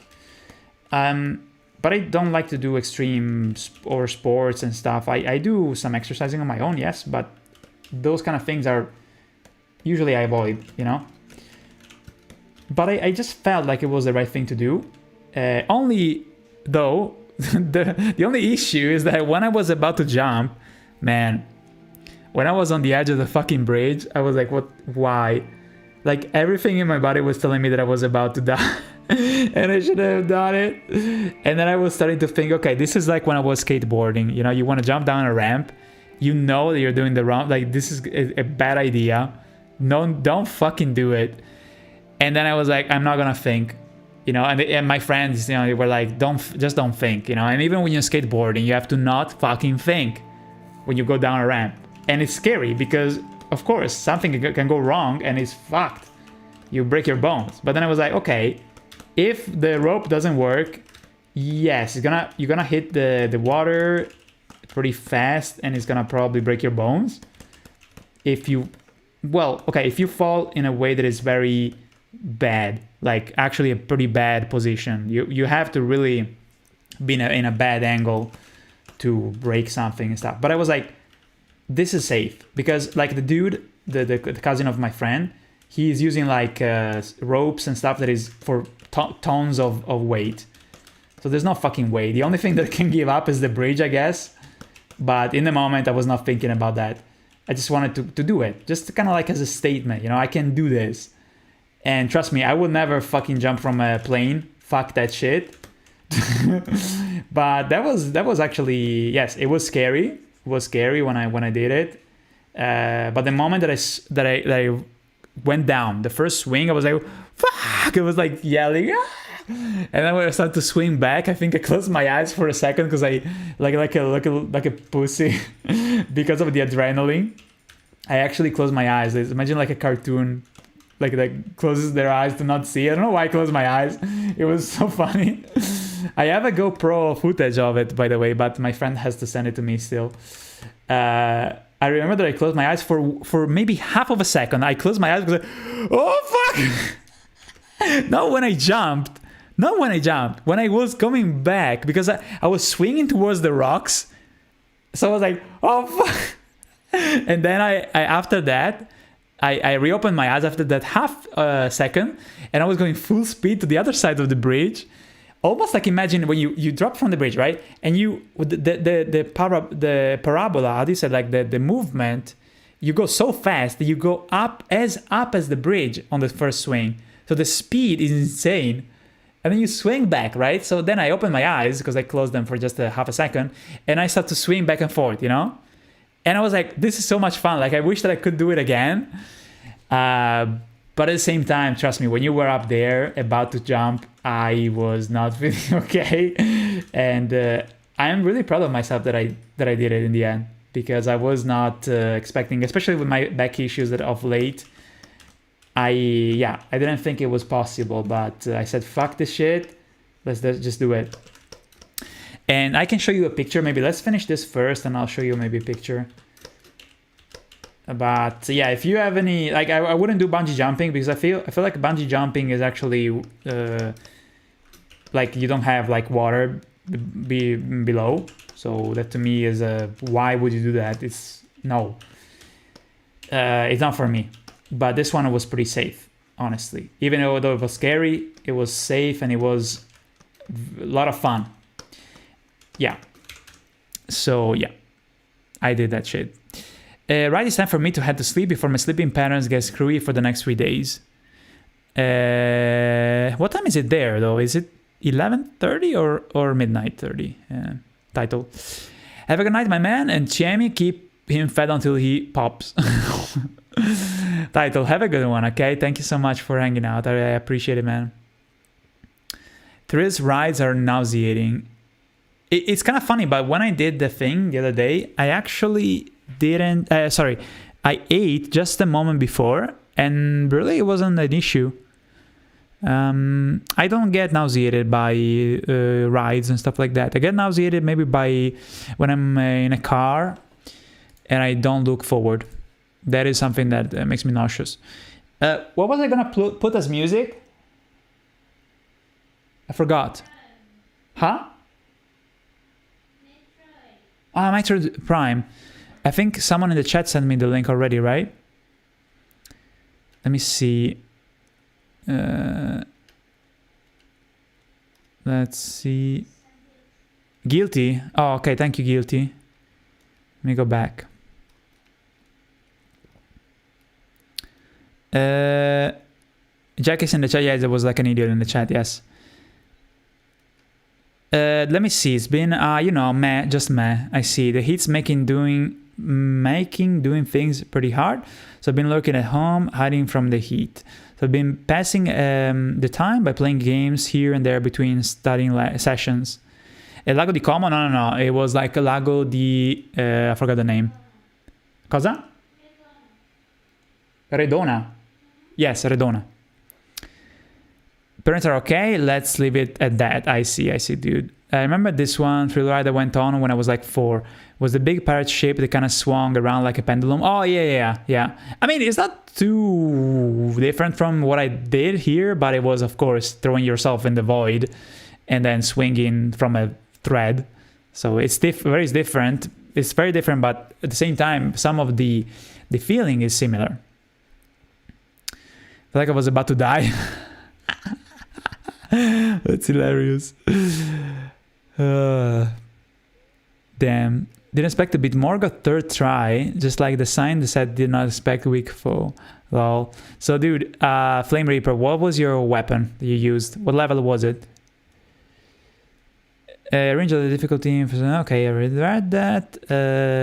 But I don't like to do extreme or sports and stuff. I do some exercising on my own, yes, but those kind of things are usually I avoid, you know. But I just felt like it was the right thing to do. Only though, the only issue is that when I was about to jump, man, when I was on the edge of the fucking bridge, I was like, what, why? Like everything in my body was telling me that I was about to die and I should have done it. And then I was starting to think, okay, this is like when I was skateboarding, you know, you want to jump down a ramp you know that you're doing the wrong, like this is a bad idea. No, don't fucking do it. And then I was like, I'm not gonna think, you know. And my friends, you know, they were like, just don't think, you know. And even when you're skateboarding, you have to not fucking think when you go down a ramp. And it's scary because, of course, something can go wrong and it's fucked. You break your bones. But then I was like, okay, if the rope doesn't work, yes, you're gonna hit the water pretty fast and it's gonna probably break your bones. If you fall in a way that is very bad, like actually a pretty bad position, you have to really be in a bad angle to break something and stuff. But I was like, this is safe because like the dude, the cousin of my friend, he's using like ropes and stuff that is for tons of weight. So there's no fucking way. The only thing that can give up is the bridge, I guess. But in the moment, I was not thinking about that. I just wanted to do it. Just kind of like as a statement, you know, I can do this. And trust me, I would never fucking jump from a plane. Fuck that shit. But that was actually, yes, it was scary. It was scary when I did it. But the moment that I went down, the first swing, I was like, fuck! I was like yelling, ah! And then when I started to swing back, I think I closed my eyes for a second because I like a pussy because of the adrenaline. I actually closed my eyes. Imagine like a cartoon, like that closes their eyes to not see. I don't know why I closed my eyes. It was so funny. I have a GoPro footage of it, by the way, but my friend has to send it to me still. I remember that I closed my eyes for maybe half of a second. I closed my eyes because oh fuck! Not when I jumped. When I was coming back, because I was swinging towards the rocks. So I was like, oh fuck. And then I after that, I reopened my eyes after that half second, and I was going full speed to the other side of the bridge. Almost like imagine when you drop from the bridge, right? And the parabola, how do you say, like the movement, you go so fast that you go up as the bridge on the first swing. So the speed is insane. And then you swing back, right? So then I opened my eyes because I closed them for just a half a second, and I start to swing back and forth, you know? And I was like, this is so much fun. Like, I wish that I could do it again. But at the same time, trust me, when you were up there about to jump, I was not feeling okay. And I am really proud of myself that I did it in the end, because I was not expecting, especially with my back issues that of late, I didn't think it was possible, but I said, fuck this shit. Let's just do it. And I can show you a picture. Maybe let's finish this first and I'll show you maybe a picture. But yeah, if you have any, like, I wouldn't do bungee jumping because I feel like bungee jumping is actually like you don't have like water below. So that to me is why would you do that? It's no. It's not for me. But this one was pretty safe, honestly. Even though it was scary, it was safe and it was a lot of fun. Yeah. So yeah, I did that shit. Right, it's time for me to head to sleep before my sleeping patterns get screwy for the next 3 days. What time is it there though? Is it 11:30 or midnight 30? Title. Have a good night, my man, and Chiemi, keep him fed until he pops. Title, have a good one, okay? Thank you so much for hanging out. I appreciate it, man. Thrills rides are nauseating. It's kind of funny, but when I did the thing the other day, I actually didn't... I ate just a moment before, and really it wasn't an issue. I don't get nauseated by rides and stuff like that. I get nauseated maybe by when I'm in a car and I don't look forward. That is something that makes me nauseous. What was I gonna put as music? I forgot. Huh? Metroid Prime. I think someone in the chat sent me the link already, right? Let me see. Let's see. Guilty. Oh, okay. Thank you, Guilty. Let me go back. Jack is in the chat. Yeah, there was like an idiot in the chat. Yes. Let me see. It's been, meh, just meh. I see. The heat's making doing doing things pretty hard. So I've been lurking at home, hiding from the heat. So I've been passing the time by playing games here and there between studying sessions. Lago di Como? No. It was like a Lago di... I forgot the name. Cosa? Redona. Yes, Redona. Parents are okay, let's leave it at that. I see, dude. I remember this one thrill ride I went on when I was like 4. It was the big pirate ship that kind of swung around like a pendulum. Oh, yeah. I mean, it's not too different from what I did here, but it was, of course, throwing yourself in the void and then swinging from a thread. So it's very different. It's very different, but at the same time, some of the feeling is similar. I feel like I was about to die. That's hilarious. Damn. Didn't expect a bit more, got third try. Just like the sign that said did not expect weak foe. Lol. So dude, Flame Reaper, what was your weapon that you used? What level was it? Range of the difficulty. Okay, I read that.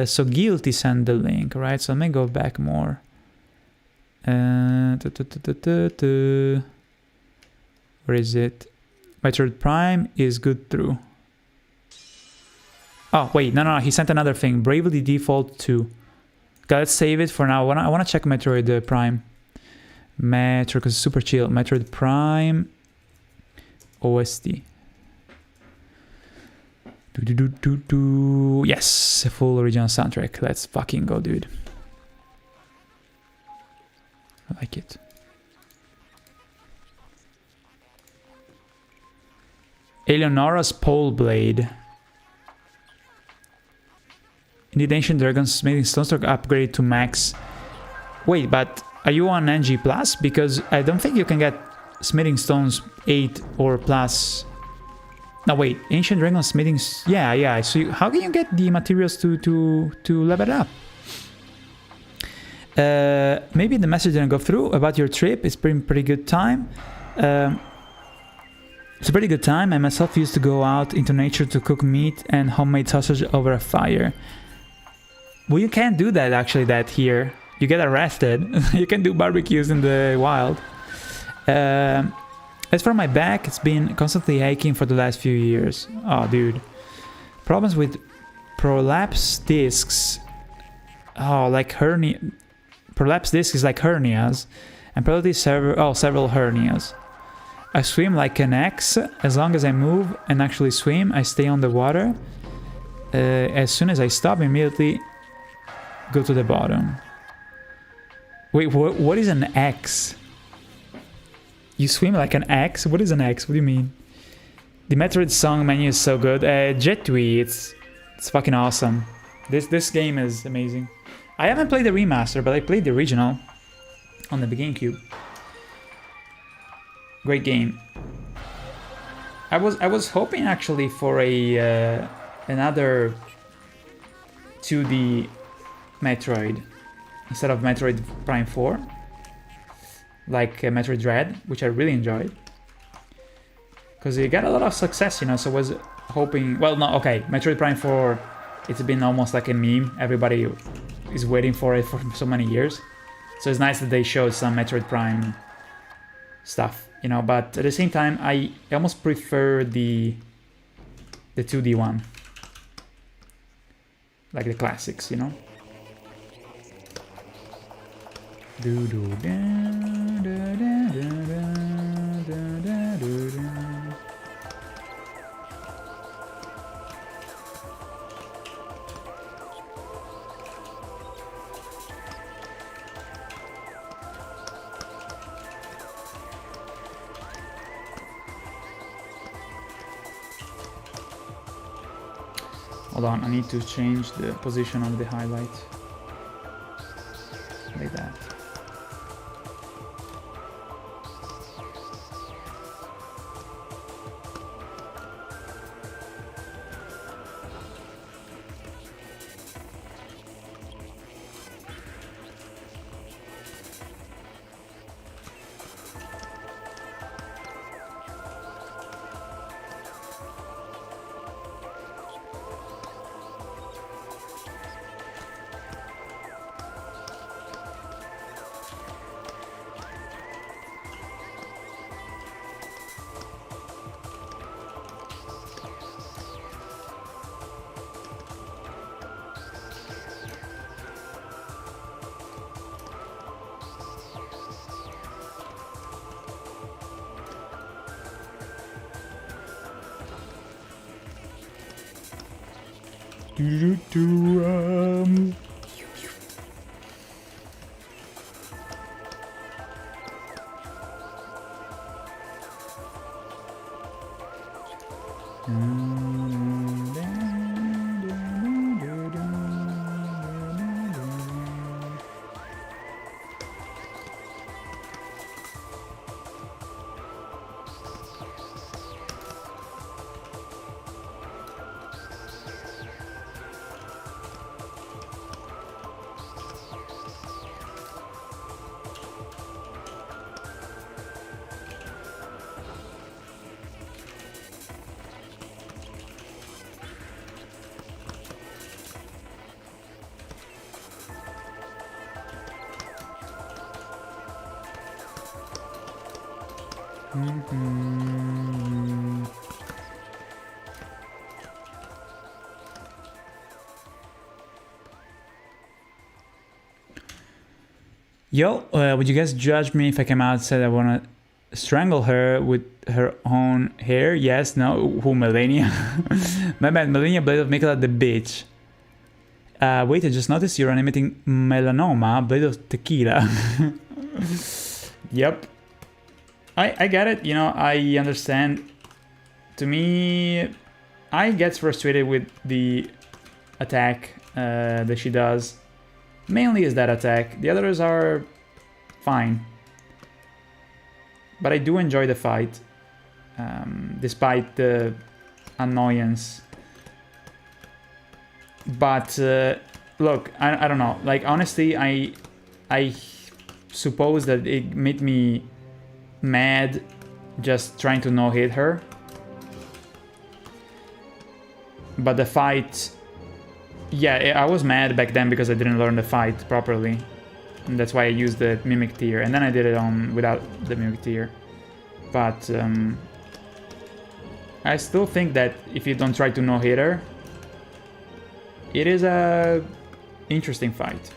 So Guilty sent the link, right? So let me go back more. Where is it? Metroid Prime is good through. Oh, wait. No. He sent another thing. Bravely Default 2. Okay, let's save it for now. I want to check Metroid Prime. Metro, because it's super chill. Metroid Prime OST. Yes, full original soundtrack. Let's fucking go, dude. I like it. Eleonora's Pole Blade. Indeed, Ancient Dragon's Smithing Stones are upgraded to max. Wait, but are you on NG+? Because I don't think you can get Smithing Stones 8 or plus. No, wait, Ancient Dragon's Smithing... Yeah. So how can you get the materials to level it up? Maybe the message didn't go through about your trip. It's been pretty good time. It's a pretty good time. I myself used to go out into nature to cook meat and homemade sausage over a fire. Well, you can't do that actually here. You get arrested. You can do barbecues in the wild. As for my back, it's been constantly aching for the last few years. Oh, dude. Problems with prolapse discs. Oh, like hernia. Prolapse disc is like hernias. And probably several hernias. I swim like an X. As long as I move and actually swim, I stay on the water. As soon as I stop, immediately go to the bottom. Wait, what is an X? You swim like an X? What is an X? What do you mean? The Metroid song menu is so good. Jetui, it's fucking awesome. This game is amazing. I haven't played the remaster, but I played the original on the GameCube. Great game. I was hoping actually for a another 2D Metroid instead of Metroid Prime 4, like Metroid Dread, which I really enjoyed because it got a lot of success, you know. So I was hoping. Well, no, okay, Metroid Prime 4. It's been almost like a meme. Everybody is waiting for it for so many years. So it's nice that they showed some Metroid Prime stuff, you know, but at the same time I almost prefer the 2D one, like the classics, you know. Hold on, I need to change the position of the highlight. Like that. Yo, would you guys judge me if I came out and said I want to strangle her with her own hair? Yes, no? Who, Melania? My bad, Melania Blade of Mikela the bitch. Wait, I just noticed you're animating melanoma, Blade of Tequila. Yep. I get it, you know, I understand. To me, I get frustrated with the attack that she does. Mainly is that attack. The others are fine. But I do enjoy the fight, despite the annoyance. But look, I don't know. Like, honestly, I suppose that it made me mad just trying to no-hit her. But the fight... Yeah, I was mad back then because I didn't learn the fight properly. And that's why I used the Mimic tier. And then I did it on without the Mimic tier. But I still think that if you don't try to no-hit her, it is a interesting fight.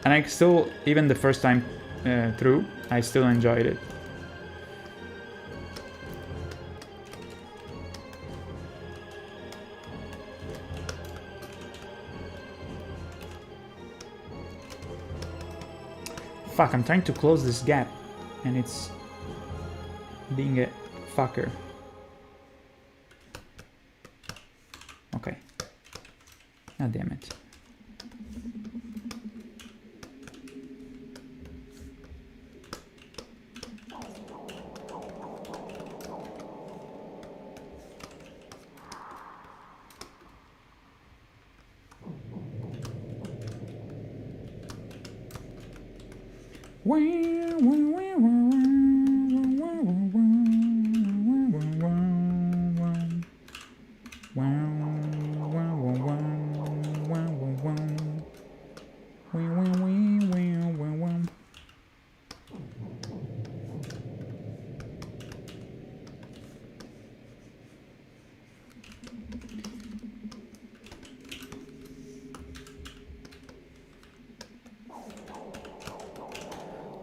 And I still, even the first time through, I still enjoyed it. Fuck, I'm trying to close this gap, and it's being a fucker. Okay. God damn it.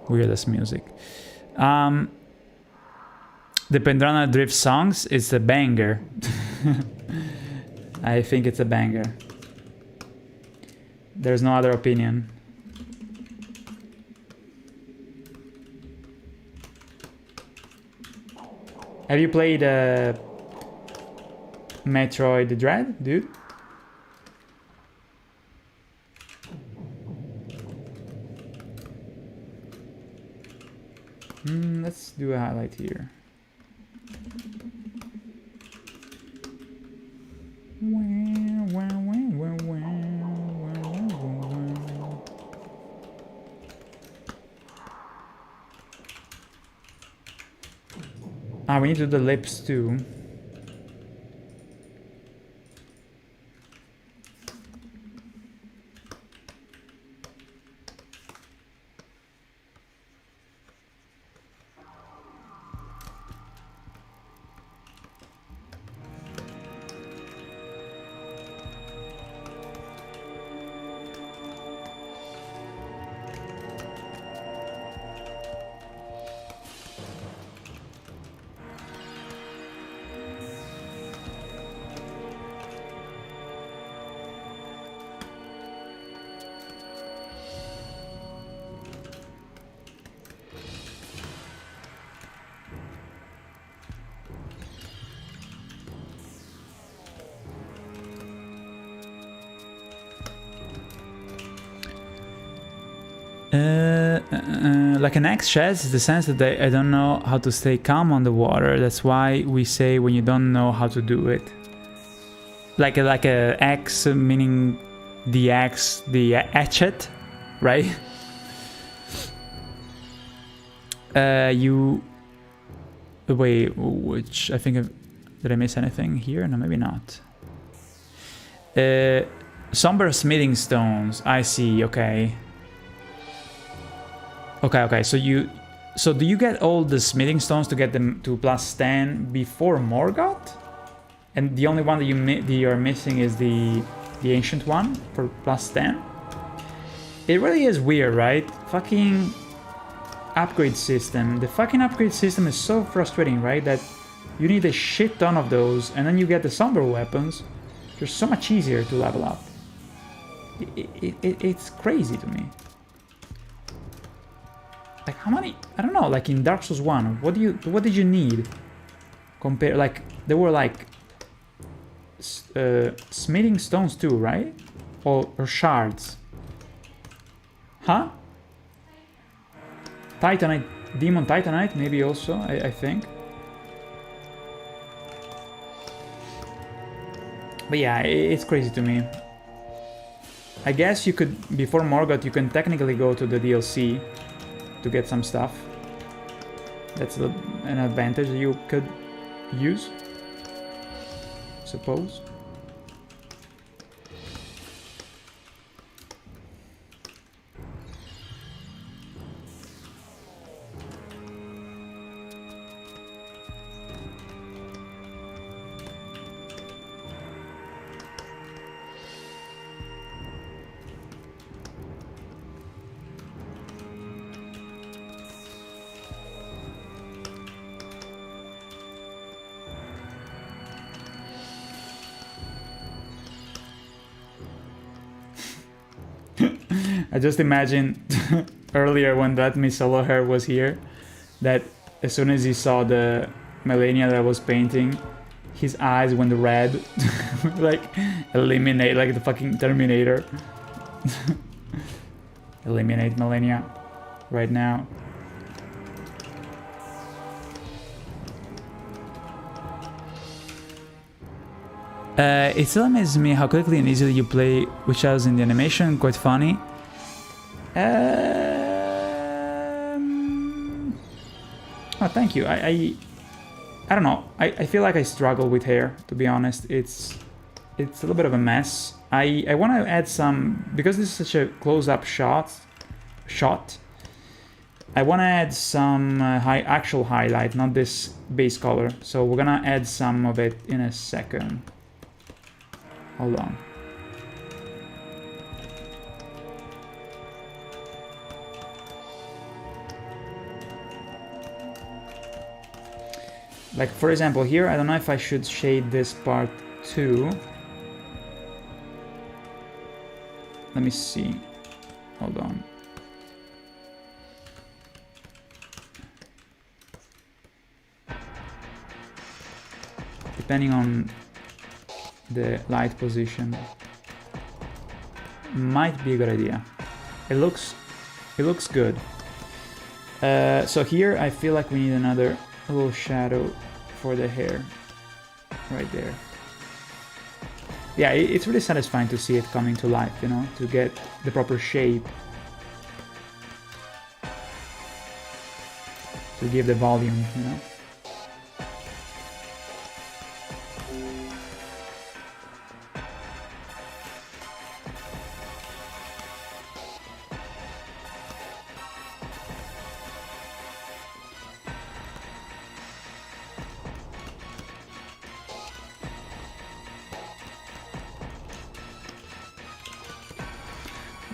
Weirdest music. The Pendrana Drift songs is a banger. I think it's a banger. There's no other opinion. Have you played Metroid Dread, dude? Let's do a highlight here. We need to do the lips too. Like an X sheds is the sense that I don't know how to stay calm on the water. That's why we say when you don't know how to do it. Like a X meaning the X, the hatchet, right? You... Wait, which I think... Did I miss anything here? No, maybe not. Somber smithing stones. I see, okay. Okay, so you... So do you get all the smithing stones to get them to +10 before Morgoth? And the only one that you're missing is the ancient one for +10? It really is weird, right? Fucking upgrade system. The fucking upgrade system is so frustrating, right? That you need a shit ton of those, and then you get the somber weapons. They're so much easier to level up. It's crazy to me. Like how many? I don't know. Like in Dark Souls 1, what did you need? Compare, like there were like smithing stones too, right? Or shards? Huh? Titanite, demon Titanite, maybe also. I think. But yeah, it's crazy to me. I guess you could, before Morgoth, you can technically go to the DLC to get some stuff. That's an advantage that you could use, suppose. I just imagine earlier when that Solo Hair was here, that as soon as he saw the Melania that I was painting, his eyes went red. Like, eliminate, like the fucking Terminator. Eliminate Melania right now. It still amazes me how quickly and easily you play Witch House in the animation, quite funny. Oh, thank you. I don't know. I feel like I struggle with hair, to be honest. It's a little bit of a mess. I want to add some, because this is such a close-up shot. I want to add some actual highlight, not this base color. So we're gonna add some of it in a second. Hold on. Like, for example, here, I don't know if I should shade this part too. Let me see. Hold on. Depending on the light position, might be a good idea. It looks good. So here I feel like we need another little shadow for the hair right there. Yeah, it's really satisfying to see it coming to life, you know, to get the proper shape, to give the volume, you know.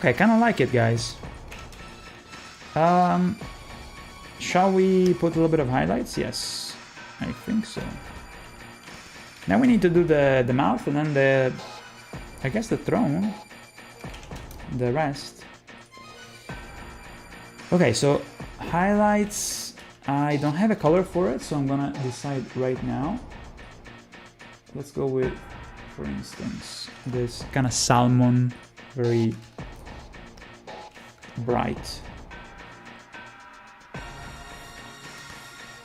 I kind of like it, guys. Shall we put a little bit of highlights? Yes, I think so. Now we need to do the mouth and then I guess the throne. The rest. Okay, so highlights. I don't have a color for it, so I'm gonna decide right now. Let's go with, for instance, this kind of salmon, very bright.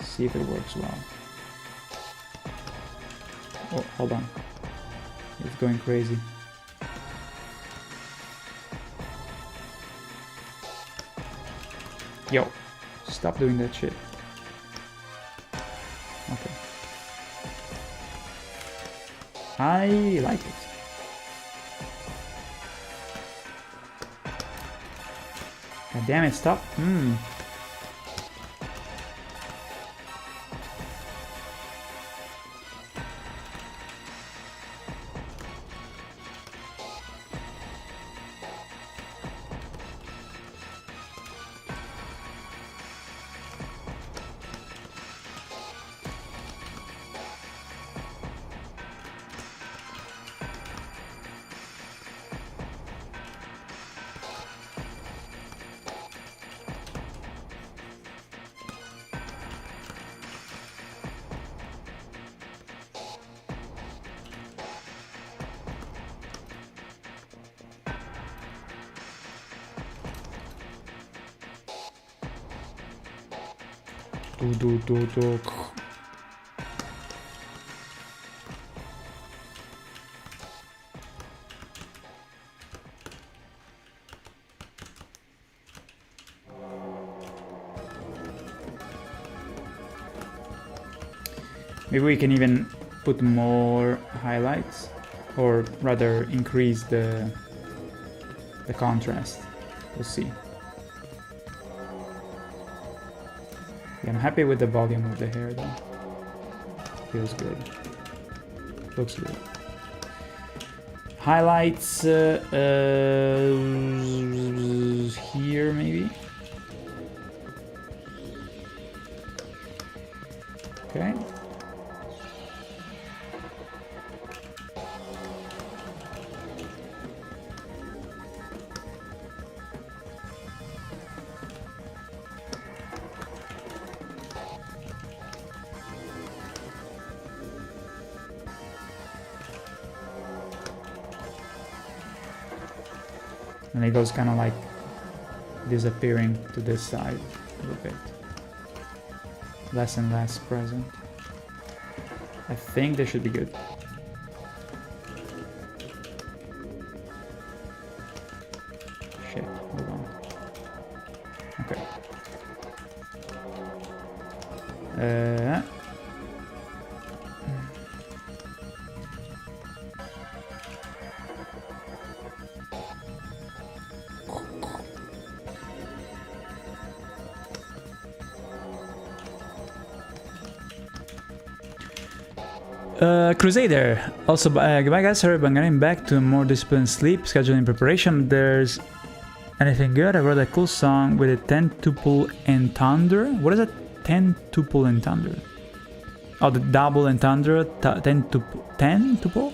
See if it works well. Oh, hold on. It's going crazy. Yo, stop doing that shit. Okay. I like it. God damn it, stop. Do. Maybe we can even put more highlights, or rather increase the contrast. We'll see. Yeah, I'm happy with the volume of the hair though. Feels good. Looks good. Highlights here maybe. Okay. And it goes kind of like disappearing to this side a little bit. Less and less present. I think they should be good. Shit, hold on. Okay. Crusader. Also, goodbye guys, sorry, but I'm getting back to a more disciplined sleep, scheduling preparation. There's anything good? I wrote a cool song with a 10 tuple entendre. What is a 10 tuple entendre? Oh, the double entendre, 10 tuple?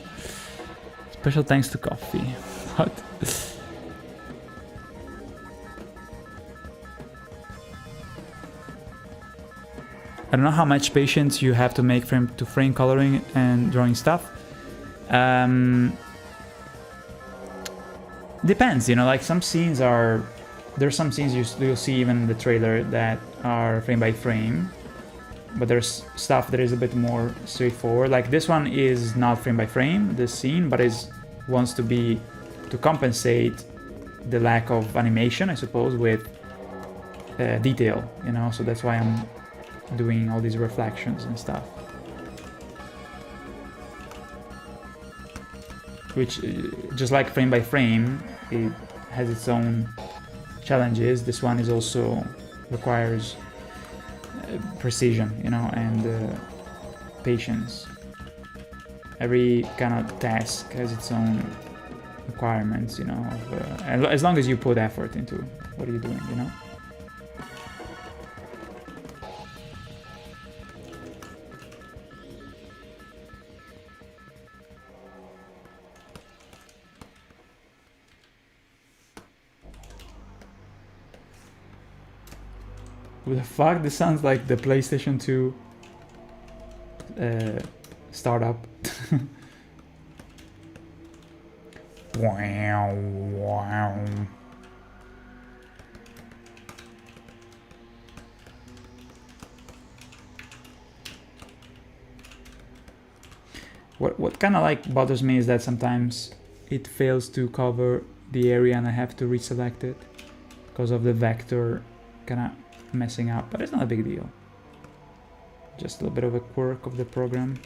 Special thanks to coffee. What? I don't know how much patience you have to make frame to frame coloring and drawing stuff. Depends, you know, like some scenes are... There's some scenes you'll see even in the trailer that are frame by frame. But there's stuff that is a bit more straightforward. Like this one is not frame by frame, this scene, but wants to be... to compensate the lack of animation, I suppose, with detail, you know, so that's why I'm doing all these reflections and stuff. Which, just like frame by frame, it has its own challenges. This one is also requires precision, you know, and patience. Every kind of task has its own requirements, you know, as long as you put effort into what you're doing, you know. What the fuck? This sounds like the PlayStation 2 startup. Wow, wow. What kind of like bothers me is that sometimes it fails to cover the area and I have to reselect it because of the vector kind of messing up, but it's not a big deal. Just a little bit of a quirk of the program.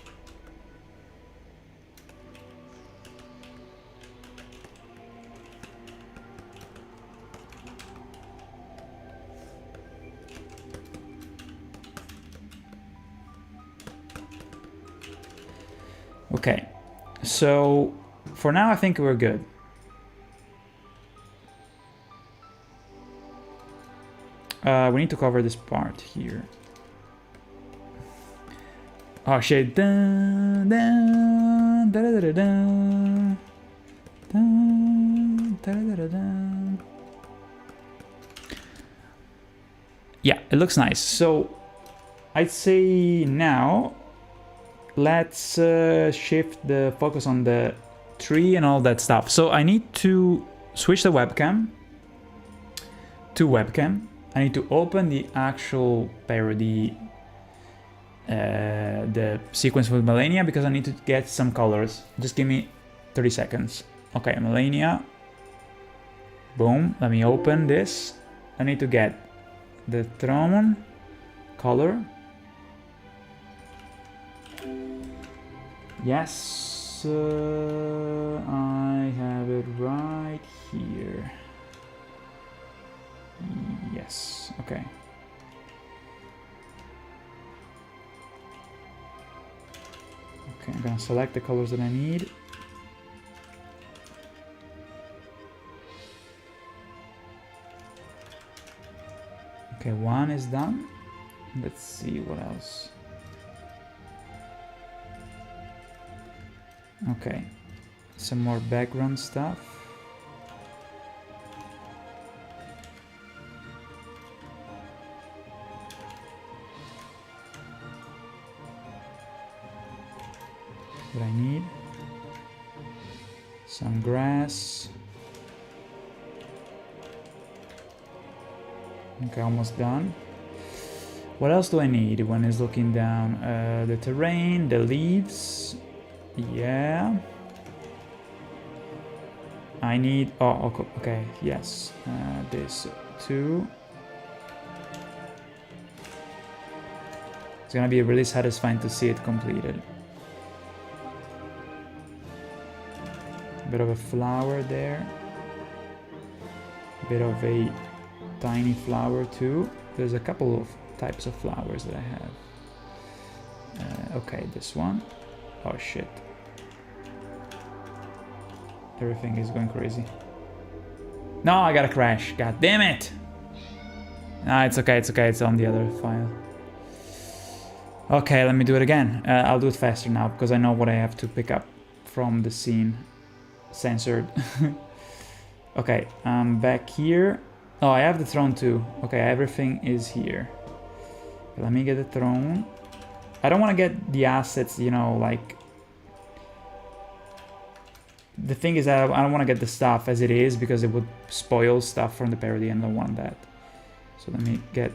Okay, so for now I think we're good. We need to cover this part here. Oh shit. Dun, dun, da, da, da, da, dun, da, da, da, da. Yeah, it looks nice. So I'd say now let's shift the focus on the tree and all that stuff. So I need to switch the webcam to webcam. I need to open the actual parody, the sequence with Melania, because I need to get some colors. Just give me 30 seconds. Okay, Melania. Boom. Let me open this. I need to get the throne color. Yes, I have it right here. Yes, okay. Okay, I'm gonna select the colors that I need. Okay, one is done. Let's see what else. Okay, some more background stuff. What I need, some grass. Okay, almost done. What else do I need when it's looking down? The terrain, the leaves. Yeah. I need, oh, okay, yes. This too. It's gonna be really satisfying to see it completed. Bit of a flower there, bit of a tiny flower too. There's a couple of types of flowers that I have. Okay, this one. Oh shit, everything is going crazy. No, I gotta crash, god damn it. Ah, it's okay, it's on the other file. Okay, let me do it again. I'll do it faster now because I know what I have to pick up from the scene. Censored. Okay, I'm back here. Oh, I have the throne too. Okay, everything is here. Okay, let me get the throne. I don't want to get the assets, you know, like... The thing is that I don't want to get the stuff as it is because it would spoil stuff from the parody and I don't want that. So let me get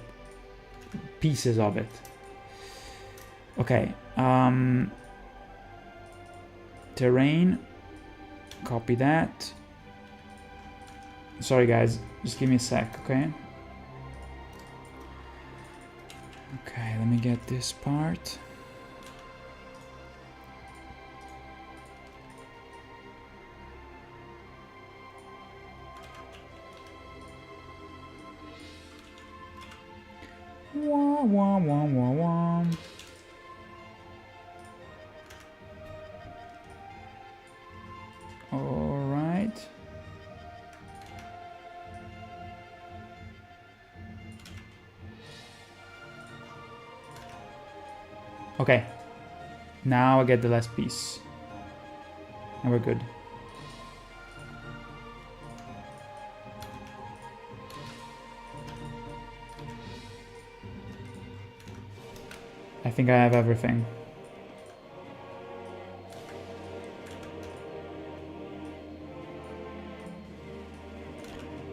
pieces of it. Okay, terrain. Copy that. Sorry guys, just give me a sec, okay? Okay, let me get this part. Wah, wah, wah, wah, wah. All right. Okay. Now I get the last piece. And we're good. I think I have everything.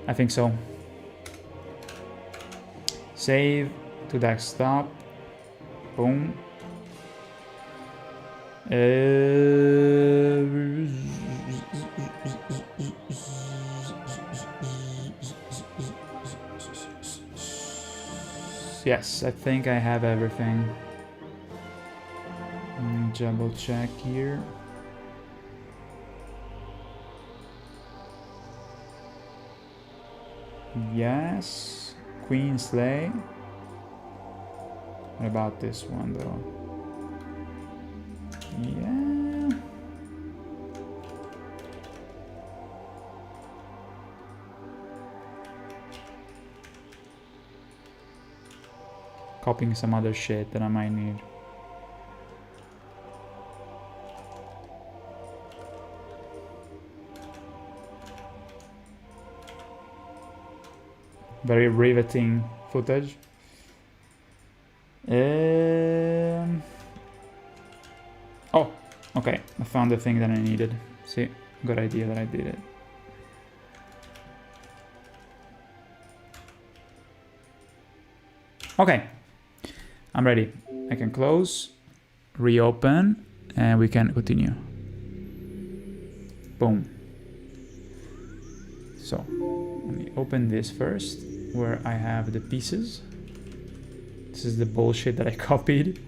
I think so. Save to desktop. Boom. Yes, I think I have everything. Double check here. Yes, Queen Slay. What about this one though? Yeah. Copying some other shit that I might need. Very riveting footage. Oh, okay. I found the thing that I needed. See, good idea that I did it. Okay, I'm ready. I can close, reopen, and we can continue. Boom. So, let me open this first, where I have the pieces. This is the bullshit that I copied.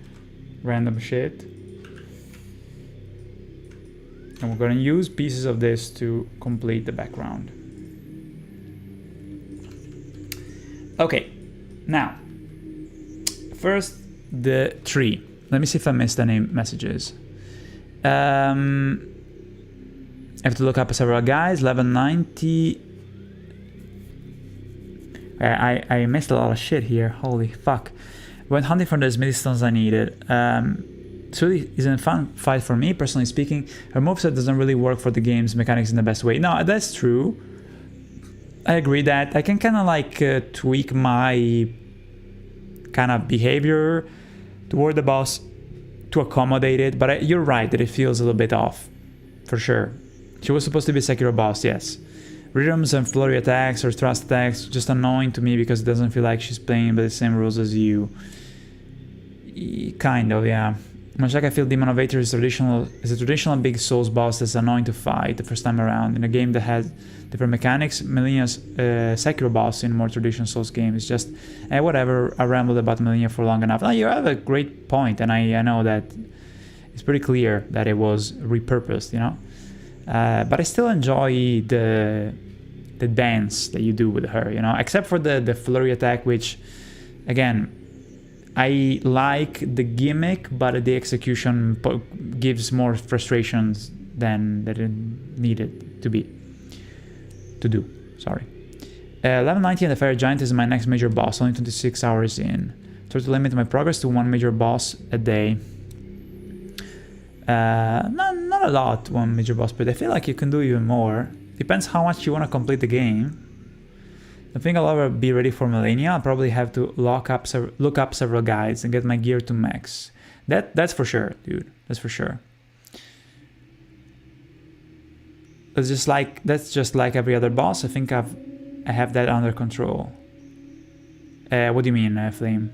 Random shit. And we're gonna use pieces of this to complete the background. Okay, now, first the tree. Let me see if I missed any messages. I have to look up several guys. Level 90. I missed a lot of shit here. Holy fuck. Went hunting for the smithy stones I needed. It really isn't a fun fight for me, personally speaking. Her moveset doesn't really work for the game's mechanics in the best way. No, that's true. I agree that I can kind of like tweak my kind of behavior toward the boss to accommodate it, but you're right that it feels a little bit off, for sure. She was supposed to be a Sekiro boss, yes. Rhythms and flurry attacks or thrust attacks just annoying to me because it doesn't feel like she's playing by the same rules as you. Kind of, yeah. Much like I feel Demon of Aether is a traditional big Souls boss that's annoying to fight the first time around. In a game that has different mechanics, Millennia's Sekiro boss in more traditional Souls game is just whatever. I rambled about Millennia for long enough. Now you have a great point, and I know that it's pretty clear that it was repurposed, you know. But I still enjoy the dance that you do with her, you know, except for the flurry attack, which, again, I like the gimmick, but the execution gives more frustrations than that it needed to do. Sorry. Level 90 and the Fire Giant is my next major boss, only 26 hours in. Try to limit my progress to one major boss a day. Not a lot, one major boss, but I feel like you can do even more. Depends how much you want to complete the game. I think I'll ever be ready for Millennia. I'll probably have to look up several guides and get my gear to max. That's for sure, dude. That's for sure. That's just like every other boss. I think I have that under control. What do you mean, Flame?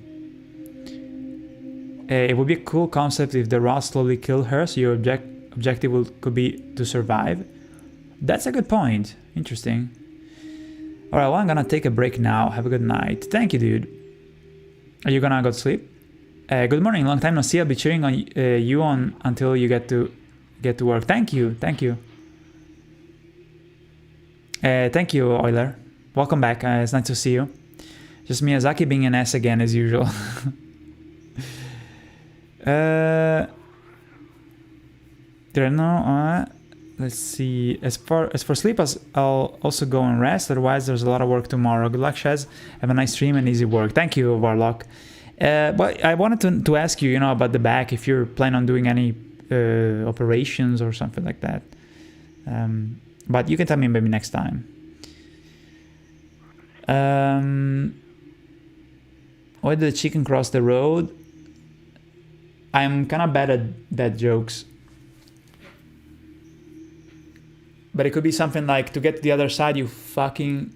It would be a cool concept if the rot slowly killed her, so your objective could be to survive. That's a good point. Interesting. Alright, well, I'm gonna take a break now. Have a good night. Thank you, dude. Are you gonna go to sleep? Good morning. Long time no see. I'll be cheering on you until you get to work. Thank you. Thank you. Thank you, Euler. Welcome back. It's nice to see you. Just Miyazaki being an ass again, as usual. Did I know? Let's see. As for sleep, I'll also go and rest. Otherwise, there's a lot of work tomorrow. Good luck, Shaz. Have a nice stream and easy work. Thank you, Warlock. But I wanted to ask you, you know, about the back. If you're planning on doing any operations or something like that. But you can tell me maybe next time. Why did the chicken cross the road? I'm kind of bad at that jokes. But it could be something like, to get to the other side, you fucking...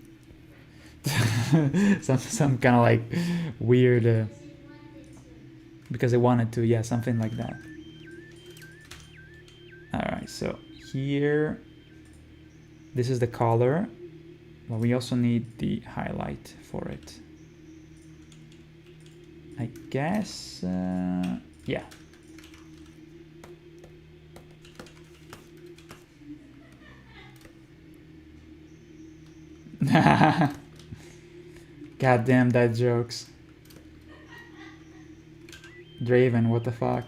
some kind of like weird... because I wanted to, yeah, something like that. So here, this is the color, but we also need the highlight for it. I guess, yeah. Goddamn that jokes. Draven, what the fuck?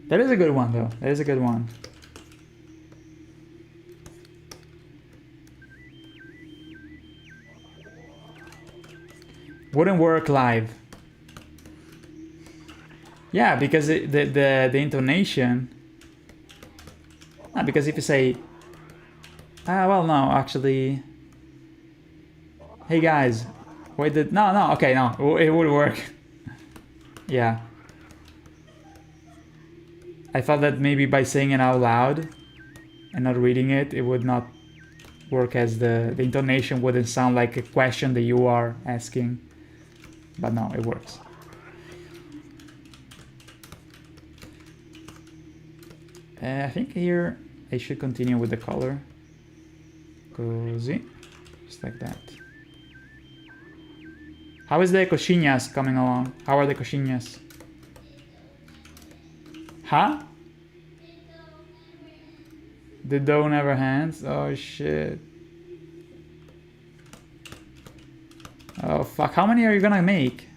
That is a good one though. That is a good one. Wouldn't work live. Yeah, because the intonation. Because if you say, well, no, actually. Hey guys, wait, no, okay, no, it would work. Yeah. I thought that maybe by saying it out loud and not reading it, it would not work, as the intonation wouldn't sound like a question that you are asking. But no, it works. I think here I should continue with the color. Così. Just like that. How is the coxinhas coming along? How are the coxinhas? Huh? The dough never hands? Oh shit. Oh fuck, how many are you gonna make?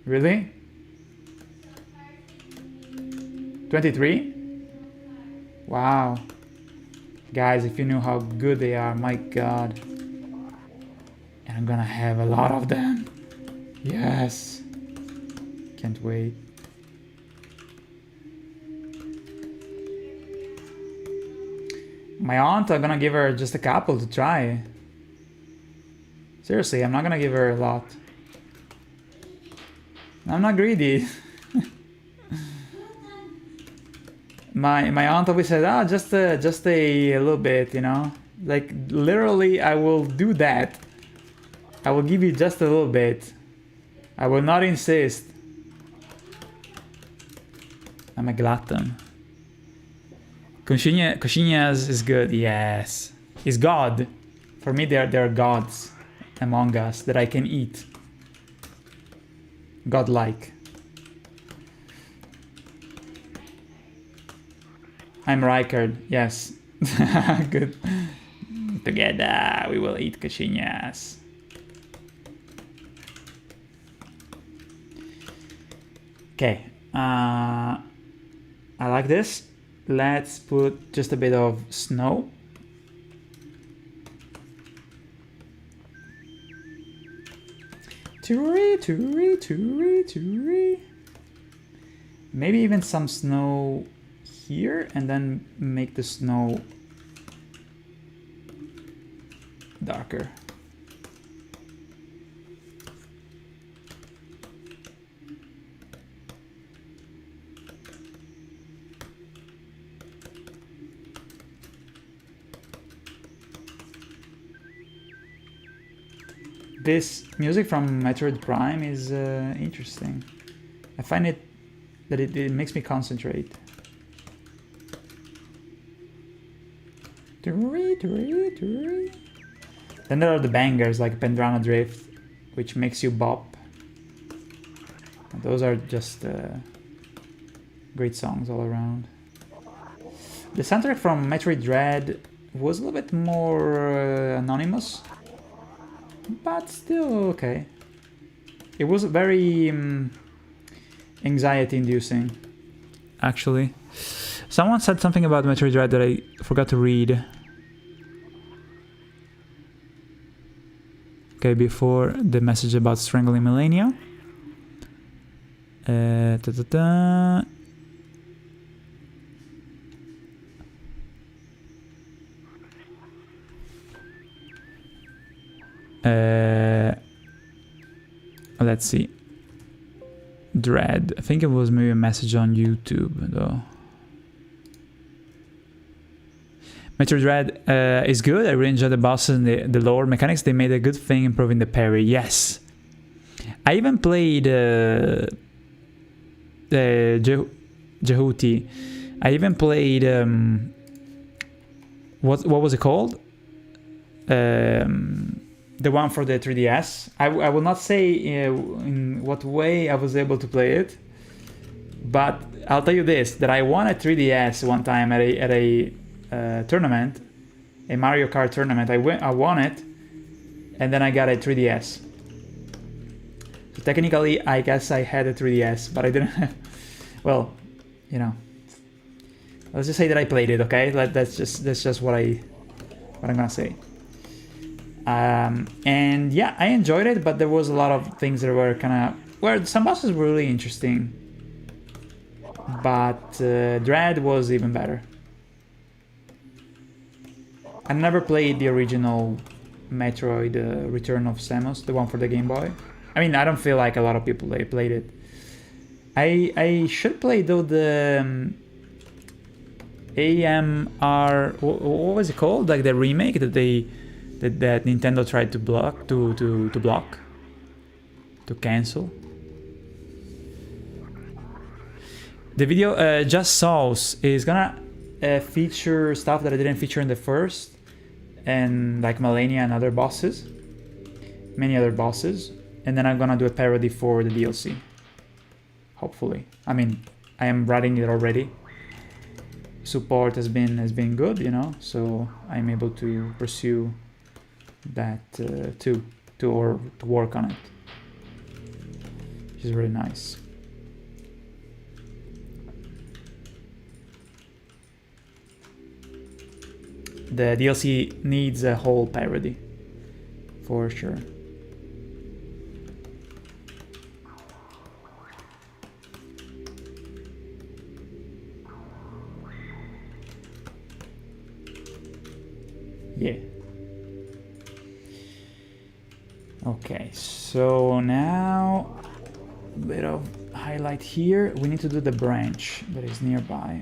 Really? 23? Wow. Guys, if you knew how good they are, my god. And I'm gonna have a lot of them. Yes. Can't wait. My aunt, I'm gonna give her just a couple to try. Seriously, I'm not gonna give her a lot. I'm not greedy. My aunt always said, just a little bit, you know? Like, literally, I will do that. I will give you just a little bit. I will not insist. I'm a glutton. Coxinhas is good, yes. Is God. For me, they're gods among us that I can eat. Godlike. I'm Rykard, yes. Good. Together, we will eat coxinhas. Okay. I like this. Let's put just a bit of snow. Maybe even some snow here, and then make the snow darker. This music from Metroid Prime is interesting. I find it that it makes me concentrate. Then there are the bangers like Pendrana Drift, which makes you bop. Those are just great songs all around. The soundtrack from Metroid Dread was a little bit more anonymous, but still okay. It was very anxiety-inducing, actually. Someone said something about Metroid Dread that I forgot to read. Okay, before the message about strangling Millennia. Let's see. Dread. I think it was maybe a message on YouTube, though. Metroid Dread is good. I really enjoyed the bosses and the lore mechanics. They made a good thing improving the parry. Yes. I even played Jehuti. I even played what was it called? The one for the 3DS. I will not say in what way I was able to play it, but I'll tell you this: that I won a 3DS one time at a tournament, a Mario Kart tournament. I won it, and then I got a 3DS. So technically, I guess I had a 3DS, but I didn't have. Well, you know. Let's just say that I played it. Okay, that's just what I'm gonna say. And yeah, I enjoyed it, but there was a lot of things that were where some bosses were really interesting, but Dread was even better. I never played the original Metroid Return of Samus, the one for the Game Boy. I mean, I don't feel like a lot of people played it. I should play though the AMR. What was it called? Like the remake that Nintendo tried to block to cancel. The video Just Souls is gonna feature stuff that I didn't feature in the first, and like Malenia and other bosses, many other bosses, and then I'm gonna do a parody for the DLC. Hopefully, I mean, I am writing it already. Support has been good, you know, so I'm able to pursue that to work on it, which is really nice. The DLC needs a whole parody, for sure. Yeah. Okay, so now a bit of highlight here. We need to do the branch that is nearby.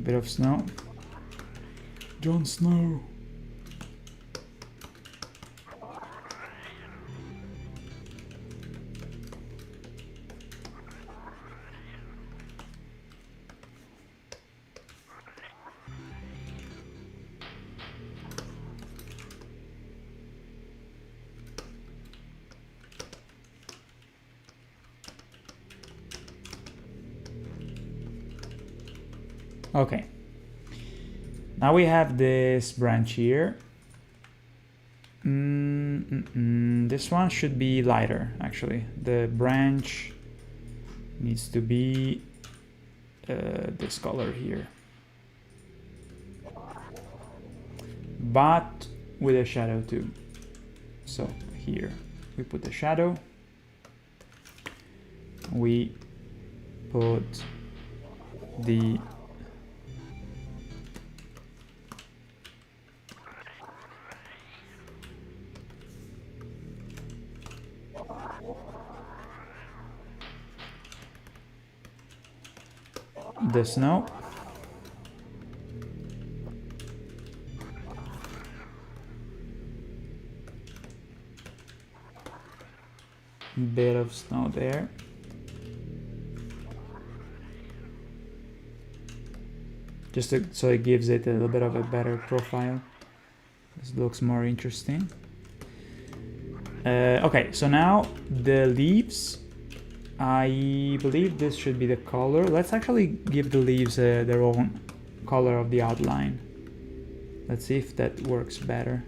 Bit of snow. Jon Snow. Okay, now we have this branch here. This one should be lighter, actually. The branch needs to be this color here, but with a shadow too. So here we put the shadow, we put the snow. Bit of snow there. Just so it gives it a little bit of a better profile. This looks more interesting. Okay, so now the leaves. I believe this should be the color. Let's actually give the leaves their own color of the outline. Let's see if that works better.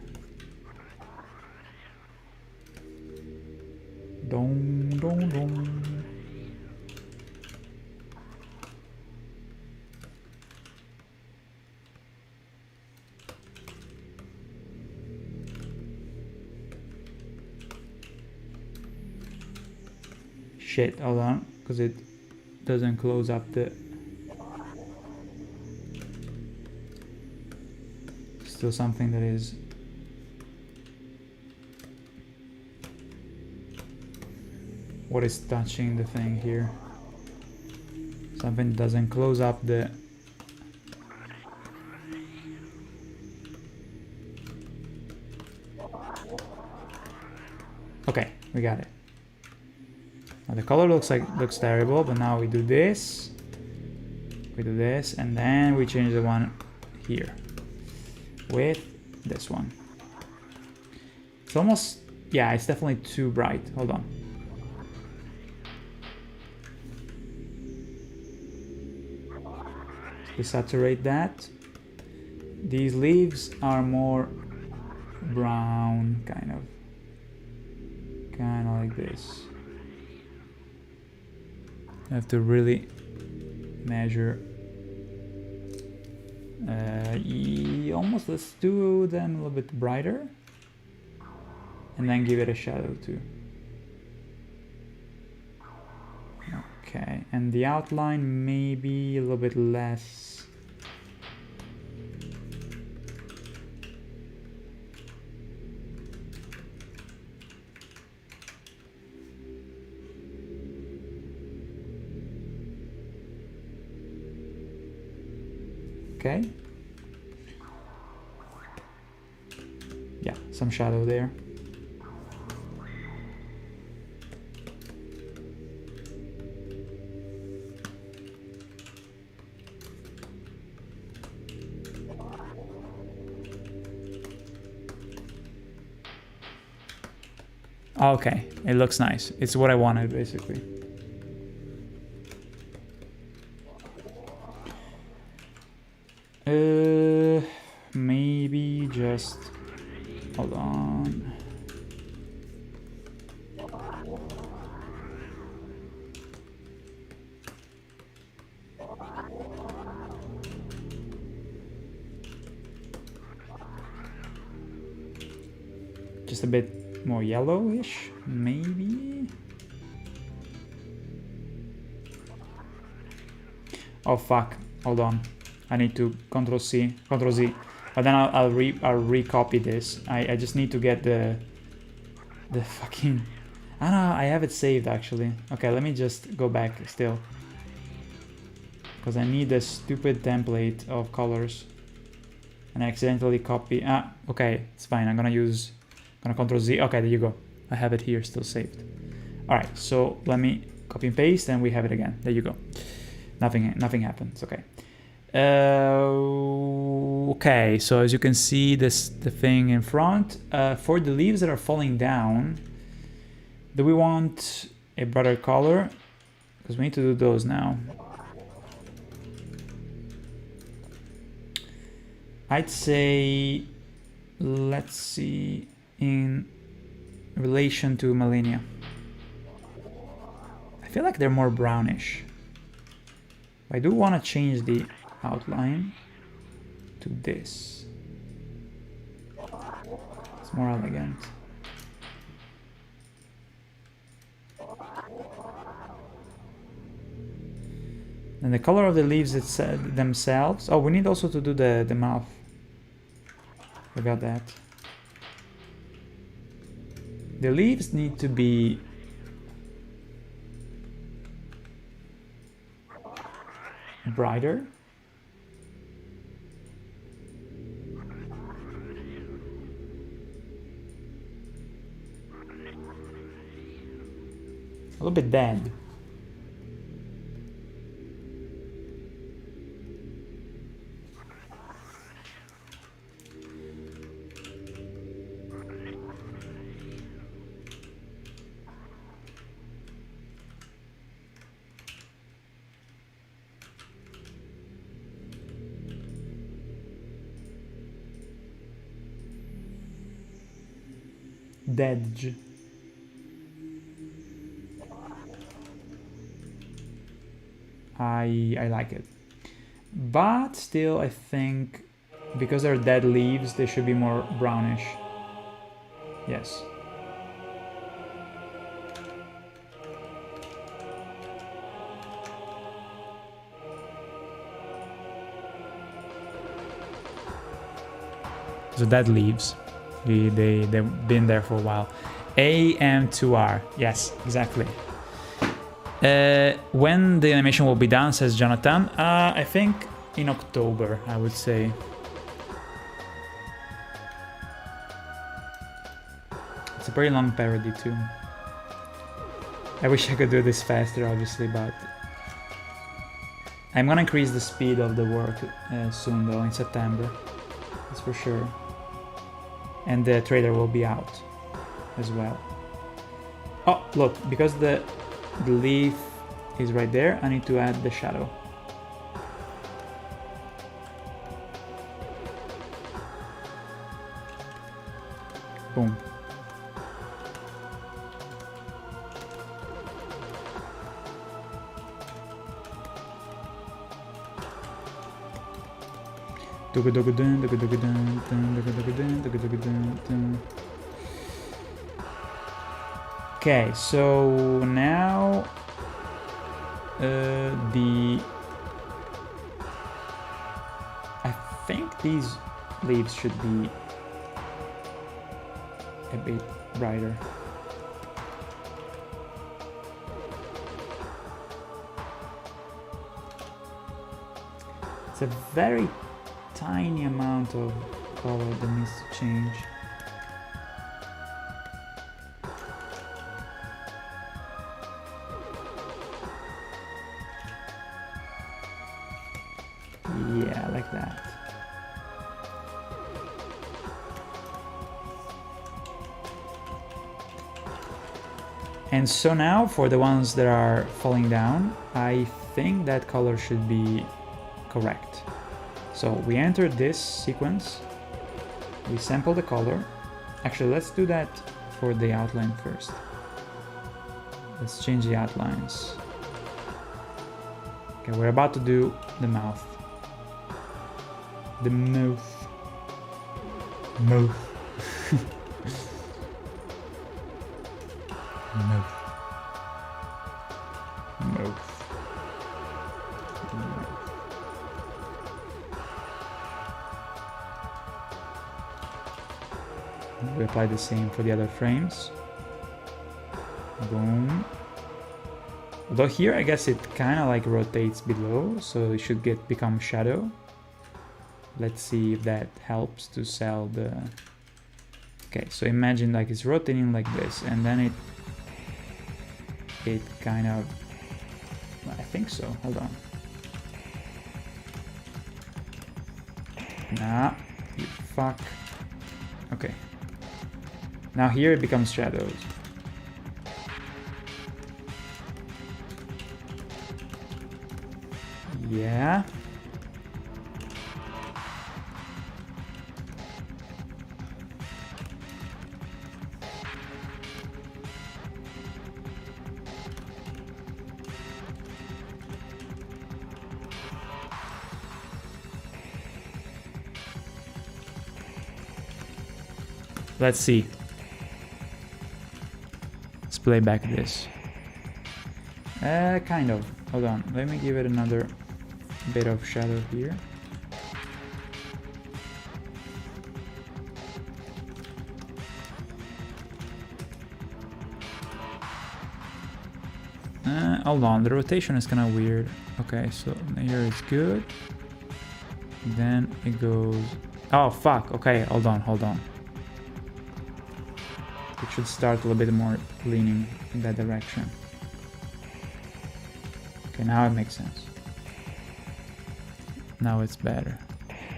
Dong, dong, dong. shit, hold on, because it doesn't close up the... Still something that is... What is touching the thing here? Something doesn't close up the... Okay, we got it. Now the color looks terrible, but now we do this. We do this, and then we change the one here with this one. It's almost, yeah, it's definitely too bright. Hold on. Desaturate that. These leaves are more brown, kind of like this. I have to really measure. Almost, let's do them a little bit brighter, and then give it a shadow too. Okay, and the outline maybe a little bit less. Okay. Yeah, some shadow there. Okay, it looks nice. It's what I wanted, basically. Maybe just... Hold on. Just a bit more yellowish, maybe? Oh fuck, hold on. I need to Control C, Control Z. But then I'll recopy this. I just need to get the fucking... I don't know, I have it saved actually. Okay, let me just go back still. Because I need the stupid template of colors. And I accidentally copy... okay, it's fine. I'm gonna Control Z. Okay, there you go. I have it here still saved. Alright, so let me copy and paste and we have it again. There you go. Nothing happens, okay. Okay, so as you can see, the thing in front, for the leaves that are falling down, do we want a brighter color? Because we need to do those now. I'd say, let's see, in relation to Millennia. I feel like they're more brownish. I do want to change the outline to this. It's more elegant. And the color of the leaves themselves. Oh, we need also to do the mouth. Forgot that. The leaves need to be brighter. A little bit dead. Dead. I like it, but still I think because they're dead leaves they should be more brownish. Yes. So that leaves. They've been there for a while. AM2R. Yes, exactly. When the animation will be done, says Jonathan. I think in October, I would say. It's a pretty long parody too. I wish I could do this faster, obviously, but I'm gonna increase the speed of the work soon, though, in September. That's for sure. And the trailer will be out as well. Oh, look, because the leaf is right there, I need to add the shadow. Boom. Okay, so now I think these leaves should be a bit brighter. It's a very tiny amount of color that needs to change. Yeah, like that. And so now for the ones that are falling down, I think that color should be correct. So we enter this sequence, we sample the color. Actually, let's do that for the outline first. Let's change the outlines. Okay, we're about to do the mouth. The mouth. Mouth. Mouth. Mouth. We apply the same for the other frames. Boom. Although here I guess it kind of like rotates below, so it should become shadow. Let's see if that helps to sell the... Okay, so imagine like it's rotating like this, and then it kind of... I think so, hold on. Nah, you fuck. Okay. Now here it becomes shadows. Yeah. Let's see. Let's play back this. Kind of. Hold on. Let me give it another bit of shadow here. Hold on. The rotation is kind of weird. Okay, so here it's good. Then it goes... Oh, fuck. Okay, hold on, hold on. It should start a little bit more leaning in that direction. Okay, now it makes sense. Now it's better.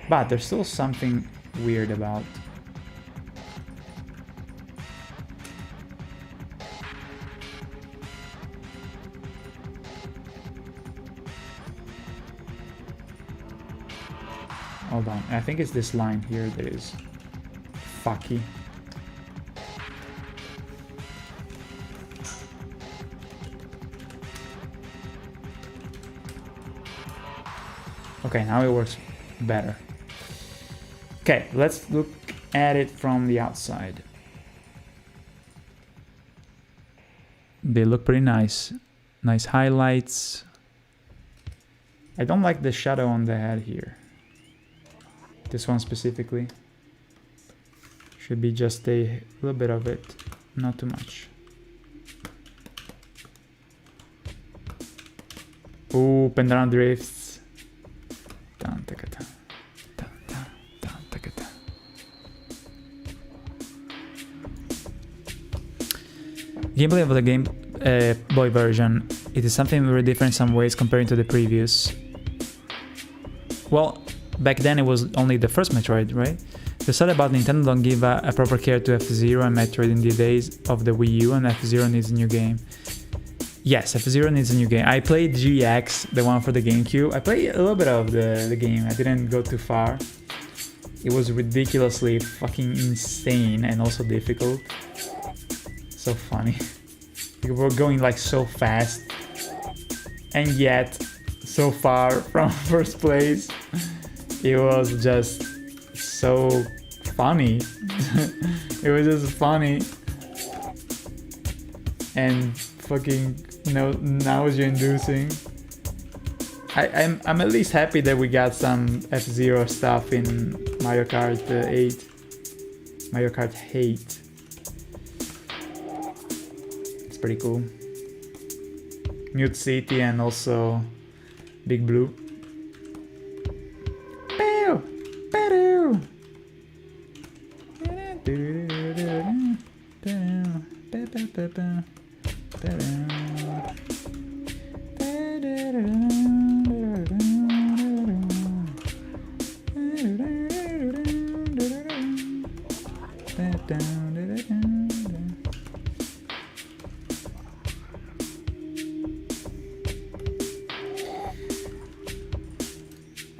But there's still something weird about... Hold on, I think it's this line here that is fucky. Okay, now it works better. Okay, let's look at it from the outside. They look pretty nice. Nice highlights. I don't like the shadow on the head here. This one specifically. Should be just a little bit of it, not too much. Ooh, Pendulum drifts. Gameplay of the Game Boy version. It is something very different in some ways comparing to the previous. Well, back then it was only the first Metroid, right? The sad about Nintendo don't give a proper care to F-Zero and Metroid in the days of the Wii U, and F-Zero needs a new game. Yes, F-Zero needs a new game. I played GX, the one for the GameCube. I played a little bit of the game. I didn't go too far. It was ridiculously fucking insane and also difficult. So funny. We were going like so fast. And yet, so far from first place. It was just so funny. It was just funny. And fucking, you know, nausea-inducing. I'm at least happy that we got some F-Zero stuff in Mario Kart 8. Mario Kart 8. It's pretty cool. Mute City and also Big Blue. Pew! Pew!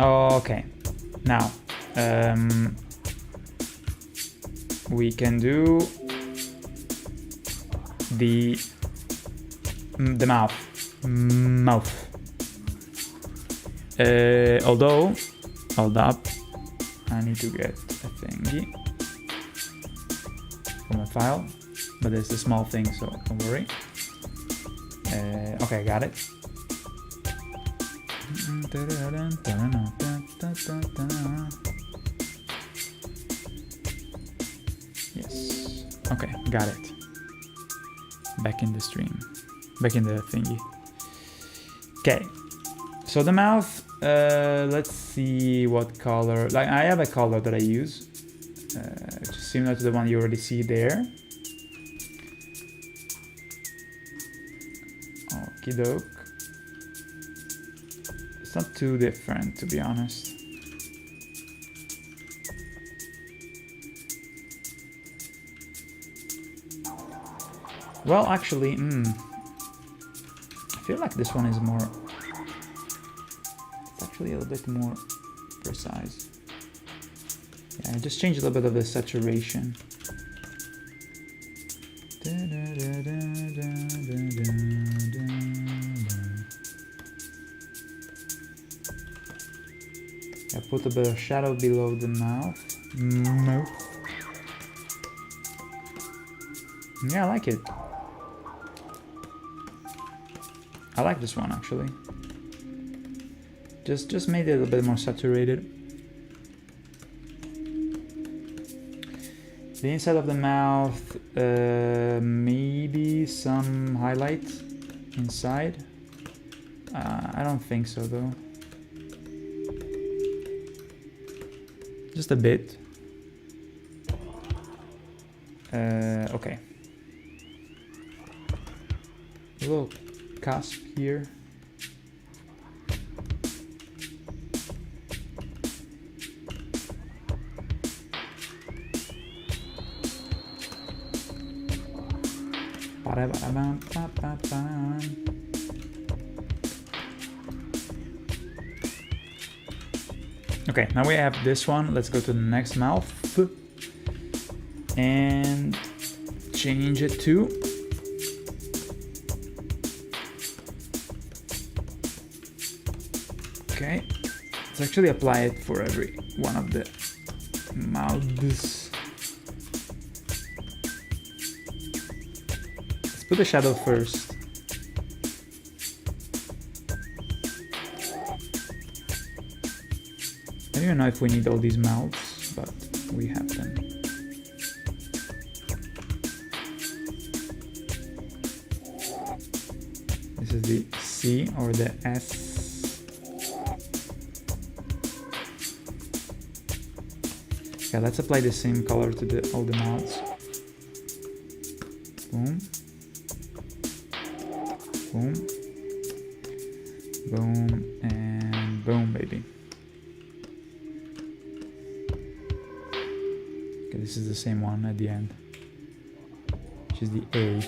Okay, now we can do the mouth. Although, hold up, I need to get a thingy from a file, but it's a small thing, so don't worry. Okay, got it. Yes. Okay, got it. Back in the stream. Back in the thingy. Okay. So the mouth, let's see what color. Like, I have a color that I use. Which is similar to the one you already see there. Okie doke. It's not too different, to be honest. Well, actually, I feel like this one is more... It's actually a little bit more precise. Yeah, I just changed a little bit of the saturation. I put a bit of shadow below the mouth. Yeah, I like it. I like this one actually. Just made it a little bit more saturated. The inside of the mouth, maybe some highlight inside. I don't think so though. Just a bit. Okay. A little cusp here. Okay, now we have this one. Let's go to the next mouth and change it to okay. Let's actually apply it for every one of the mouths. Let's put the shadow first. I don't even know if we need all these mouths, but we have them. is the C or the S. Okay, let's apply the same color to all the mouths. Boom. Boom. Boom. And boom, baby. Okay, this is the same one at the end, which is the A.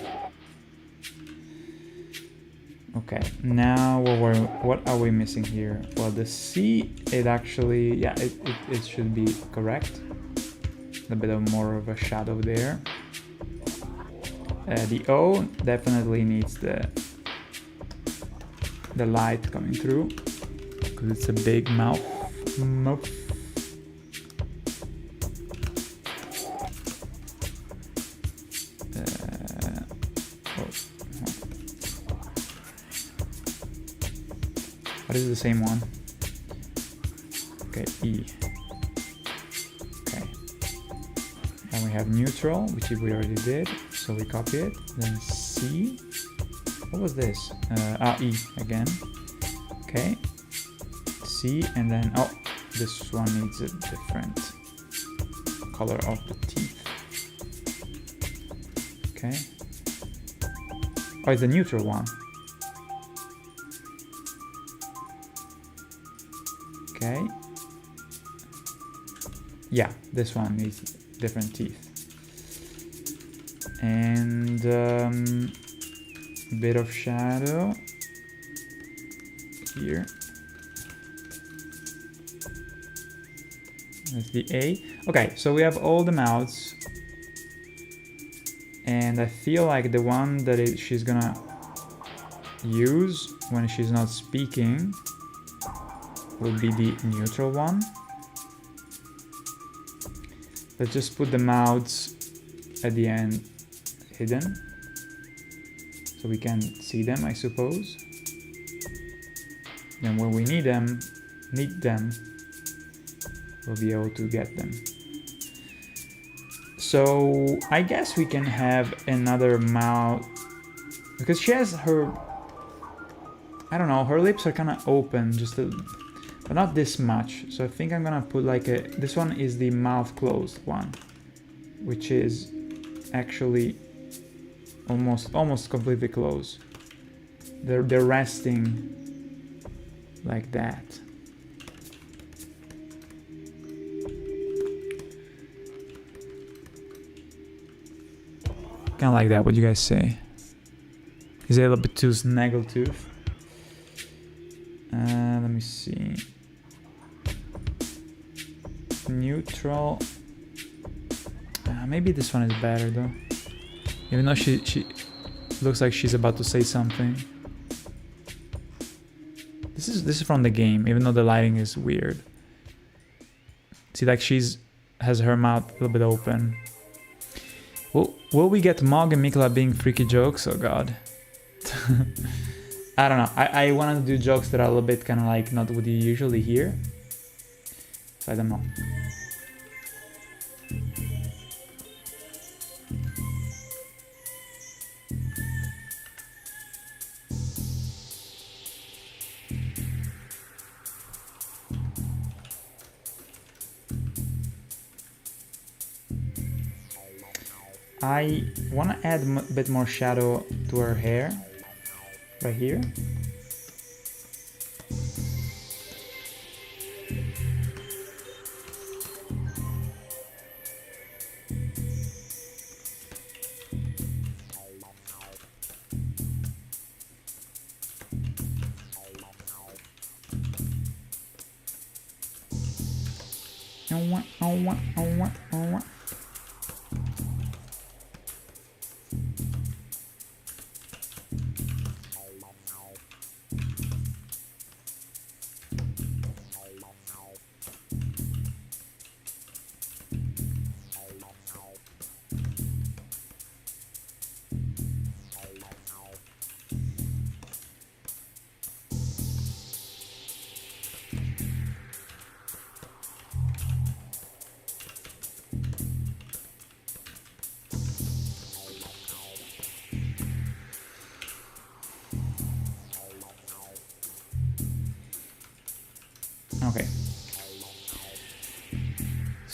Okay, now what are we missing here? Well, the C, it actually, yeah, it should be correct. A bit of more of a shadow there. The O definitely needs the light coming through because it's a big mouth. What is the same one? Okay, E. Okay. Then we have neutral, which we already did, so we copy it. Then C. What was this? E again. Okay. C, and then, oh, this one needs a different color of the teeth. Okay. Oh, it's the neutral one. Okay. Yeah, this one needs different teeth. And a bit of shadow here. That's the A. Okay, so we have all the mouths. And I feel like the one that she's gonna use when she's not speaking will be the neutral one. Let's just put the mouths at the end hidden so we can see them, I suppose. Then when we need them, we'll be able to get them. So I guess we can have another mouth because she has her, I don't know, her lips are kind of open, but not this much. So I think I'm gonna put like this one is the mouth closed one, which is actually almost completely closed. They're resting like that. Kind of like that. What do you guys say? Is it a little bit too snaggletooth? Let me see. Neutral. Maybe this one is better though. Even though she looks like she's about to say something. This is from the game, even though the lighting is weird. See, like has her mouth a little bit open. Will we get Mog and Mikla being freaky jokes? Oh god. I don't know. I wanted to do jokes that are a little bit kind of like not what you usually hear. So I don't know. I want to add a bit more shadow to her hair, right here.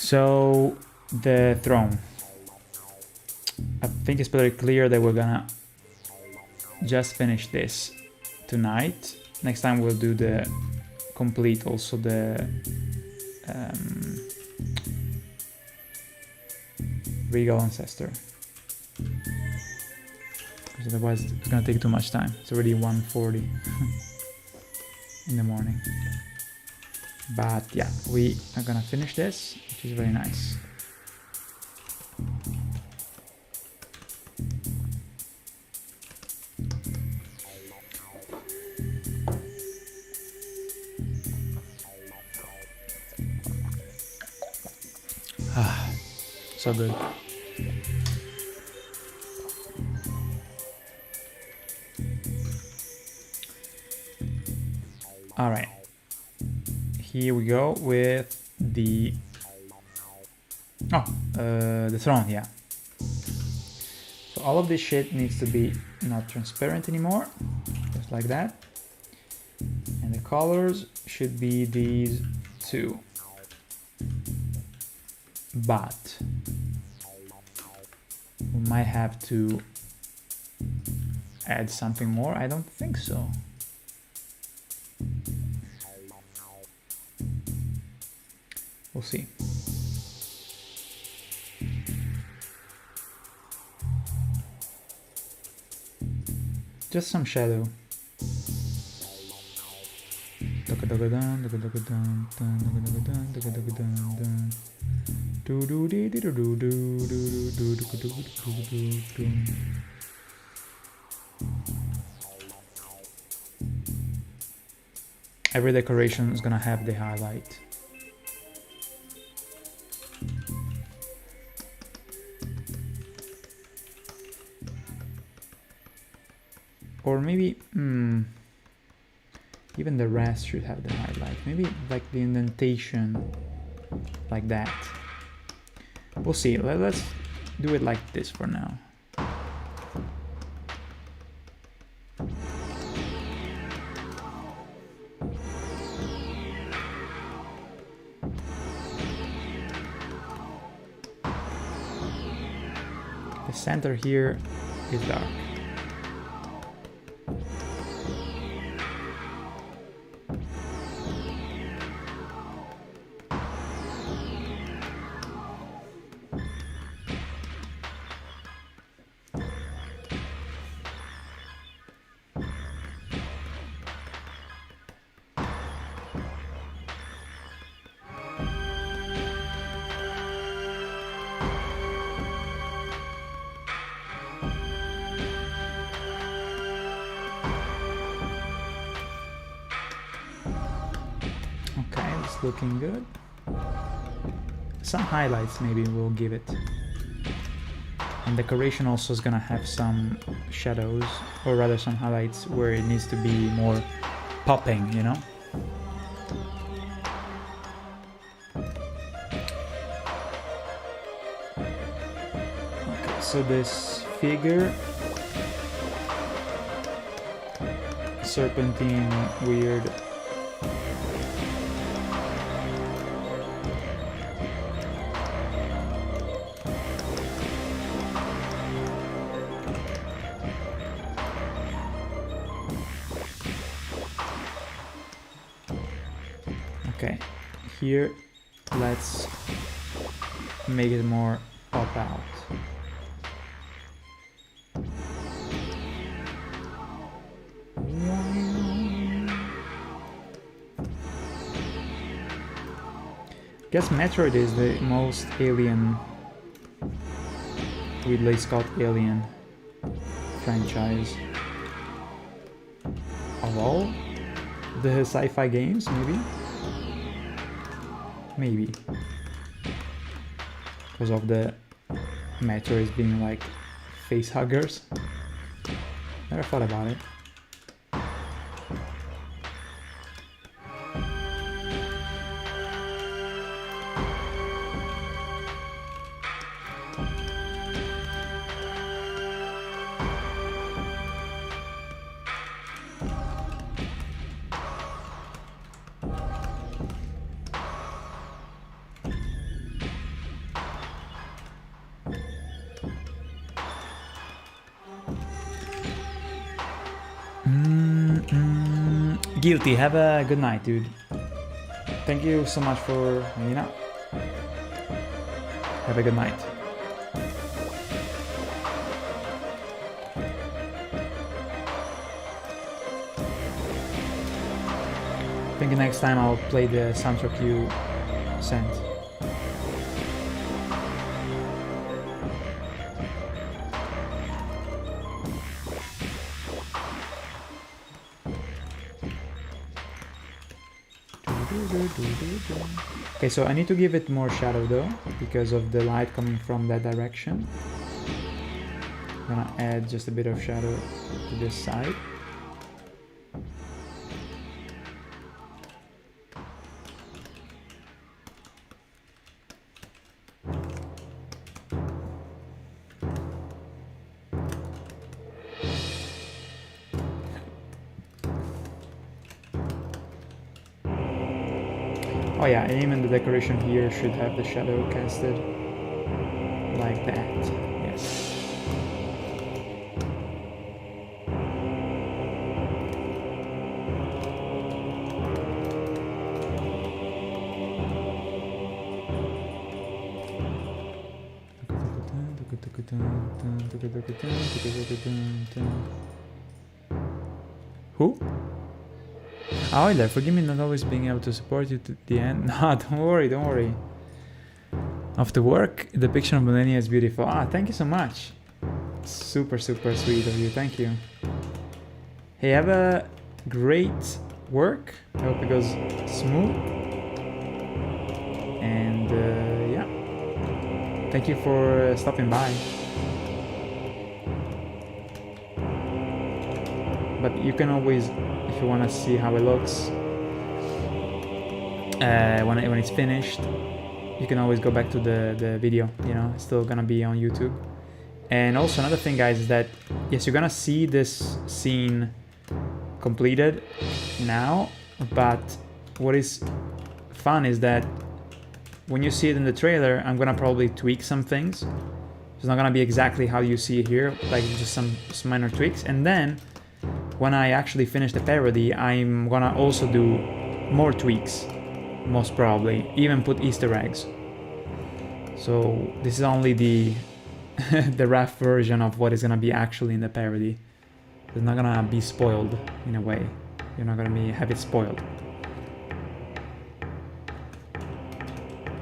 So the throne. I think it's pretty clear that we're gonna just finish this tonight. Next time we'll do the complete, also the Regal Ancestor. Because otherwise it's gonna take too much time. It's already 1:40 in the morning. But yeah, we are gonna finish this, which is very nice. So good. All right. Here we go with the the throne. Yeah. So all of this shit needs to be not transparent anymore, just like that. And the colors should be these two. But we might have to add something more. I don't think so. We'll see. Just some shadow. Every decoration is gonna have the highlight. Or maybe, even the rest should have the highlight. Maybe like the indentation, like that. We'll see. Let's do it like this for now. The center here is dark. Looking good. Some highlights maybe we'll give it. And decoration also is gonna have some shadows, or rather some highlights where it needs to be more popping, you know? Okay, so this figure, serpentine, weird. Okay, here let's make it more pop out. I guess Metroid is the most alien, Ridley Scott alien franchise of all the sci-fi games, maybe? Maybe. Because of the Metroids being like face huggers. Never thought about it. Guilty, have a good night, dude. Thank you so much for hanging out. Have a good night. I think next time I'll play the soundtrack you sent. Okay, so I need to give it more shadow though, because of the light coming from that direction. I'm gonna add just a bit of shadow to this side. Oh yeah, and even the decoration here should have the shadow casted like that. Yes. Who? Oh, there, forgive me not always being able to support you to the end. No, don't worry, don't worry. After work, the depiction of Millennia is beautiful. Ah, thank you so much. Super, super sweet of you, thank you. Hey, have a great work. I hope it goes smooth. And yeah, thank you for stopping by. But you can always, if you want to see how it looks when it's finished, you can always go back to the video, you know, it's still gonna be on YouTube. And also another thing, guys, is that yes, you're gonna see this scene completed now, but what is fun is that when you see it in the trailer, I'm gonna probably tweak some things. It's not gonna be exactly how you see it here, like just some minor tweaks. And then when I actually finish the parody, I'm gonna also do more tweaks, most probably, even put Easter eggs. So this is only the the rough version of what is gonna be actually in the parody. It's not gonna be spoiled in a way. You're not gonna have it spoiled.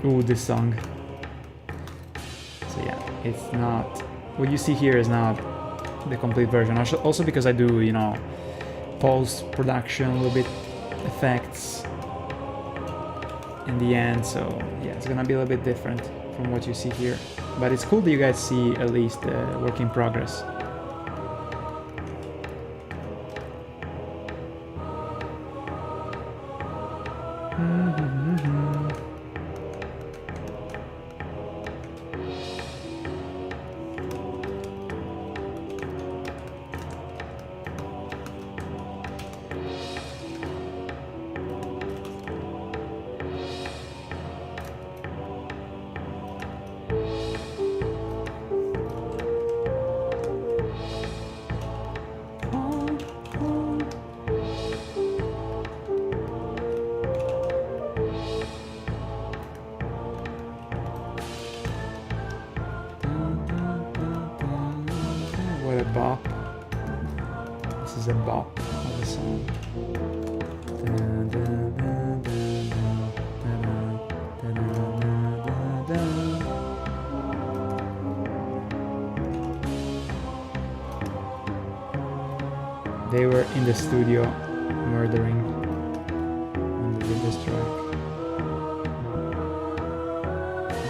Ooh, this song. So yeah, it's not, what you see here is not the complete version. Also because I do, you know, post-production, a little bit effects in the end, so yeah, it's gonna be a little bit different from what you see here. But it's cool that you guys see at least the work in progress. What a bop. This is a bop of a song. They were in the studio murdering when they did this track.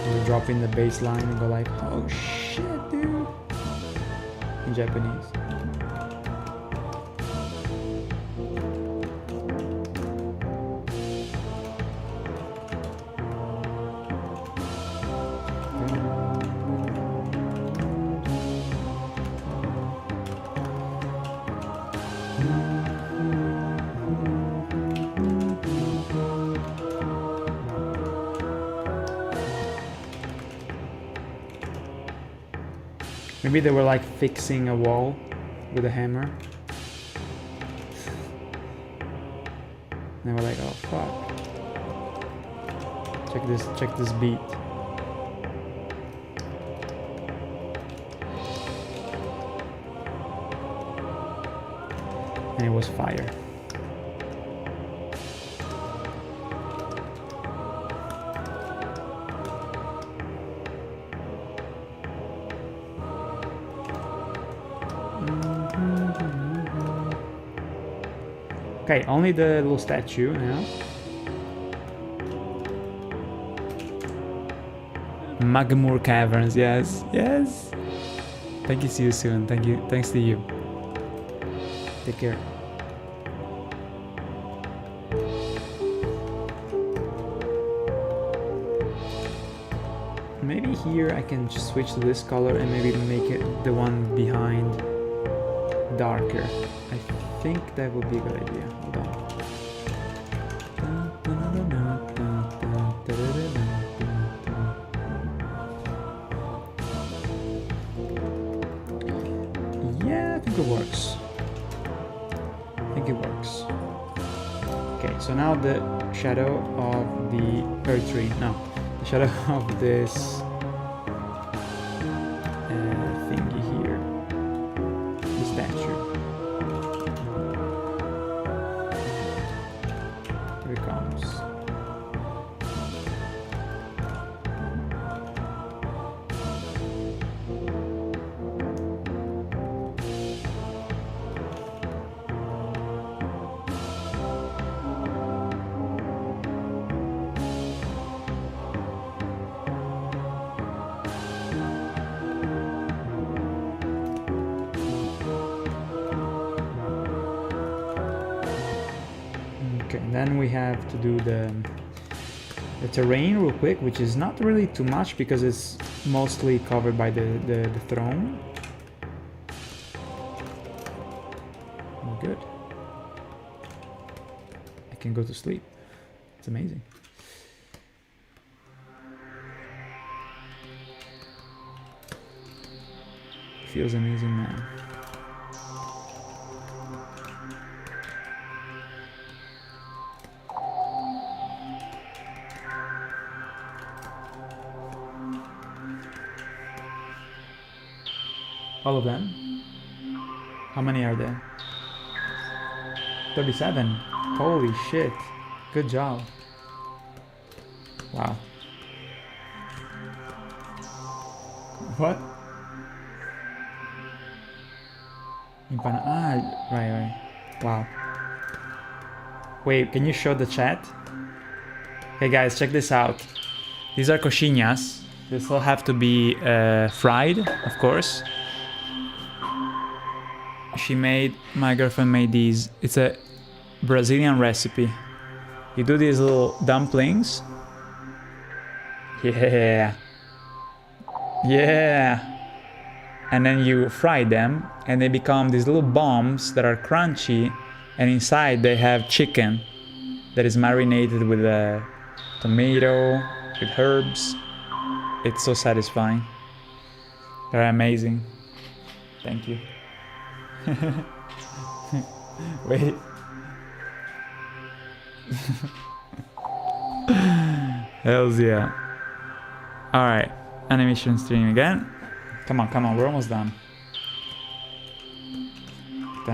They drop in the bass line and go like, oh shit, dude. In Japanese. Maybe they were like fixing a wall with a hammer. they were like, oh fuck. Check this beat. And it was fire. Okay, only the little statue now. Magmoor Caverns, yes, yes. Thank you, see you soon. Thanks to you. Take care. Maybe here I can just switch to this color and maybe make it the one behind darker. I think that would be a good idea. Hold on. Yeah, I think it works. Okay, so now the shadow of the earth tree. No, the shadow of this thingy here. The statue. Here it comes. Okay, then we have to do the terrain real quick, which is not really too much because it's mostly covered by the throne. Oh, good. I can go to sleep. It's amazing. Feels amazing, man. All of them? How many are there? 37. Holy shit. Good job. Wow. What? Right. Wow. Wait, can you show the chat? Hey guys, check this out. These are coxinhas. This will have to be fried, of course. My girlfriend made these. It's a Brazilian recipe. You do these little dumplings. Yeah. And then you fry them and they become these little bombs that are crunchy, and inside they have chicken that is marinated with a tomato, with herbs. It's so satisfying. They're amazing. Thank you. Wait. Hells yeah. Alright, animation stream again. Come on, we're almost done. Go.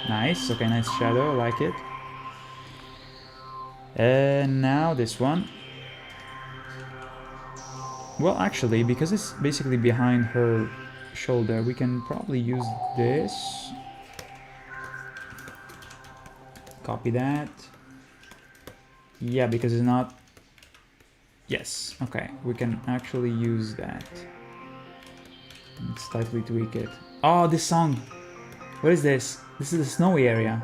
Nice, okay, nice shadow, I like it. And now this one. Well, actually, because it's basically behind her shoulder, we can probably use this. Copy that. Yeah, because it's not... Yes, okay, we can actually use that. And slightly tweak it. Oh, this song! What is this? This is the snowy area.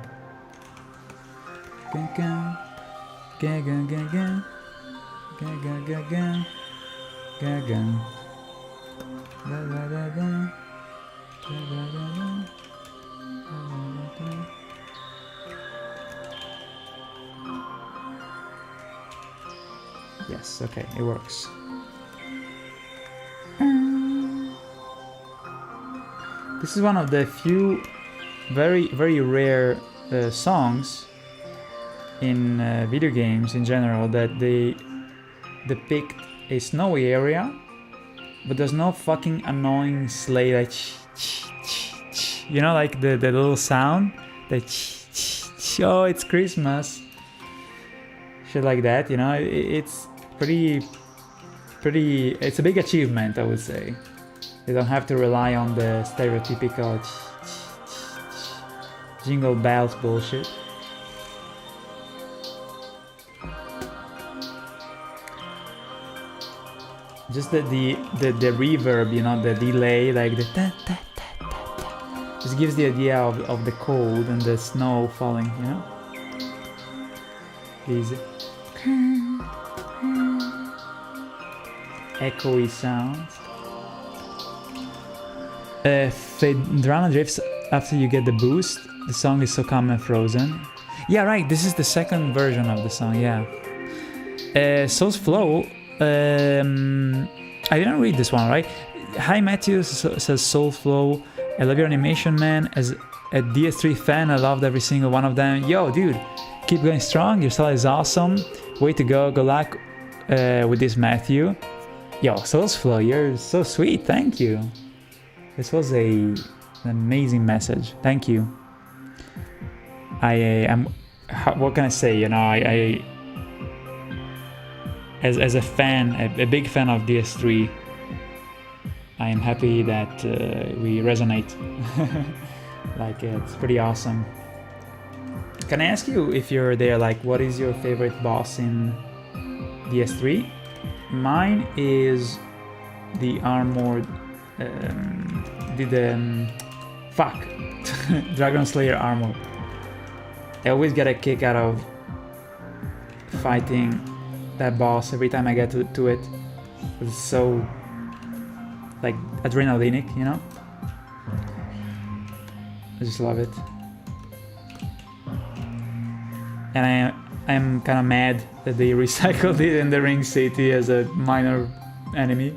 Ga ga ga ga. Ga ga. Da da da da. Da da da da. Da da da da. Yes, okay, it works. This is one of the few very rare songs in video games in general that they depict a snowy area, but there's no fucking annoying sleigh like you know, like the little sound that oh, it's Christmas, shit like that, you know. It's pretty, it's a big achievement, I would say. You don't have to rely on the stereotypical jingle bells bullshit. Just the reverb, you know, the delay, like the ta ta ta ta ta, just gives the idea of the cold and the snow falling, you know. These echoey sounds. Phaedrana drifts after you get the boost. The song is so calm and frozen. Yeah, right, this is the second version of the song, yeah. Soul's Flow, I didn't read this one, right? Hi Matthew, says Soul Flow. I love your animation, man. As a DS3 fan, I loved every single one of them. Yo, dude, keep going strong. Your style is awesome. Way to go. Good luck with this, Matthew. Yo, Soul's Flow, you're so sweet. Thank you. This was an amazing message. Thank you. What can I say? You know, as a fan, a big fan of DS3, I am happy that we resonate. Like, it's pretty awesome. Can I ask you, if you're there, like, what is your favorite boss in DS3? Mine is the armored, Dragon Slayer armor. I always get a kick out of fighting that boss every time I get to it. It's so, like, adrenalinic, you know? I just love it. And I'm kind of mad that they recycled it in the Ring City as a minor enemy.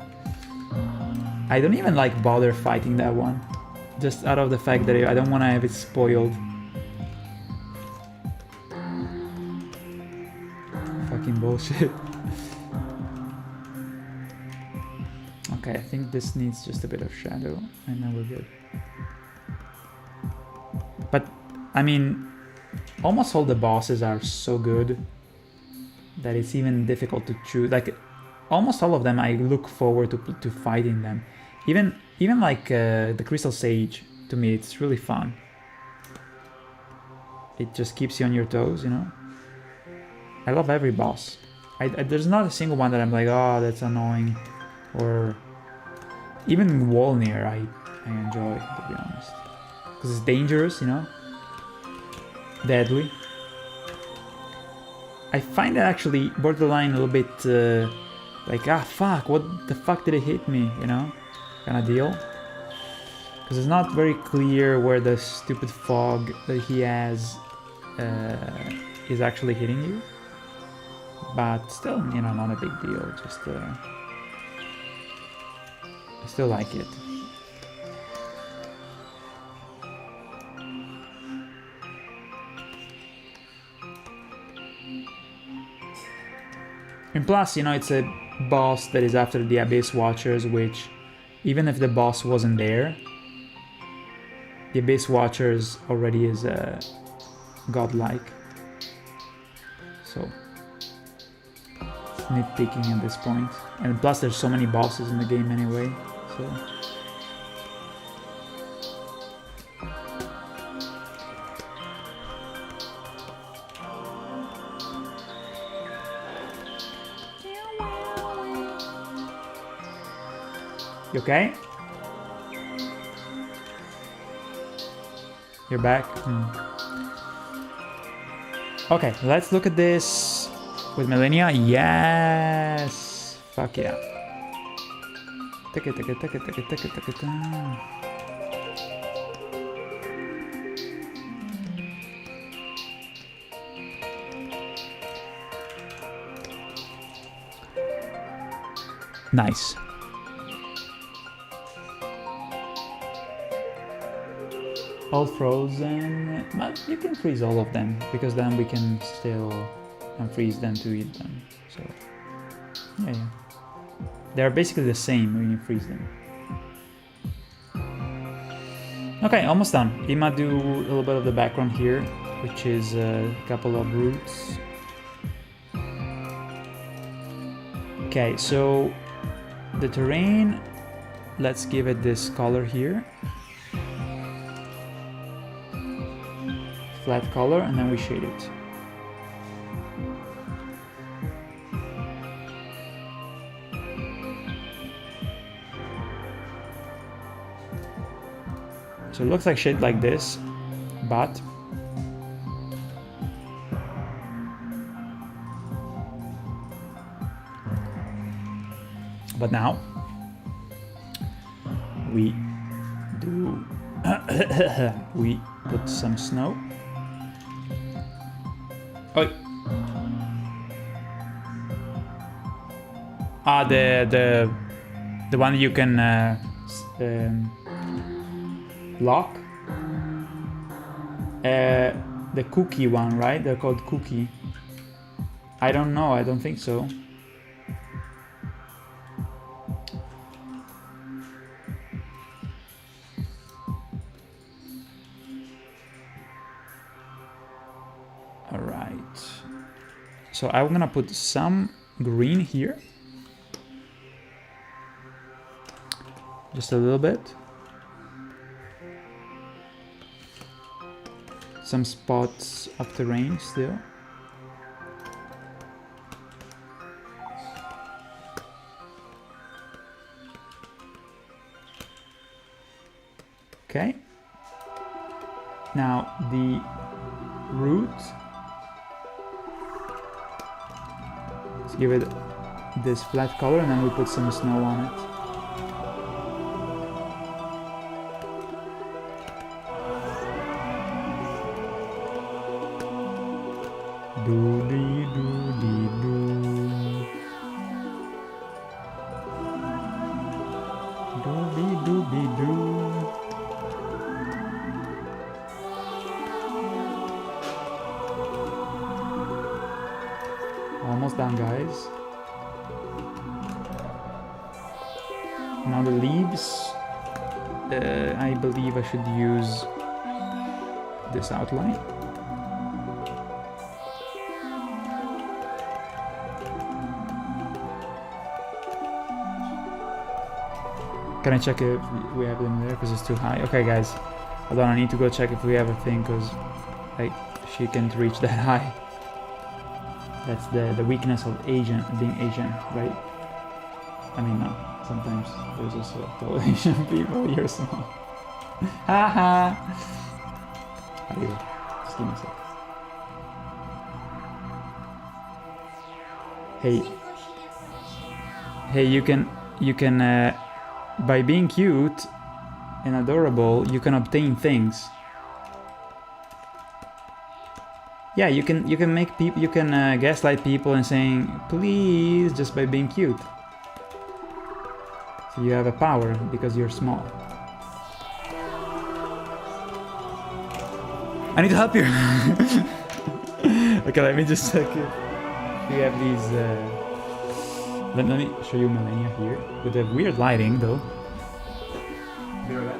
I don't even like bother fighting that one, just out of the fact that I don't want to have it spoiled. Fucking bullshit. Okay, I think this needs just a bit of shadow and then we're good. But, I mean, almost all the bosses are so good that it's even difficult to choose. Like, almost all of them I look forward to fighting them. Even like the Crystal Sage, to me, it's really fun. It just keeps you on your toes, you know? I love every boss. There's not a single one that I'm like, oh, that's annoying. Or even Wolnir, I enjoy, to be honest. Because it's dangerous, you know? Deadly. I find it actually borderline a little bit like, ah, fuck, what the fuck did it hit me, you know? Kind of deal. Because it's not very clear where the stupid fog that he has is actually hitting you. But still, you know, not a big deal. Just, I still like it. And plus, you know, it's a boss that is after the Abyss Watchers, which, even if the boss wasn't there, the Abyss Watchers already is godlike. So, it's nitpicking at this point. And plus, there's so many bosses in the game anyway, so... You okay? You're back? Okay, let's look at this With Millennia? Yes! Fuck yeah. Nice. All frozen, but you can freeze all of them, because then we can still unfreeze them to eat them. So, yeah. They're basically the same when you freeze them. Okay, almost done. Ima do a little bit of the background here, which is a couple of roots. Okay, so the terrain, let's give it this color here. Flat color, and then we shade it. So it looks like shit like this, but now we do we put some snow. Oh, the one you can lock. The cookie one, right? They're called cookie. I don't know. I don't think so. All right. So I'm gonna put some green here. Just a little bit. Some spots of terrain still. Okay. Now the root. Let's give it this flat color, and then we put some snow on it. Almost done, guys. Now the leaves, I believe I should use this outline. Can I check if we have them there? Because it's too high. Okay, guys. Hold on, I need to go check if we have a thing, because like she can't reach that high. That's the weakness of Asian, being Asian, right? I mean, no. Sometimes there's also tall Asian people. You're small. Haha. Anyway, just give me a sec. Hey, you can by being cute and adorable, you can obtain things. Yeah, you can make people, you can gaslight people and saying please just by being cute. So you have a power because you're small. I need to help you. Okay, let me just check if we have these. Let me show you Millennia here with a weird lighting though. Be right back.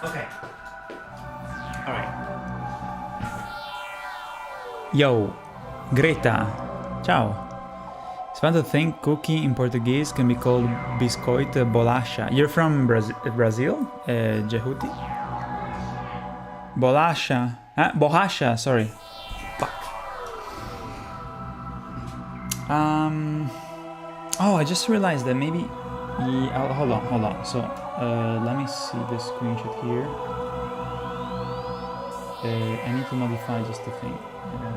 Okay. Alright. Yo, Greta. Ciao. It's fun to think cookie in Portuguese can be called biscoito bolacha. You're from Brazil? Jehuti? Bolacha. Borracha, sorry. Fuck. Oh, I just realized that maybe... Yeah, hold on. So, let me see this screenshot here. I need to modify just the thing. Hold on.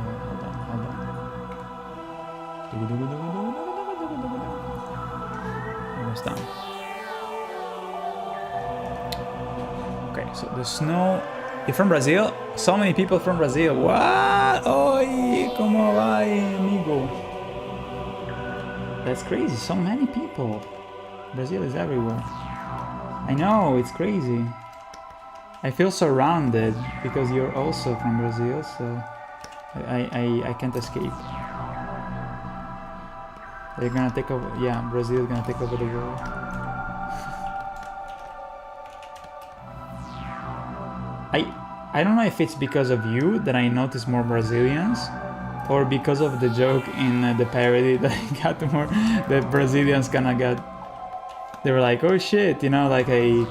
Almost done. Okay, so the snow... You're from Brazil? So many people from Brazil. What? Oi, como vai, amigo? That's crazy, so many people. Brazil is everywhere. I know, it's crazy. I feel surrounded because you're also from Brazil, so I can't escape. They're gonna take over, yeah, Brazil is gonna take over the world. I don't know if it's because of you that I notice more Brazilians, or because of the joke in the parody that I got more, the Brazilians gonna get, they were like, oh shit, you know, like a,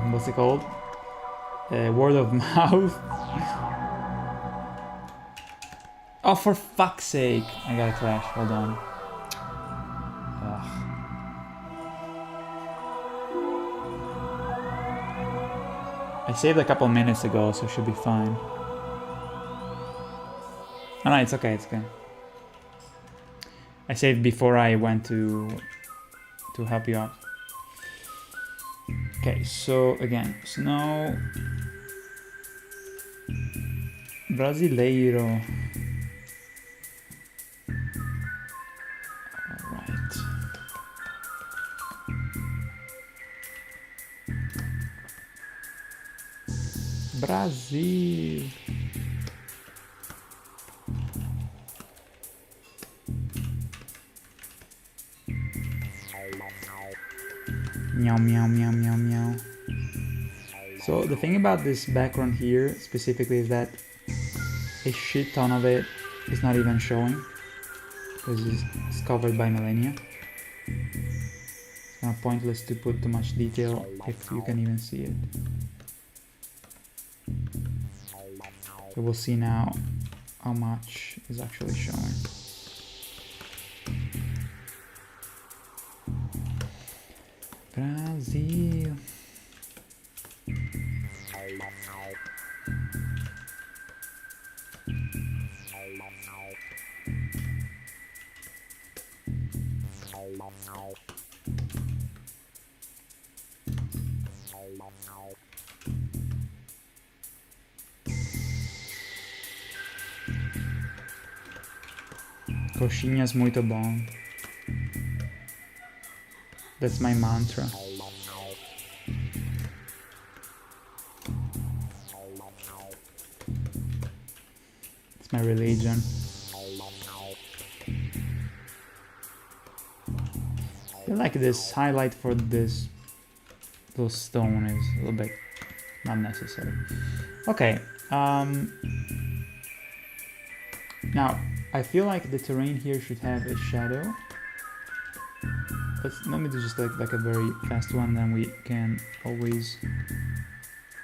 what's it called? Word of mouth. Oh, for fuck's sake. I gotta crash, hold on. I saved a couple minutes ago, so it should be fine. Oh no, it's okay, it's okay. I saved before I went to help you out. Okay, so again, snow. Brasileiro. Alright. Brazil. Meow, meow, meow, meow, meow. So the thing about this background here specifically is that a shit ton of it is not even showing because it's covered by millennia. It's kind of pointless to put too much detail if you can even see it. So we'll see now how much is actually showing. Brazil. Coxinhas muito bom. That's my mantra. It's my religion. I feel like this highlight for this little stone is a little bit not necessary. Okay. Now I feel like the terrain here should have a shadow. Let me do just like a very fast one, then we can always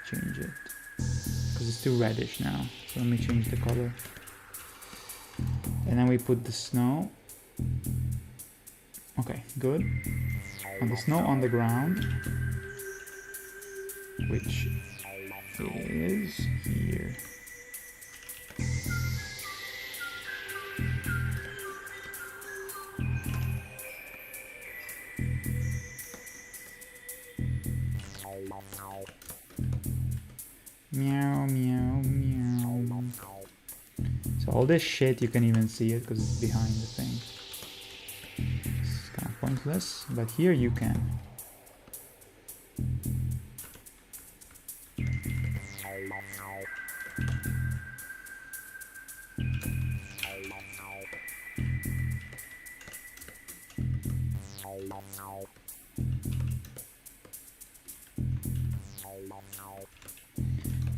change it because it's too reddish now. So let me change the color, and then we put the snow. Okay, good. And the snow on the ground, which is here. Meow, meow, meow. So all this shit, you can even see it because it's behind the thing. It's kind of pointless, but here you can.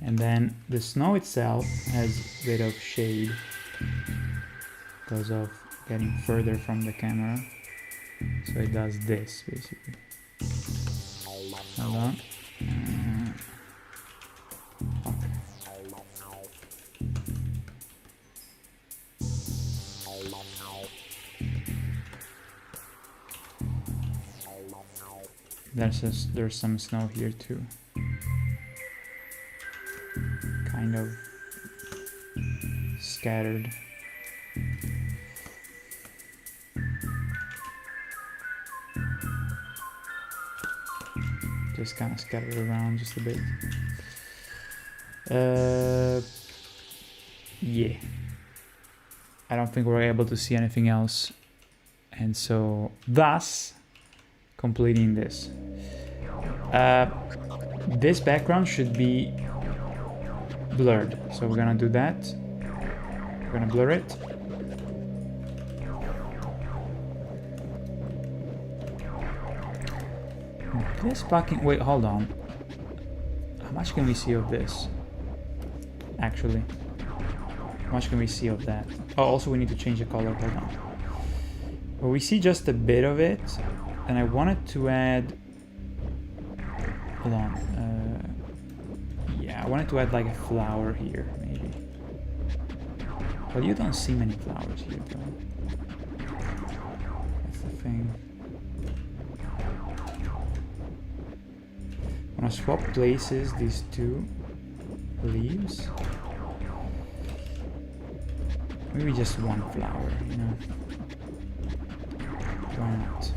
And then the snow itself has a bit of shade because of getting further from the camera. So it does this basically. Hold on. There's some snow here too. Kind of scattered. Just kind of scattered around just a bit. Yeah. I don't think we're able to see anything else. And so, thus, completing this. This background should be blurred. So we're gonna do that. We're gonna blur it. This fucking... Wait, hold on. How much can we see of this? Actually. How much can we see of that? Oh, also we need to change the color. Hold on. Well, we see just a bit of it. And I wanted to add... Hold on. Yeah, I wanted to add like a flower here, maybe. Well, you don't see many flowers here, though. That's the thing. I'm gonna swap places these two leaves. Maybe just one flower, you know. Why not?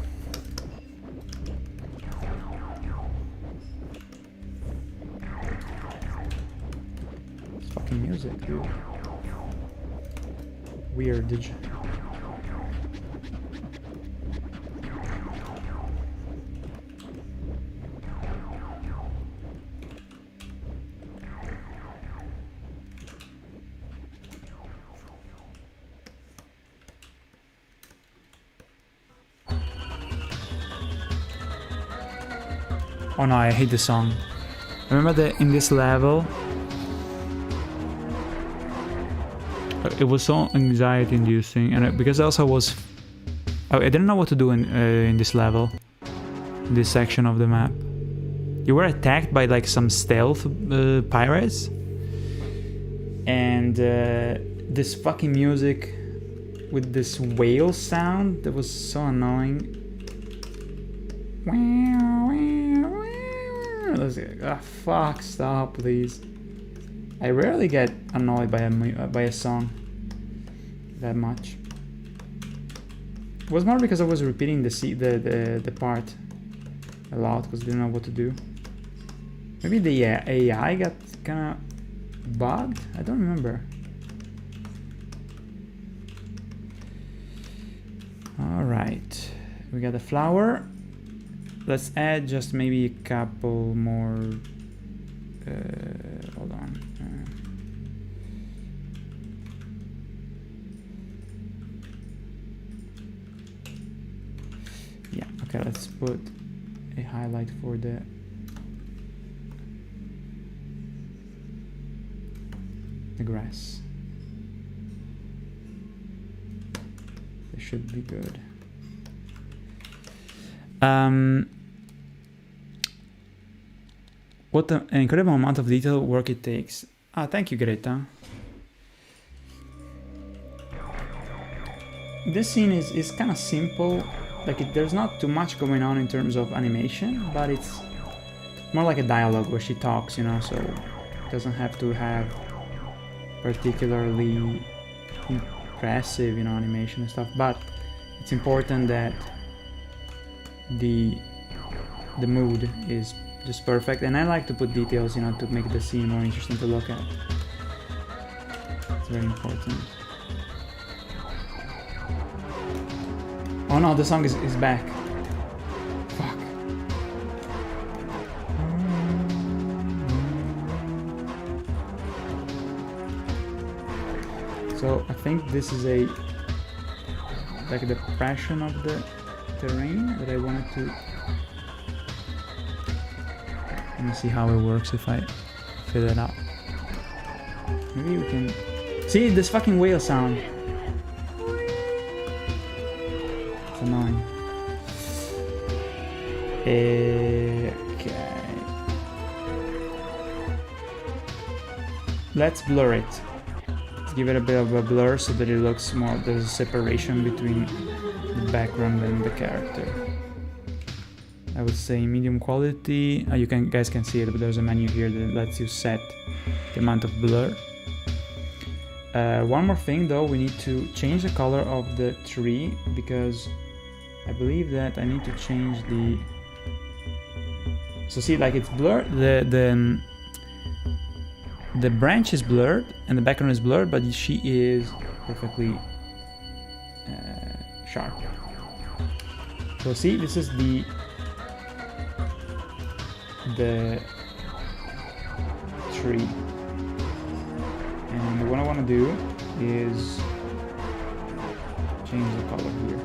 It's fucking music, dude. Weirdage. Oh no, I hate the song. I remember that in this level, it was so anxiety inducing, and because also I didn't know what to do in this level, in this section of the map. You were attacked by like some stealth pirates, and this fucking music with this whale sound that was so annoying. Fuck, stop, please. I rarely get annoyed by a song that much. It was more because I was repeating the part a lot because I didn't know what to do. Maybe the AI got kind of bugged? I don't remember. Alright, we got the flower. Let's add just maybe a couple more. Hold on. Yeah, okay, let's put a highlight for the grass. This should be good. What an incredible amount of detail work it takes. Ah, thank you, Greta. This scene is kind of simple. Like there's not too much going on in terms of animation, but it's more like a dialogue where she talks, you know, so it doesn't have to have particularly impressive, you know, animation and stuff. But it's important that the mood is just perfect, and I like to put details, you know, to make the scene more interesting to look at. It's very important. Oh no, the song is back. Fuck. So I think this is like the depression of the terrain that I wanted to. Let me see how it works if I fill it up. Maybe we can... See, this fucking whale sound. It's annoying. Okay. Let's blur it. Let's give it a bit of a blur so that it looks more... There's a separation between the background and the character. I would say medium quality. You guys can see it, but there's a menu here that lets you set the amount of blur. One more thing though, we need to change the color of the tree, because I believe that I need to change the... So see, like it's blurred, the branch is blurred and the background is blurred, but she is perfectly sharp. So see, this is the tree, and what I want to do is change the color here.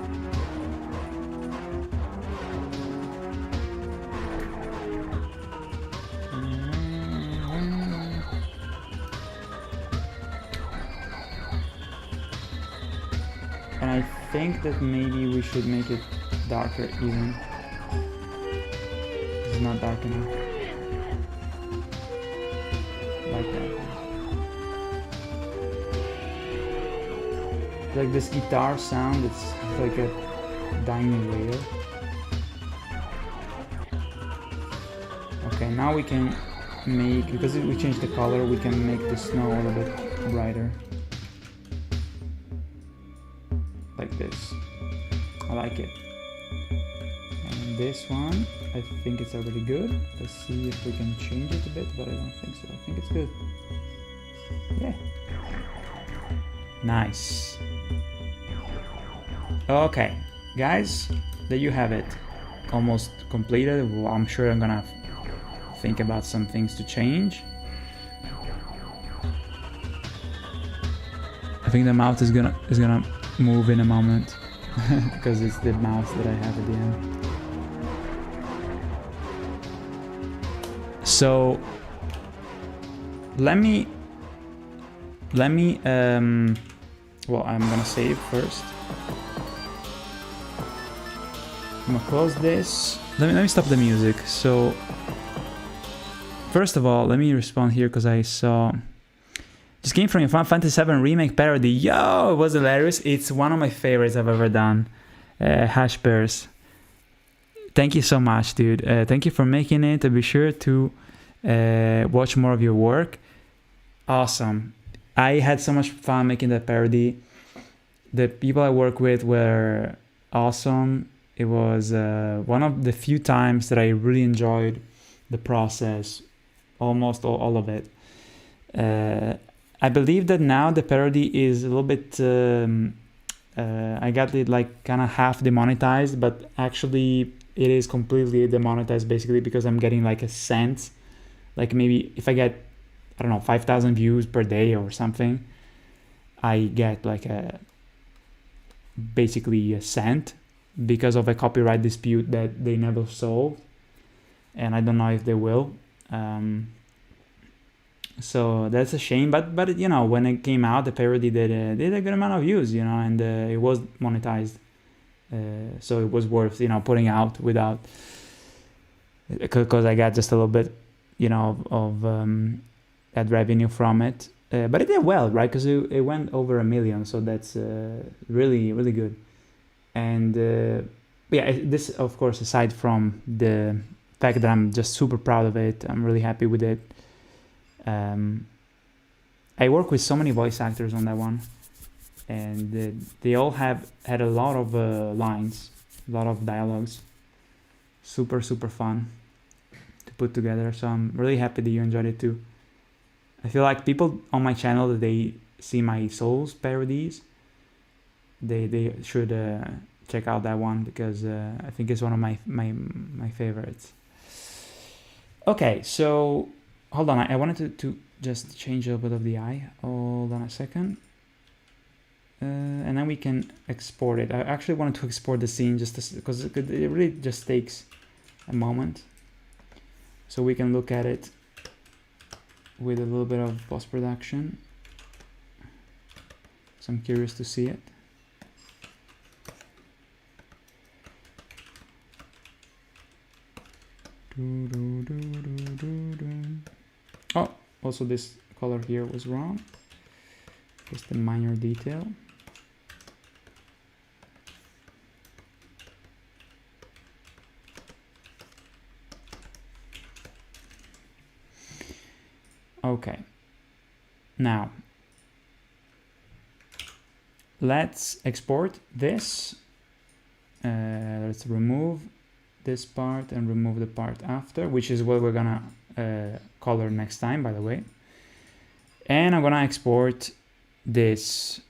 And I think that maybe we should make it darker even. It's not dark enough. Like that. Like this guitar sound, it's like a dying whale. Okay, now we can make, because we changed the color, we can make the snow a little bit brighter. Like this. I like it. And this one, I think it's already good. Let's see if we can change it a bit, but I don't think so. I think it's good. Yeah. Nice. Okay, guys, there you have it. Almost completed. Well, I'm sure I'm gonna think about some things to change. I think the mouth is gonna move in a moment because it's the mouth that I have at the end. So let me well, I'm gonna save first. I'm gonna close this. Let me stop the music. So first of all, let me respond here because I saw this came from your Final Fantasy VII Remake parody. Yo, it was hilarious. It's one of my favorites I've ever done. Hash Bears. Thank you so much, dude. Thank you for making it. Be sure to watch more of your work. Awesome. I had so much fun making that parody. The people I work with were awesome. It was one of the few times that I really enjoyed the process. Almost all of it. I believe that now the parody is a little bit, I got it like kind of half demonetized, but actually it is completely demonetized basically because I'm getting like a cent. Like maybe if I get, I don't know, 5,000 views per day or something, I get like basically a cent because of a copyright dispute that they never solved. And I don't know if they will. So that's a shame, but you know, when it came out, the parody did a good amount of views, you know, and it was monetized, so it was worth, you know, putting out without, because I got just a little bit, you know, of ad revenue from it, but it did well, right? Because it went over 1 million, so that's really good. And yeah, this of course, aside from the fact that I'm just super proud of it, I'm really happy with it. I work with so many voice actors on that one, and they all have had a lot of lines, a lot of dialogues. Super fun to put together, so I'm really happy that you enjoyed it too. I feel like people on my channel, that they see my Souls parodies, they should check out that one, because I think it's one of my favorites. Okay, so hold on, I wanted to just change a little bit of the eye. Hold on a second. And then we can export it. I actually wanted to export the scene just because it really just takes a moment. So we can look at it with a little bit of post-production. because I'm curious to see it. Oh, also this color here was wrong. Just a minor detail. Okay, now let's export this. Let's remove this part and remove the part after, which is what we're gonna color next time, by the way. And I'm gonna export this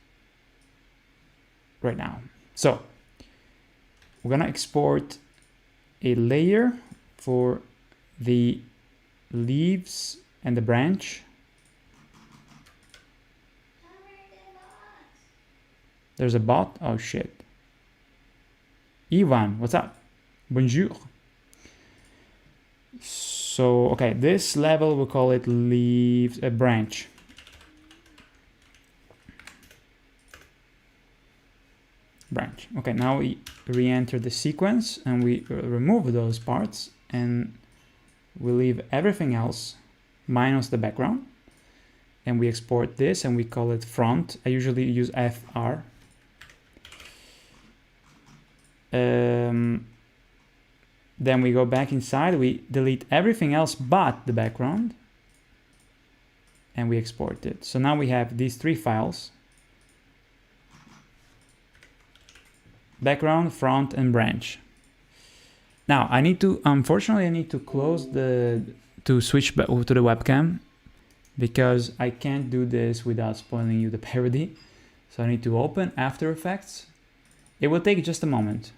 right now. So we're gonna export a layer for the leaves and the branch. There's a bot. Oh shit. Ivan, what's up? Bonjour. So okay, this level we'll call it leaves, a branch. Branch. Okay, now we re-enter the sequence and we remove those parts and we leave everything else minus the background, and we export this and we call it front. I usually use FR. Then we go back inside, we delete everything else but the background, and we export it. So now we have these three files: background, front, and branch. Now I need to, unfortunately, I need to close to switch back to the webcam, because I can't do this without spoiling you the parody. So I need to open After Effects. It will take just a moment.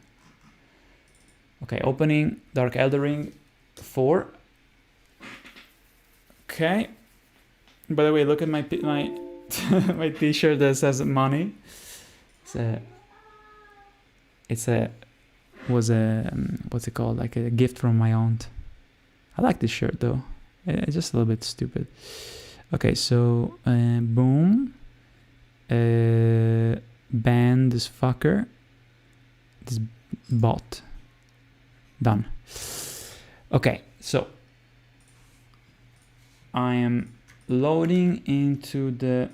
Okay, opening Dark Elden Ring 4. Okay. By the way, look at my my t-shirt that says money. It's a what's it called? Like a gift from my aunt. I like this shirt though. It's just a little bit stupid. Okay, so boom. Ban this fucker. This bot. Done. Okay, so I am loading into the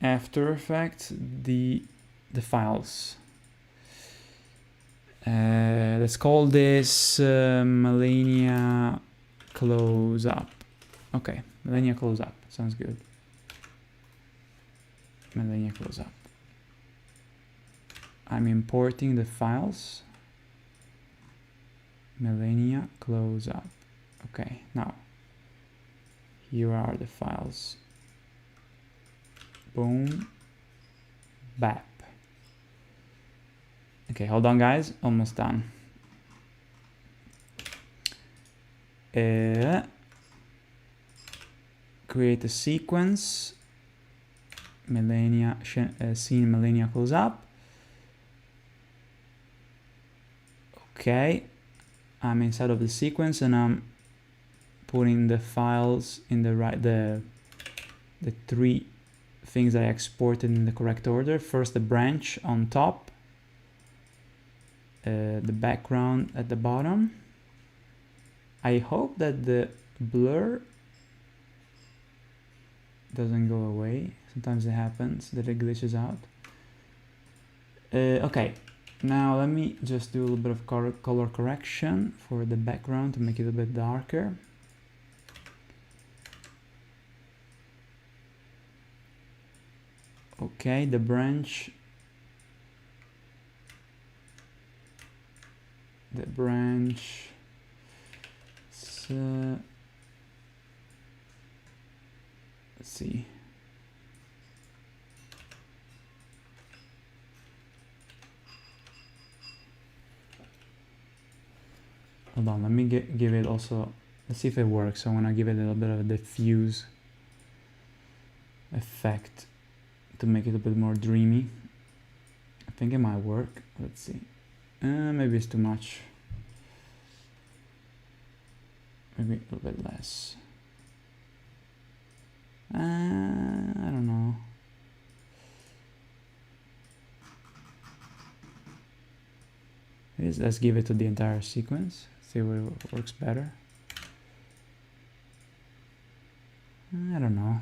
After Effects the files. Let's call this Melania Close Up. Okay, Melania Close Up. Sounds good. Melania Close Up. I'm importing the files. Melania Close Up. Okay, now here are the files. Boom. Bap. Okay, hold on guys, almost done. Create a sequence. Melania, scene Melania Close Up. Okay, I'm inside of the sequence and I'm putting the files in the right, the three things that I exported in the correct order. First the branch on top, the background at the bottom. I hope that the blur doesn't go away. Sometimes it happens that it glitches out. Okay, now let me just do a little bit of color correction for the background to make it a bit darker. Okay, the branch. Let's see. Hold on, let me give it also, let's see if it works. So I'm gonna give it a little bit of a diffuse effect to make it a bit more dreamy. I think it might work. Let's see. Maybe it's too much. Maybe a little bit less. I don't know. Let's give it to the entire sequence. See what works better. I don't know.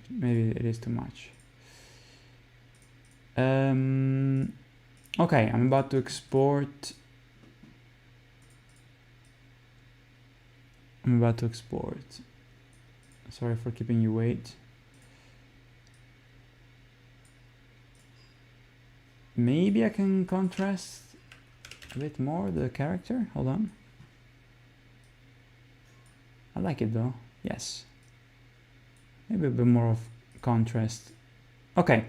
Maybe it is too much. Okay, I'm about to export. Sorry for keeping you wait. Maybe I can contrast a bit more the character. Hold on. I like it though. Yes. Maybe a bit more of contrast. Okay.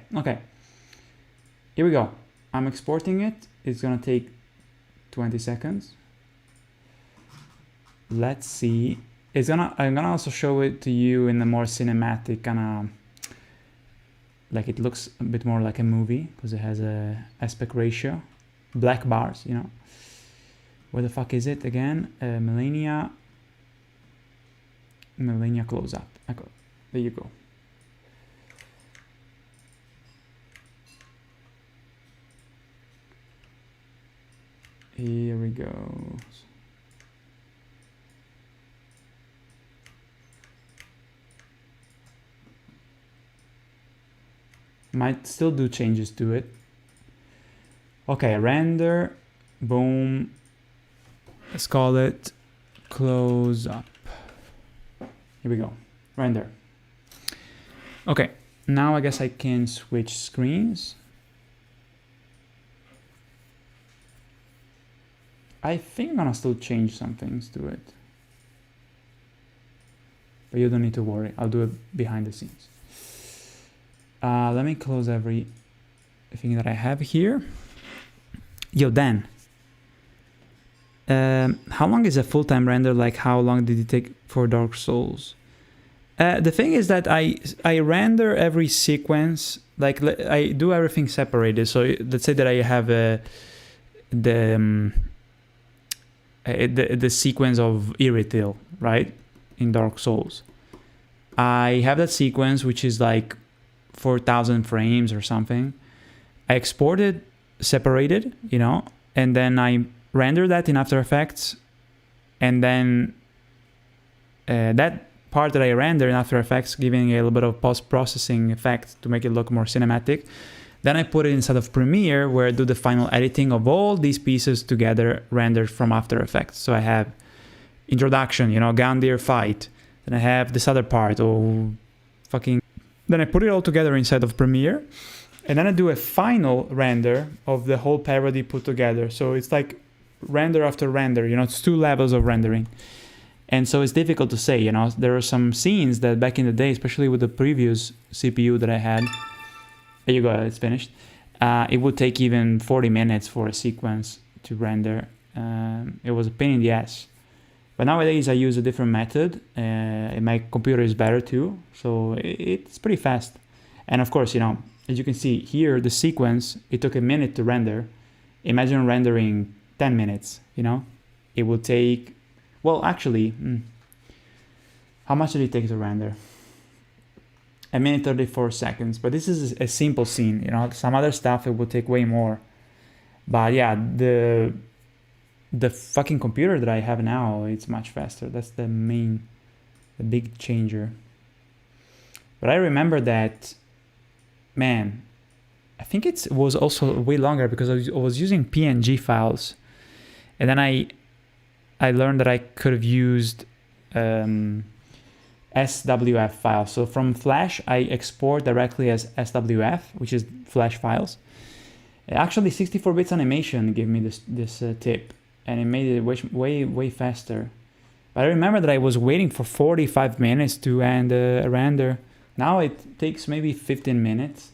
Here we go. I'm exporting it. It's gonna take 20 seconds. Let's see. I'm gonna also show it to you in a more cinematic kind of, like it looks a bit more like a movie because it has a aspect ratio, black bars, you know. Where the fuck is it again? Millennia close up. There you go. Here we go. Might still do changes to it. Okay, render, boom. Let's call it close up. Here we go, render. Okay, now I guess I can switch screens. I think I'm gonna still change some things to it. But you don't need to worry, I'll do it behind the scenes. Let me close everything that I have here. Yo, Dan. How long is a full-time render? Like, how long did it take for Dark Souls? The thing is that I render every sequence. Like, I do everything separated. So let's say that I have the sequence of Irithil, right? In Dark Souls. I have that sequence, which is like 4,000 frames or something. I export it separated, you know, and then I render that in After Effects, and then that part that I render in After Effects, giving a little bit of post-processing effect to make it look more cinematic. Then I put it inside of Premiere, where I do the final editing of all these pieces together rendered from After Effects. So I have introduction, you know, Gandir fight. Then I have this other part, then I put it all together inside of Premiere, and then I do a final render of the whole parody put together. So it's like render after render, you know, it's 2 levels of rendering. And so it's difficult to say, you know, there are some scenes that back in the day, especially with the previous CPU that I had, there you go, it's finished. It would take even 40 minutes for a sequence to render. It was a pain in the ass. But nowadays I use a different method. My computer is better too, so it's pretty fast. And of course, you know, as you can see here, the sequence, it took a minute to render. Imagine rendering 10 minutes, you know? It would take, well, actually, how much did it take to render? A minute 34 seconds, but this is a simple scene, you know? Some other stuff, it would take way more. But yeah, the fucking computer that I have now, it's much faster. That's the big changer. But I remember that, man, I think it was also way longer because I was using PNG files. And then I learned that I could have used SWF files. So from Flash, I export directly as SWF, which is Flash files. Actually, 64 bits animation gave me this tip. And it made it way faster. But I remember that I was waiting for 45 minutes to end a render. Now it takes maybe 15 minutes.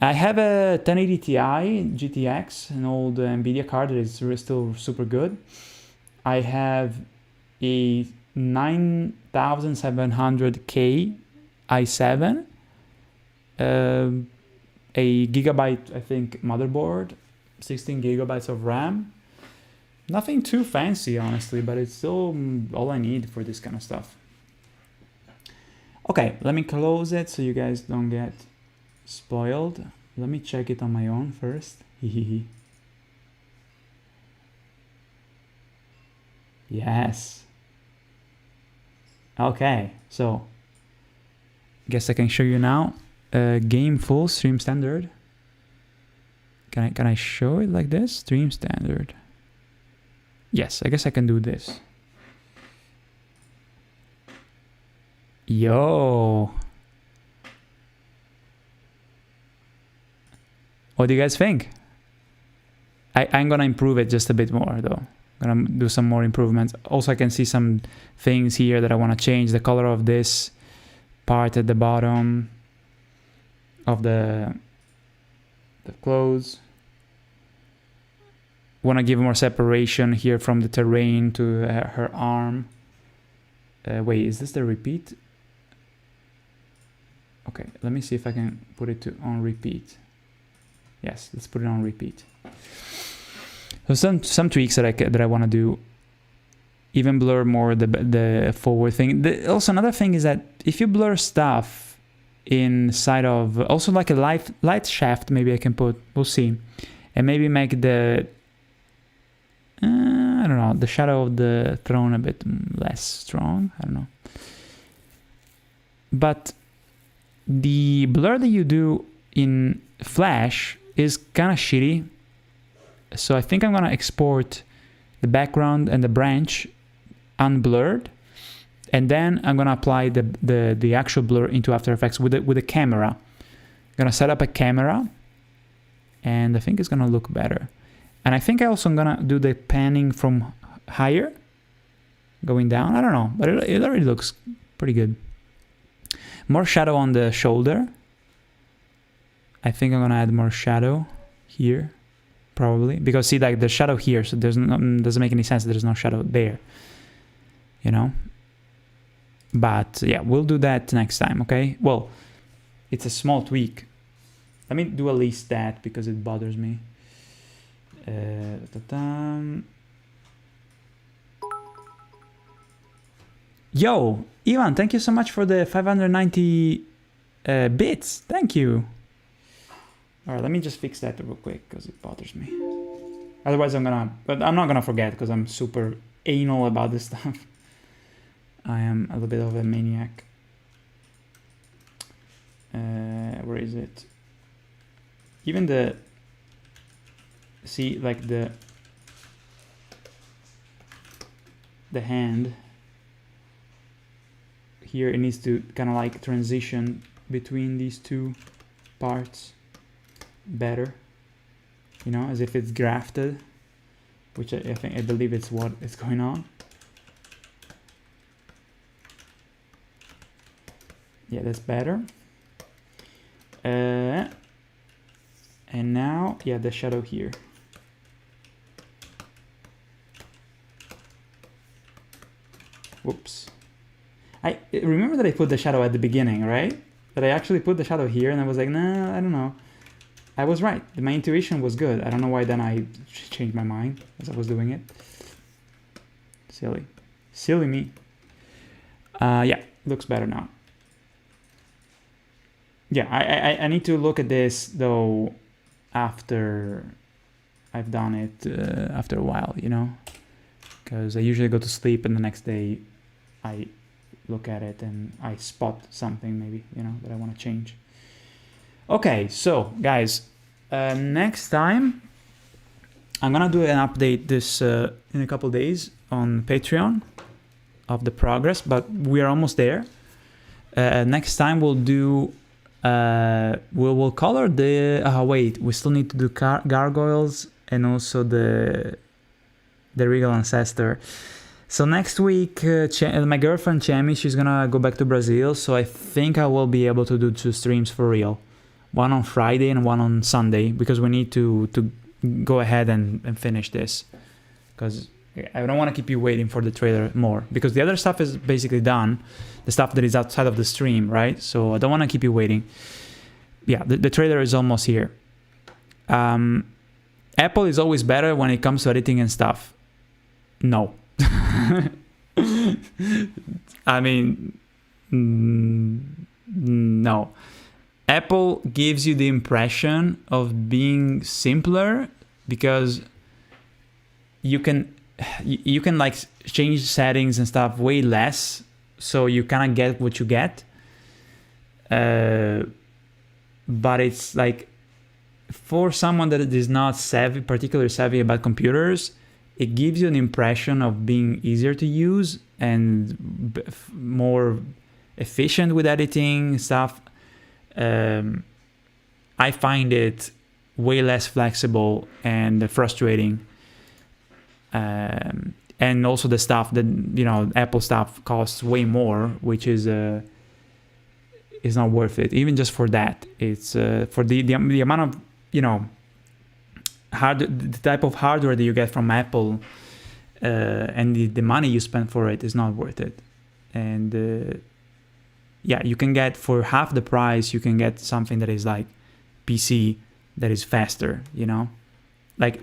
I have a 1080 Ti GTX, an old NVIDIA card that is still super good. I have a 9700K i7, a gigabyte, I think, motherboard, 16 gigabytes of RAM. Nothing too fancy, honestly, but it's still all I need for this kind of stuff. Okay, let me close it so you guys don't get spoiled. Let me check it on my own first. Yes. Okay, so guess I can show you now. Game full stream standard. Can I show it like this? Stream standard. Yes, I guess I can do this. Yo. What do you guys think? I'm gonna improve it just a bit more though. I'm gonna do some more improvements. Also, I can see some things here that I want to change. The color of this part at the bottom of the clothes. Want to give more separation here from the terrain to her arm. Wait, is this the repeat? Okay, let me see if I can put it on repeat. Yes, let's put it on repeat. So some tweaks that I want to do. Even blur more the forward thing. Also another thing is that if you blur stuff inside of also like a light shaft, maybe I can put. We'll see, and maybe make the I don't know, the shadow of the throne a bit less strong. I don't know. But the blur that you do in Flash is kind of shitty. So I think I'm gonna export the background and the branch unblurred, and then I'm gonna apply the actual blur into After Effects with a camera. I'm gonna set up a camera, and I think it's gonna look better. And I think I also am gonna do the panning from higher, going down. I don't know, but it already looks pretty good. More shadow on the shoulder. I think I'm gonna add more shadow here, probably, because see, like the shadow here, so there's doesn't make any sense. There's no shadow there, you know. But yeah, we'll do that next time. Okay. Well, it's a small tweak. Let me do at least that because it bothers me. Yo, Ivan, thank you so much for the 590 bits. Thank you. All right, let me just fix that real quick because it bothers me. Otherwise, I'm not gonna forget because I'm super anal about this stuff. I am a little bit of a maniac. Where is it? Even the see, like the hand here, it needs to kind of like transition between these two parts better, you know, as if it's grafted, which I believe it's what is going on. Yeah, that's better. And now, yeah, the shadow here. Whoops. I remember that I put the shadow at the beginning, right? That I actually put the shadow here, and I was like, nah, I don't know. I was right. My intuition was good. I don't know why then I changed my mind as I was doing it. Silly me. Yeah, looks better now. Yeah, I need to look at this though after I've done it after a while, you know, because I usually go to sleep and the next day I look at it and I spot something maybe, you know, that I want to change. Okay, so guys, next time I'm gonna do an update this in a couple days on Patreon of the progress, but we are almost there. Next time we'll do we'll color the wait, we still need to do gargoyles and also the regal ancestor. So next week my girlfriend Chami, she's gonna go back to Brazil, so I think I will be able to do 2 streams for real, one on Friday and one on Sunday, because we need to go ahead and finish this, because I don't want to keep you waiting for the trailer more, because the other stuff is basically done, the stuff that is outside of the stream, right? So I don't want to keep you waiting. Yeah, the trailer is almost here. Apple is always better when it comes to editing and stuff. No. I mean, no. Apple gives you the impression of being simpler because you can like change settings and stuff way less, so you kind of get what you get. But it's like, for someone that is not particularly savvy about computers, it gives you an impression of being easier to use and more efficient with editing stuff. I find it way less flexible and frustrating. And also the stuff that, Apple stuff costs way more, which is not worth it. Even just for that, it's for the amount of, the type of hardware that you get from Apple, and the money you spend for it is not worth it. And you can get, for half the price, you can get something that is like PC that is faster, like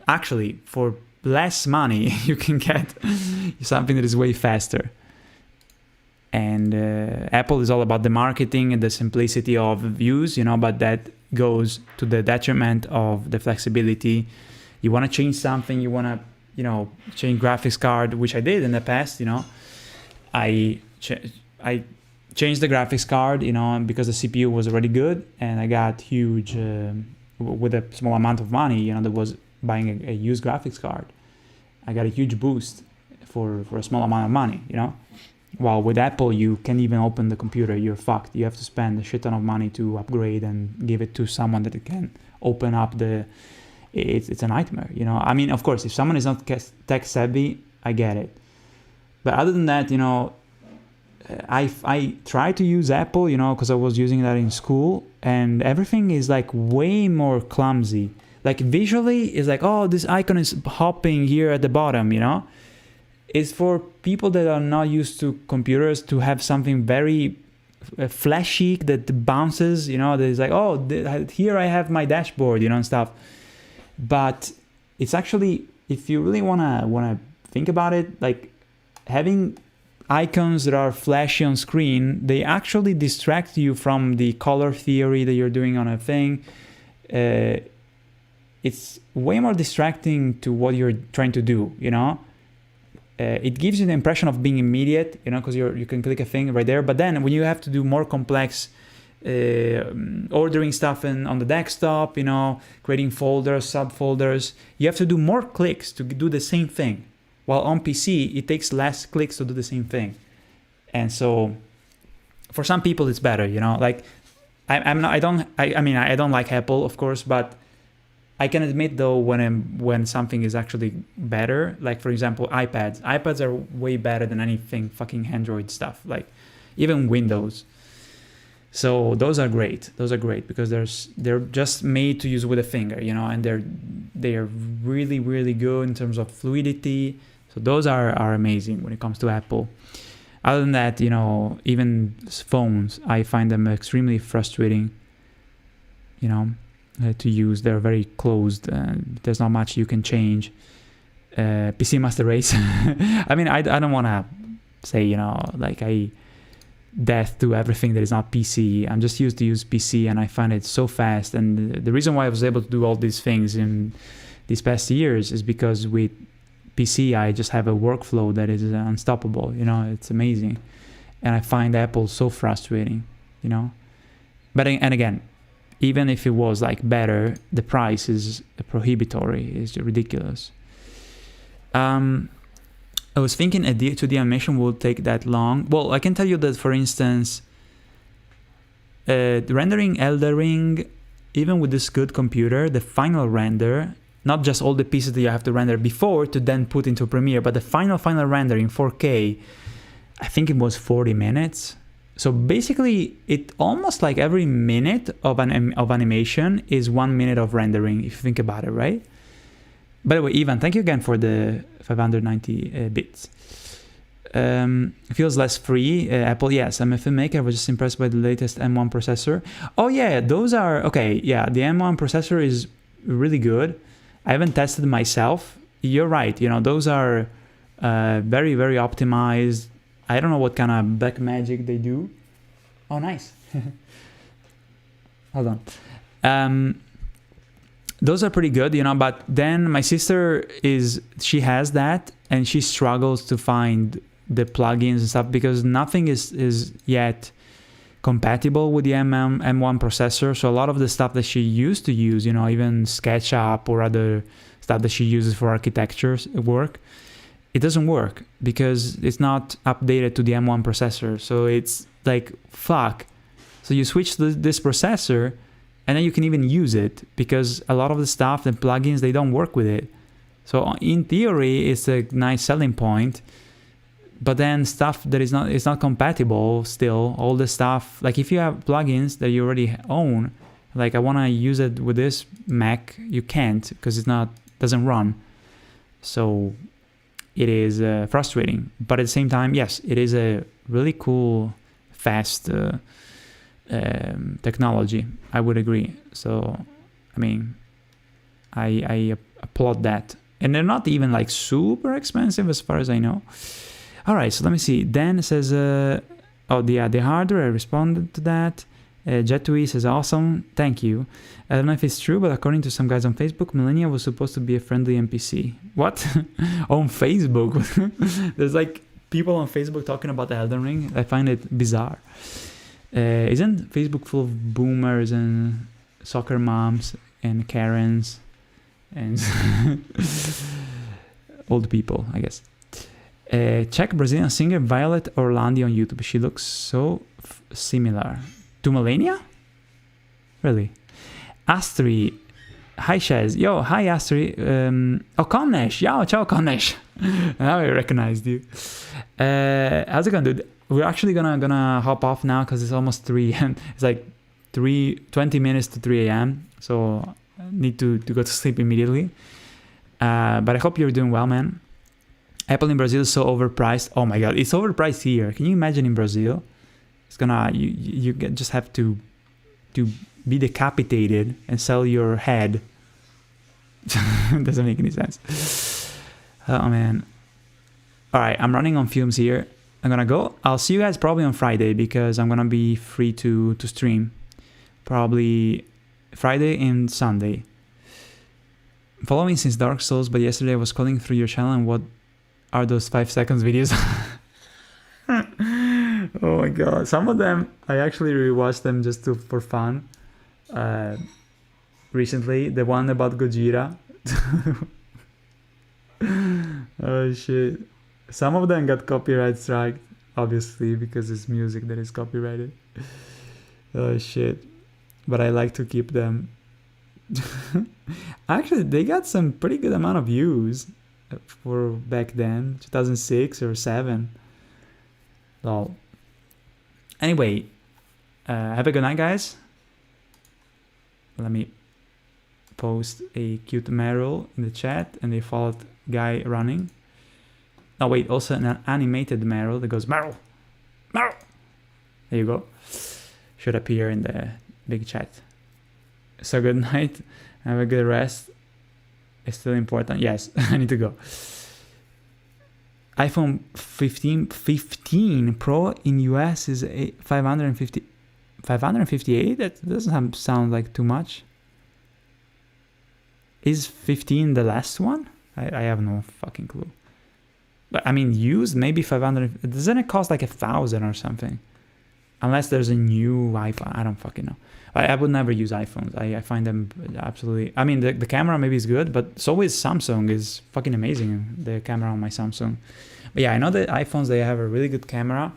actually for less money you can get something that is way faster. And Apple is all about the marketing and the simplicity of use, but that goes to the detriment of the flexibility. You want to change something, you want to, change graphics card, which I did in the past. I changed the graphics card, because the CPU was already good, and I got huge with a small amount of money, that was buying a used graphics card. I got a huge boost for a small amount of money, While with Apple, you can't even open the computer, you're fucked. You have to spend a shit ton of money to upgrade and give it to someone that can open up it's a nightmare, I mean, of course, if someone is not tech savvy, I get it. But other than that, I try to use Apple, because I was using that in school, and everything is like way more clumsy. Like visually, it's like, oh, this icon is hopping here at the bottom, It's for people that are not used to computers to have something very flashy that bounces, that is like, oh, here I have my dashboard, and stuff. But it's actually, if you really wanna think about it, like having icons that are flashy on screen, they actually distract you from the color theory that you're doing on a thing. It's way more distracting to what you're trying to do, It gives you the impression of being immediate, because you can click a thing right there. But then when you have to do more complex ordering stuff on the desktop, creating folders, subfolders, you have to do more clicks to do the same thing. While on PC, it takes less clicks to do the same thing. And so for some people, it's better, Like I don't like Apple, of course, but I can admit though when something is actually better, like for example iPads are way better than anything fucking Android stuff, like even Windows. So those are great because they're just made to use with a finger, and they're really, really good in terms of fluidity. So those are amazing when it comes to Apple. Other than that, even phones, I find them extremely frustrating, to use. They're very closed. There's not much you can change. PC Master Race. I mean, I don't want to say, like death to everything that is not PC. I'm just used to use PC, and I find it so fast. And the reason why I was able to do all these things in these past years is because with PC, I just have a workflow that is unstoppable. It's amazing. And I find Apple so frustrating, But again, even if it was like better, the price is prohibitory. It's ridiculous. I was thinking a 2D animation would take that long. Well, I can tell you that, for instance, rendering Elden Ring, even with this good computer, the final render, not just all the pieces that you have to render before to then put into Premiere, but the final render in 4K, I think it was 40 minutes. So basically, it almost like every minute of animation is 1 minute of rendering, if you think about it, right? By the way, Ivan, thank you again for the 590 bits. Feels less free. Apple, yes, I'm a filmmaker. I was just impressed by the latest M1 processor. Oh yeah, those are, okay, yeah, the M1 processor is really good. I haven't tested myself. You're right, those are very, very optimized. I don't know what kind of black magic they do. Oh, nice. hold on. Those are pretty good, you know, but then my sister she has that and she struggles to find the plugins and stuff because nothing is yet compatible with the M1 processor. So a lot of the stuff that she used to use, you know, even SketchUp or other stuff that she uses for architecture work, it doesn't work because it's not updated to the M1 processor. So it's like, fuck. So you switch this processor and then you can even use it because a lot of the stuff, the plugins, they don't work with it. So in theory, it's a nice selling point. But then stuff that is not compatible still, all the stuff, like if you have plugins that you already own, like I want to use it with this Mac, you can't because doesn't run. So it is frustrating. But at the same time, yes, it is a really cool, fast technology. I would agree. So, I mean, I applaud that. And they're not even like super expensive as far as I know. All right, so let me see. Dan says, the hardware, I responded to that. Jetui says, awesome, thank you. I don't know if it's true, but according to some guys on Facebook, Millennia was supposed to be a friendly NPC. What? On Facebook? There's like people on Facebook talking about the Elden Ring. I find it bizarre. Isn't Facebook full of boomers and soccer moms and Karens and old people, I guess? Check Brazilian singer Violet Orlandi on YouTube. She looks so similar to Melania. Really? Astri. Hi Shez. Yo, hi Astri. Connesh. Yo, ciao Connesh. Now I recognized you. How's it going, dude? We're actually gonna hop off now because it's almost 3 a.m. It's like 20 minutes to 3 a.m. So I need to go to sleep immediately. But I hope you're doing well, man. Apple in Brazil is so overpriced. Oh my god, it's overpriced here. Can you imagine in Brazil? It's gonna you just have to be decapitated and sell your head. Doesn't make any sense. Oh man. All right, I'm running on fumes here. I'm gonna go. I'll see you guys probably on Friday because I'm gonna be free to stream. Probably Friday and Sunday. Following since Dark Souls, but yesterday I was scrolling through your channel and what are those 5 seconds videos? Oh my god. Some of them, I actually rewatched them just for fun. Recently, the one about Gojira. Oh shit. Some of them got copyright strike, obviously, because it's music that is copyrighted. Oh shit. But I like to keep them. Actually, they got some pretty good amount of views for back then, 2006 or 7. Lol. Anyway, have a good night, guys. Let me post a cute Meryl in the chat and they followed guy running. Oh wait, also an animated Meryl that goes Meryl, Meryl. There you go. Should appear in the big chat. So good night. Have a good rest. It's still important. Yes, I need to go. iPhone 15 Pro in US is 558? That doesn't sound like too much. Is 15 the last one? I have no fucking clue. But I mean, used maybe 500. Doesn't it cost like 1,000 or something? Unless there's a new iPhone. I don't fucking know. I would never use iPhones. I find them absolutely... I mean, the camera maybe is good, but so is Samsung. Is fucking amazing, the camera on my Samsung. But yeah, I know that iPhones, they have a really good camera.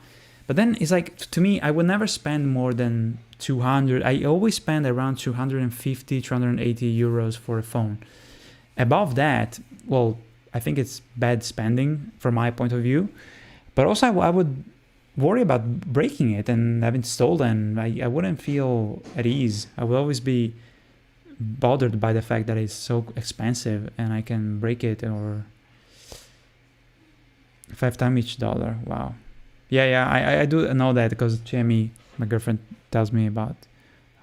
But then it's like, to me, I would never spend more than 200. I always spend around 250, 280 euros for a phone. Above that, well, I think it's bad spending from my point of view. But also I would worry about breaking it and having it stolen. I wouldn't feel at ease. I would always be bothered by the fact that it's so expensive and I can break it or 5 times each dollar. Wow. Yeah, I do know that because Jamie, my girlfriend, tells me about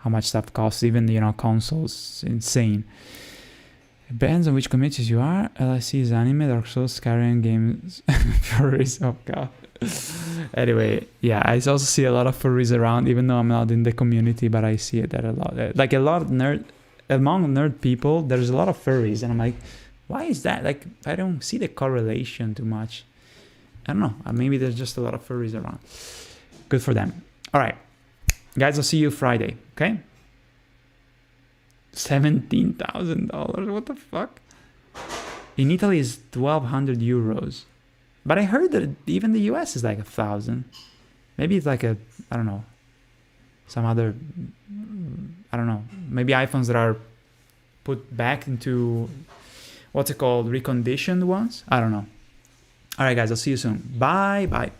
how much stuff costs. Even, consoles, insane. It depends on which communities you are. LIC is anime, Dark Souls, Skyrim games, Furies. Oh god. Anyway, yeah, I also see a lot of furries around, even though I'm not in the community, but I see it there a lot. Like a lot of among nerd people, there's a lot of furries, and I'm like, why is that? Like, I don't see the correlation too much. I don't know. Maybe there's just a lot of furries around. Good for them. All right, guys, I'll see you Friday. Okay. $17,000. What the fuck? In Italy is 1,200 euros. But I heard that even the US is like 1,000. Maybe it's like I don't know, some other, I don't know. Maybe iPhones that are put back into, what's it called, reconditioned ones? I don't know. All right, guys, I'll see you soon. Bye.